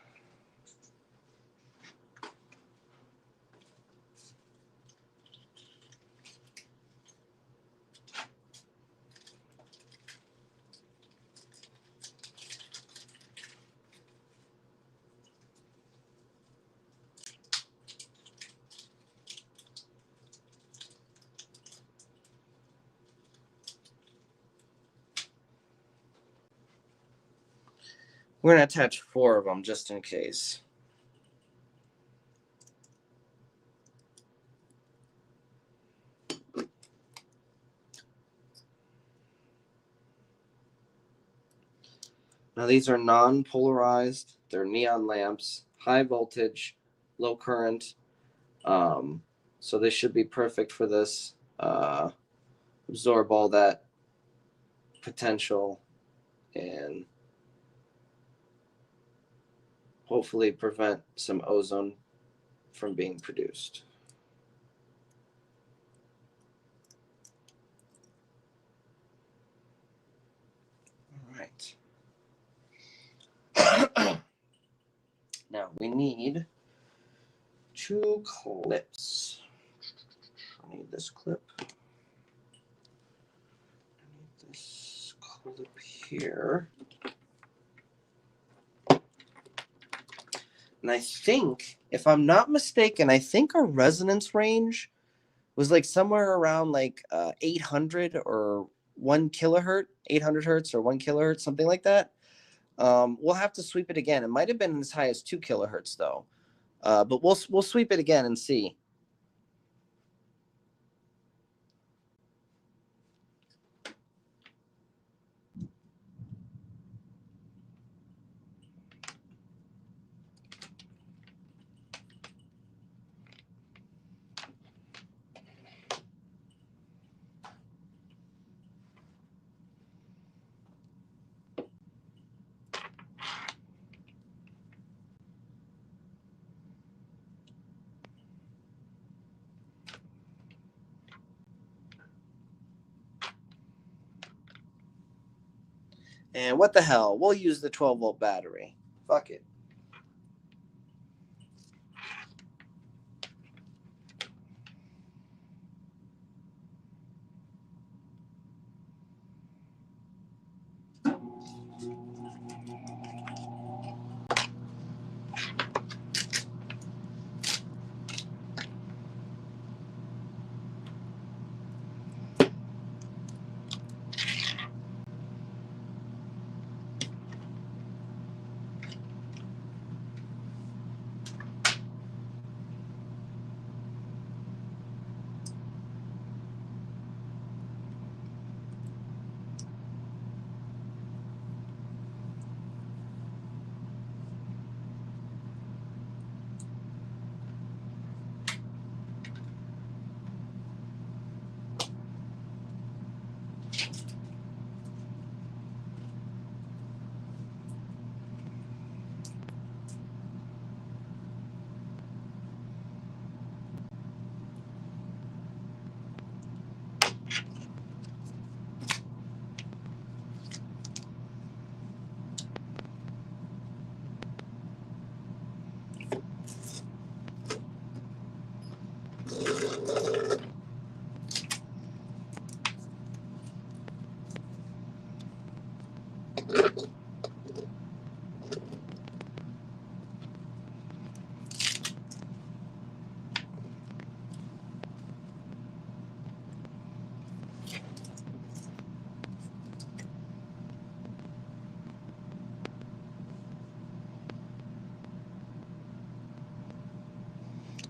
we're going to attach 4 of them just in case. Now these are non-polarized. They're neon lamps, high voltage, low current. So they should be perfect for this. Absorb all that potential and hopefully prevent some ozone from being produced. All right. Now we need 2 clips. I need this clip. I need this clip here. And I think, if I'm not mistaken, I think our resonance range was like somewhere around like 800 or 1 kilohertz, 800 hertz or 1 kilohertz, something like that. We'll have to sweep it again. It might have been as high as 2 kilohertz though. But we'll sweep it again and see. And what the hell? We'll use the 12-volt battery. Fuck it.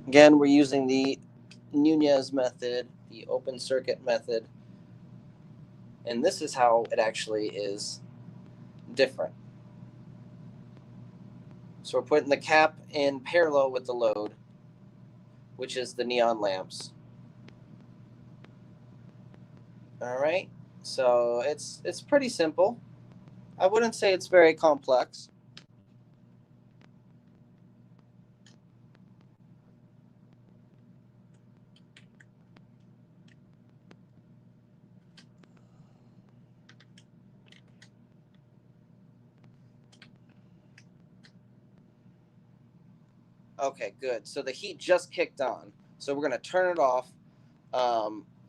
Again, we're using the Nunez method, the open circuit method, and this is how it actually is different. So we're putting the cap in parallel with the load, which is the neon lamps. All right, so it's pretty simple. I wouldn't say it's very complex. Okay, good. So the heat just kicked on. So we're going to turn it off,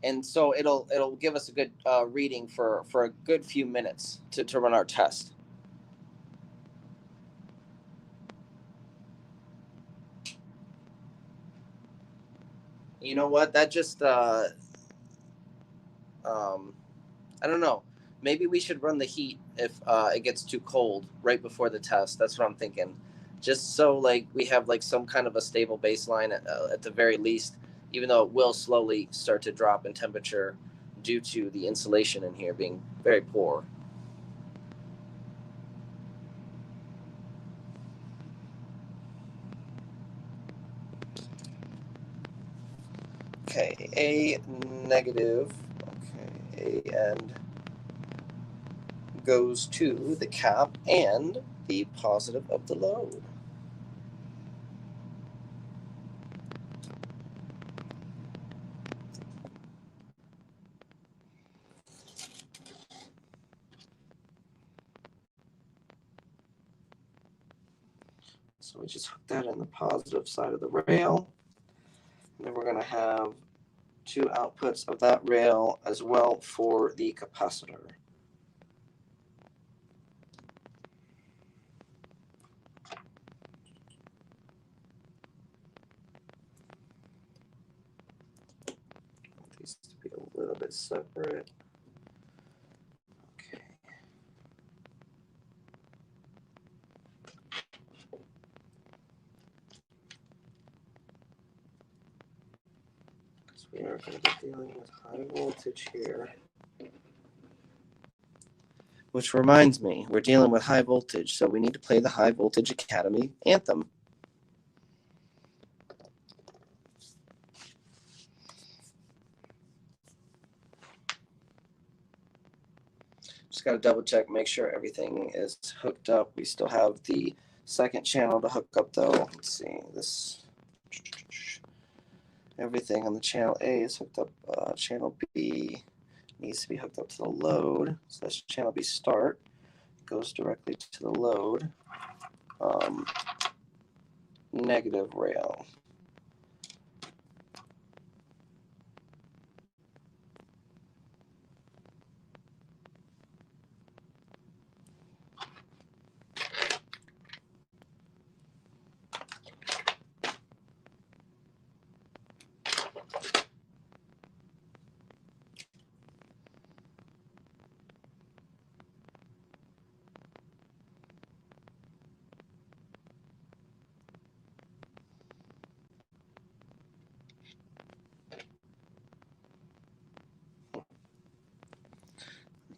and so it'll give us a good reading for a good few minutes to run our test. You know what? That just I don't know. Maybe we should run the heat if it gets too cold right before the test. That's what I'm thinking. Just so like we have like some kind of a stable baseline at the very least, even though it will slowly start to drop in temperature due to the insulation in here being very poor. Okay, A negative, okay, A end goes to the cap and the positive of the load. So we just hook that in the positive side of the rail. And then we're going to have two outputs of that rail as well for the capacitor. These to be a little bit separate. Okay. Because we are going to be dealing with high voltage here. Which reminds me, we're dealing with high voltage, so we need to play the High Voltage Academy anthem. Just got to double check, make sure everything is hooked up. We still have the second channel to hook up though. Let's see, this, everything on the channel A is hooked up. Channel B needs to be hooked up to the load. So that's channel B start. Goes directly to the load. Negative rail.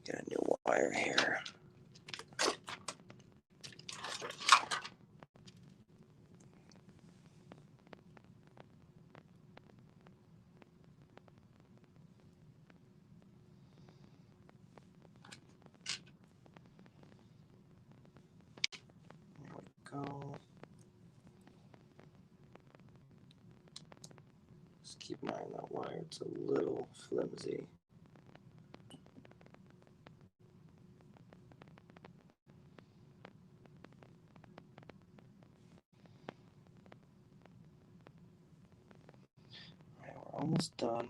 Get a new wire here. There we go. Just keep an eye on that wire. It's a little flimsy. Almost done.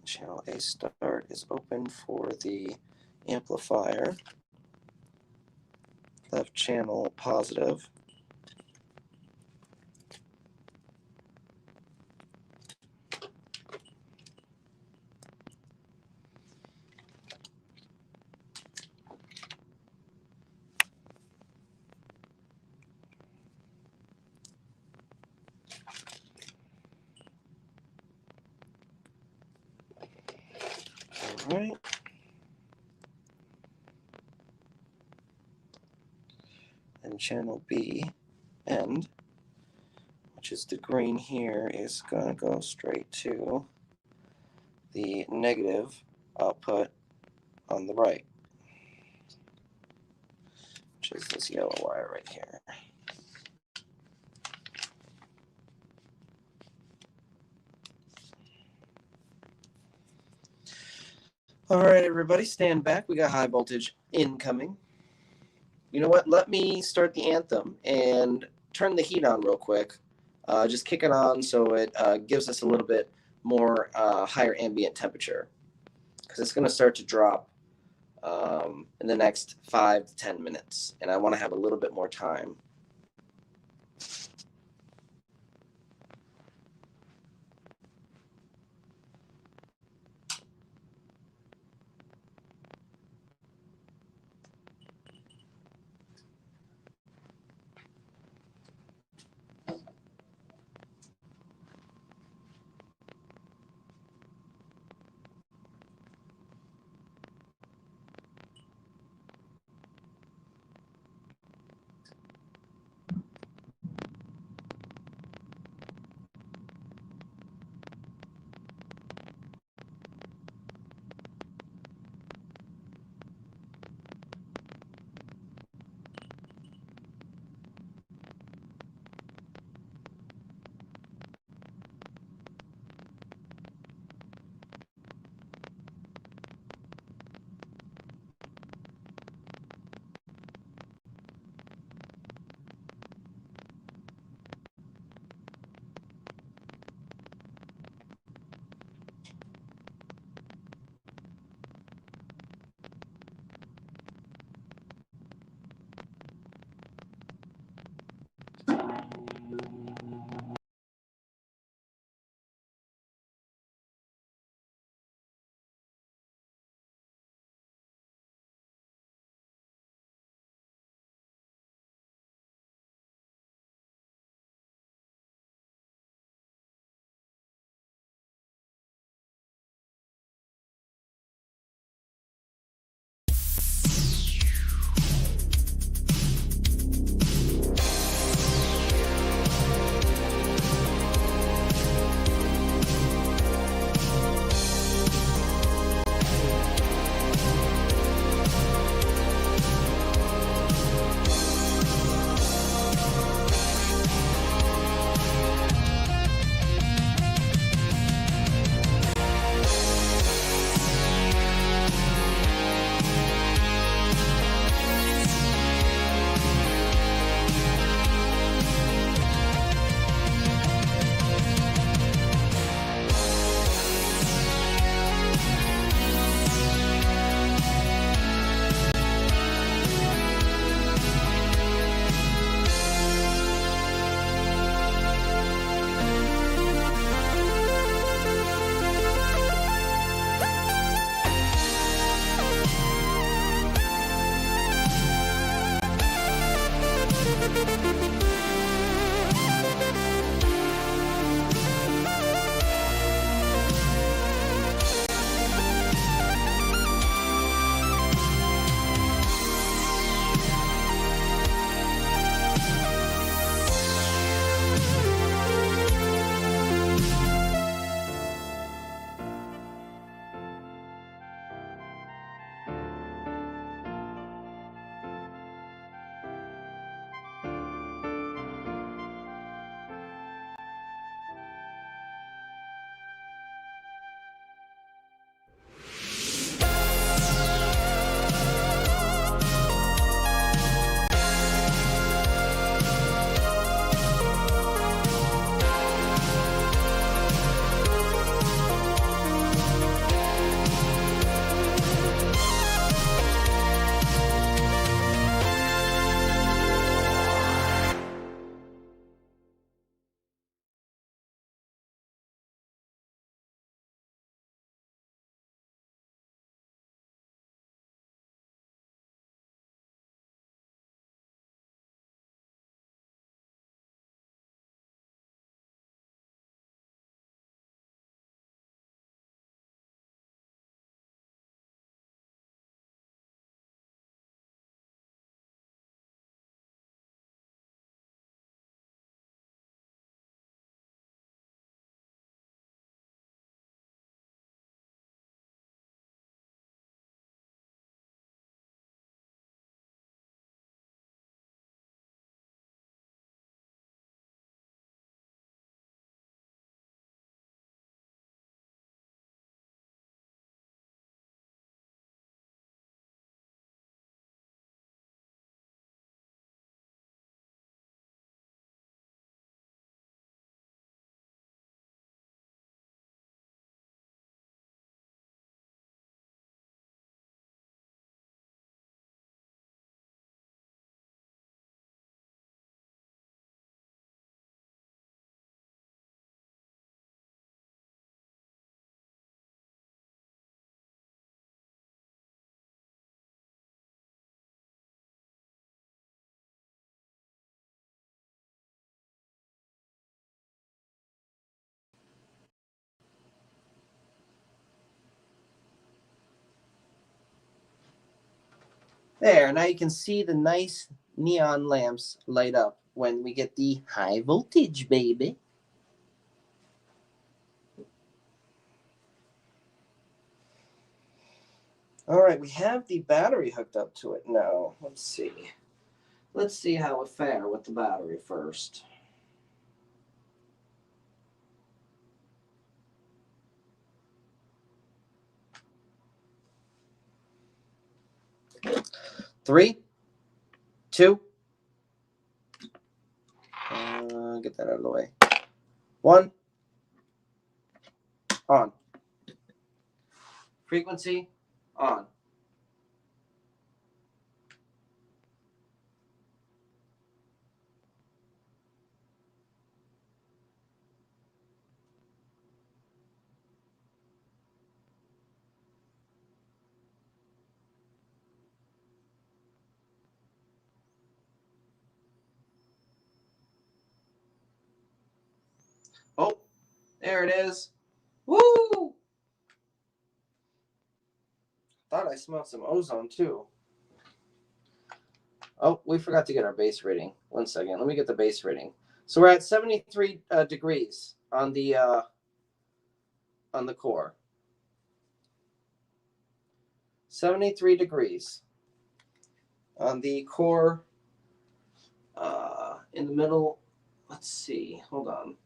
Channel A start is open for the amplifier. left channel positive. All right. And channel B end, which is the green here, is going to go straight to the negative output on the right, which is this yellow wire right here. All right, everybody, stand back. We got high voltage incoming. You know what? Let me start the anthem and turn the heat on real quick. Just kick it on so it gives us a little bit more higher ambient temperature, because it's going to start to drop in the next 5 to 10 minutes, and I want to have a little bit more time. There, now you can see the nice neon lamps light up when we get the high voltage, baby. All right, we have the battery hooked up to it now. Let's see. Let's see how it fare with the battery first. Three, two, get that out of the way. One, on. Frequency, on. Oh, there it is. Woo! Thought I smelled some ozone too. Oh, we forgot to get our base reading. 1 second. Let me get the base reading. So we're at 73 degrees on the core. 73 degrees on the core. In the middle. Let's see. Hold on.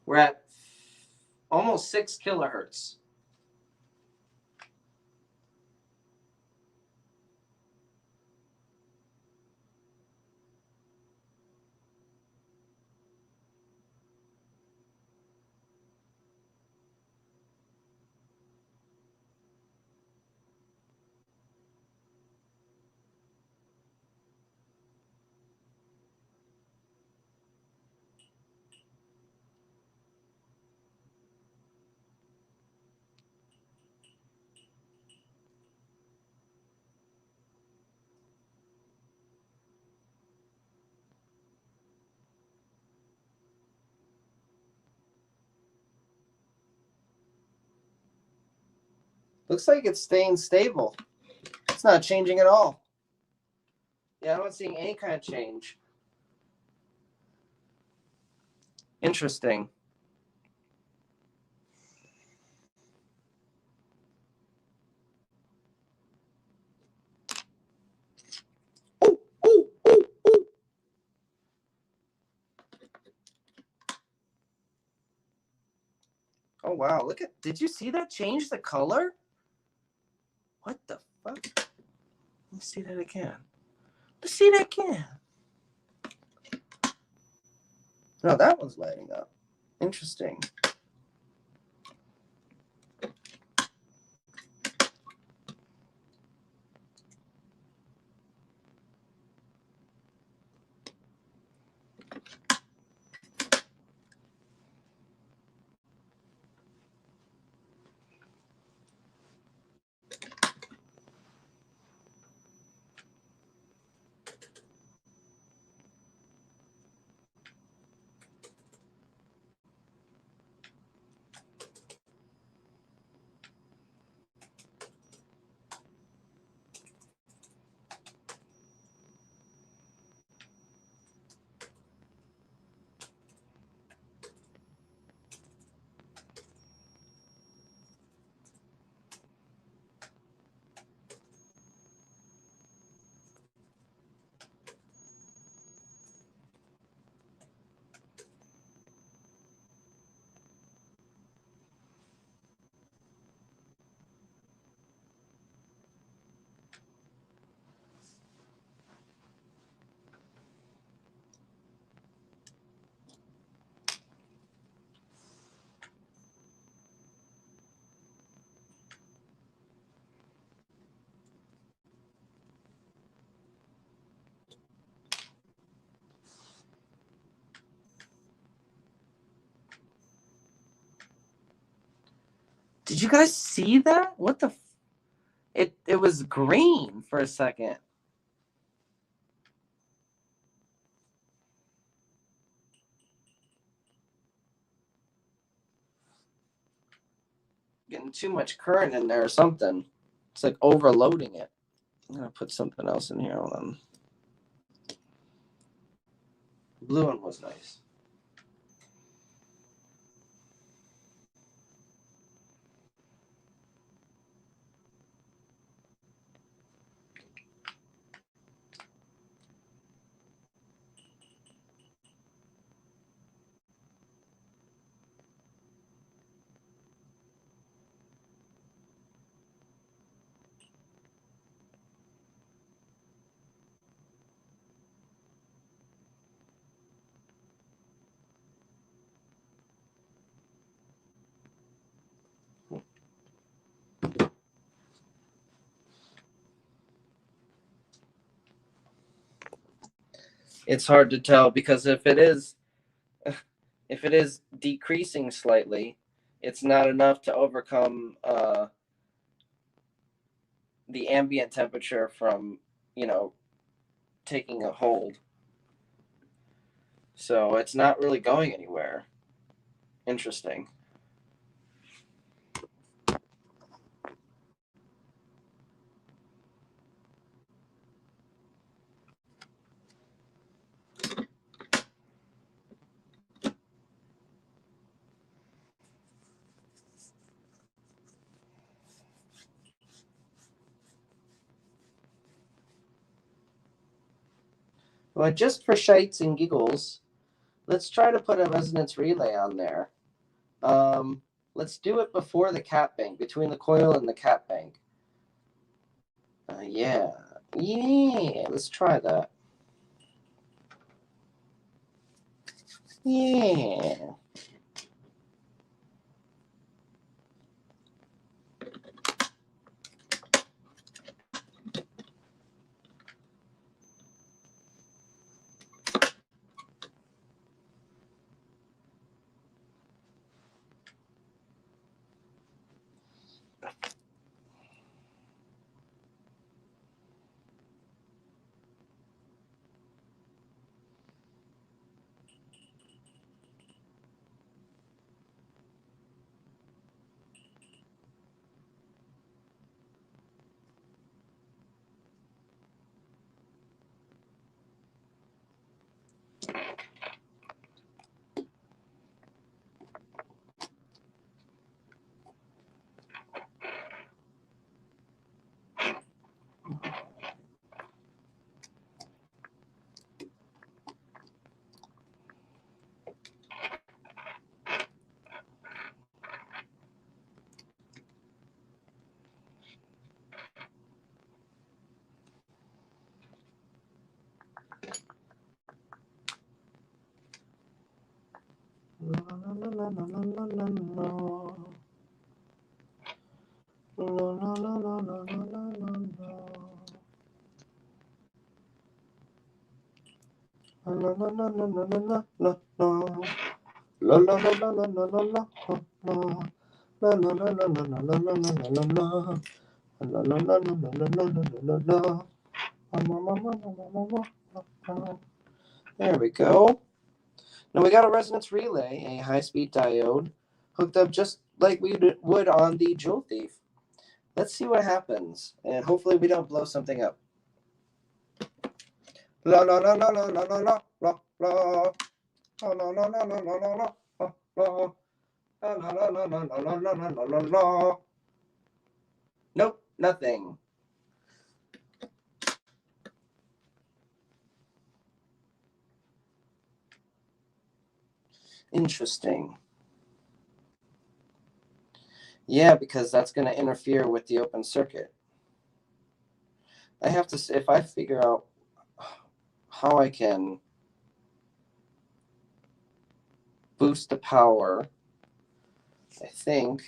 We're at almost 6 kilohertz. Looks like it's staying stable. It's not changing at all. Yeah, I'm not seeing any kind of change. Interesting. Oh, wow. Look at, did you see that change the color? What the fuck? Let's see that again. Let's see that again. No, that one's lighting up. Interesting. Did you guys see that? What the? It was green for a second. Getting too much current in there or something. It's like overloading it. I'm gonna put something else in here. Hold on. Blue one was nice. It's hard to tell because if it is decreasing slightly, it's not enough to overcome the ambient temperature from, taking a hold. So it's not really going anywhere. Interesting. Well, just for shites and giggles, let's try to put a resonance relay on there. Let's do it before the cat bank, between the coil and the cat bank. Yeah, let's try that. Yeah. There we go. Now we got a resonance relay, a high-speed diode, hooked up just like we would on the Jewel Thief. Let's see what happens, and hopefully we don't blow something up. La la la la la la la la la la. La la la la la la la la la. La la la la la la la la la la. Nope, nothing. Interesting. Yeah, because that's going to interfere with the open circuit. I have to, if I figure out how I can boost the power, I think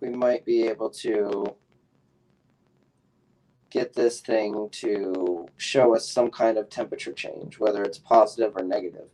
we might be able to get this thing to show us some kind of temperature change, whether it's positive or negative.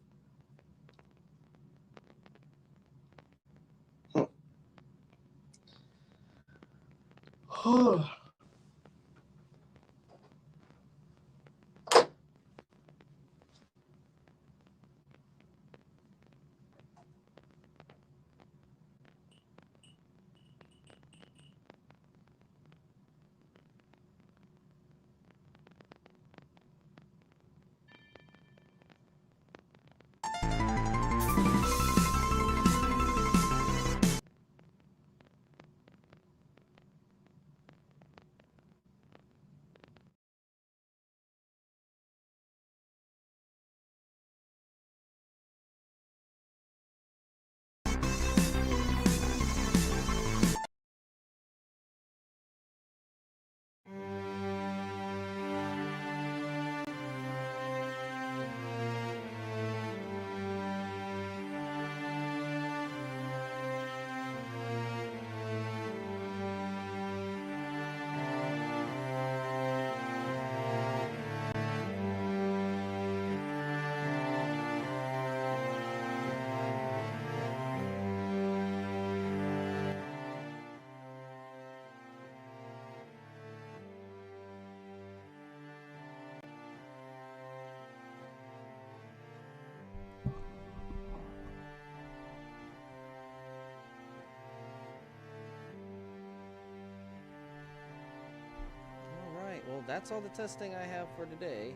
that's all the testing I have for today.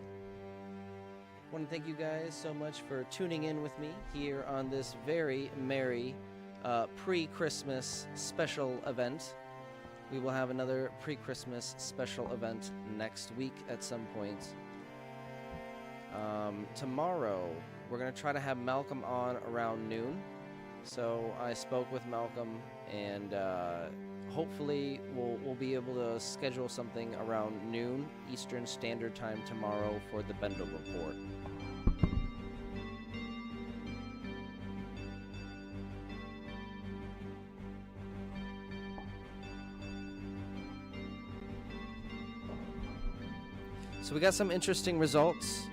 I want to thank you guys so much for tuning in with me here on this very merry pre-Christmas special event. We will have another pre-Christmas special event next week at some point. Tomorrow, we're going to try to have Malcolm on around noon. So I spoke with Malcolm, and hopefully we'll be able to schedule something around noon Eastern Standard Time tomorrow for the Bendall Report. So we got some interesting results.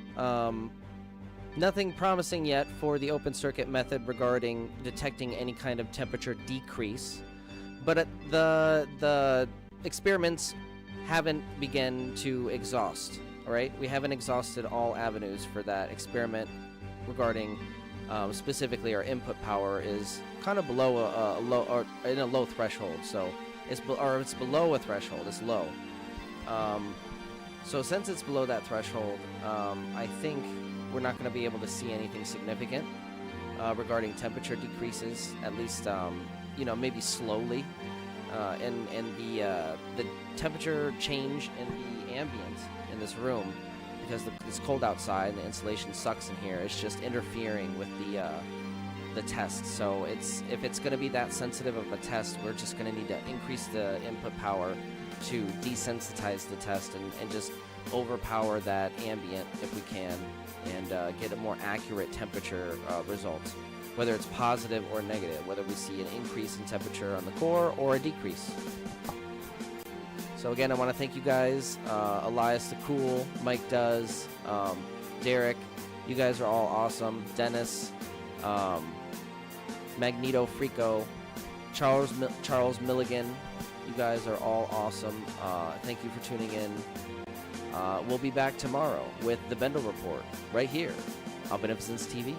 Nothing promising yet for the open circuit method regarding detecting any kind of temperature decrease, but the experiments haven't begun to exhaust. All right, we haven't exhausted all avenues for that experiment regarding specifically our input power is kind of below a low threshold. So it's below a threshold. It's low. So since it's below that threshold, I think we're not going to be able to see anything significant regarding temperature decreases, at least, maybe slowly. And the temperature change in the ambient in this room, because it's cold outside and the insulation sucks in here, it's just interfering with the test. So if it's going to be that sensitive of a test, we're just going to need to increase the input power to desensitize the test and just overpower that ambient if we can, and get a more accurate temperature result, whether it's positive or negative, whether we see an increase in temperature on the core or a decrease. So again, I want to thank you guys, Elias the Cool, Mike Does, Derek, you guys are all awesome, Dennis, Magneto Frico, Charles Milligan, you guys are all awesome. Thank you for tuning in. We'll be back tomorrow with the Bendall Report right here on Beneficence TV.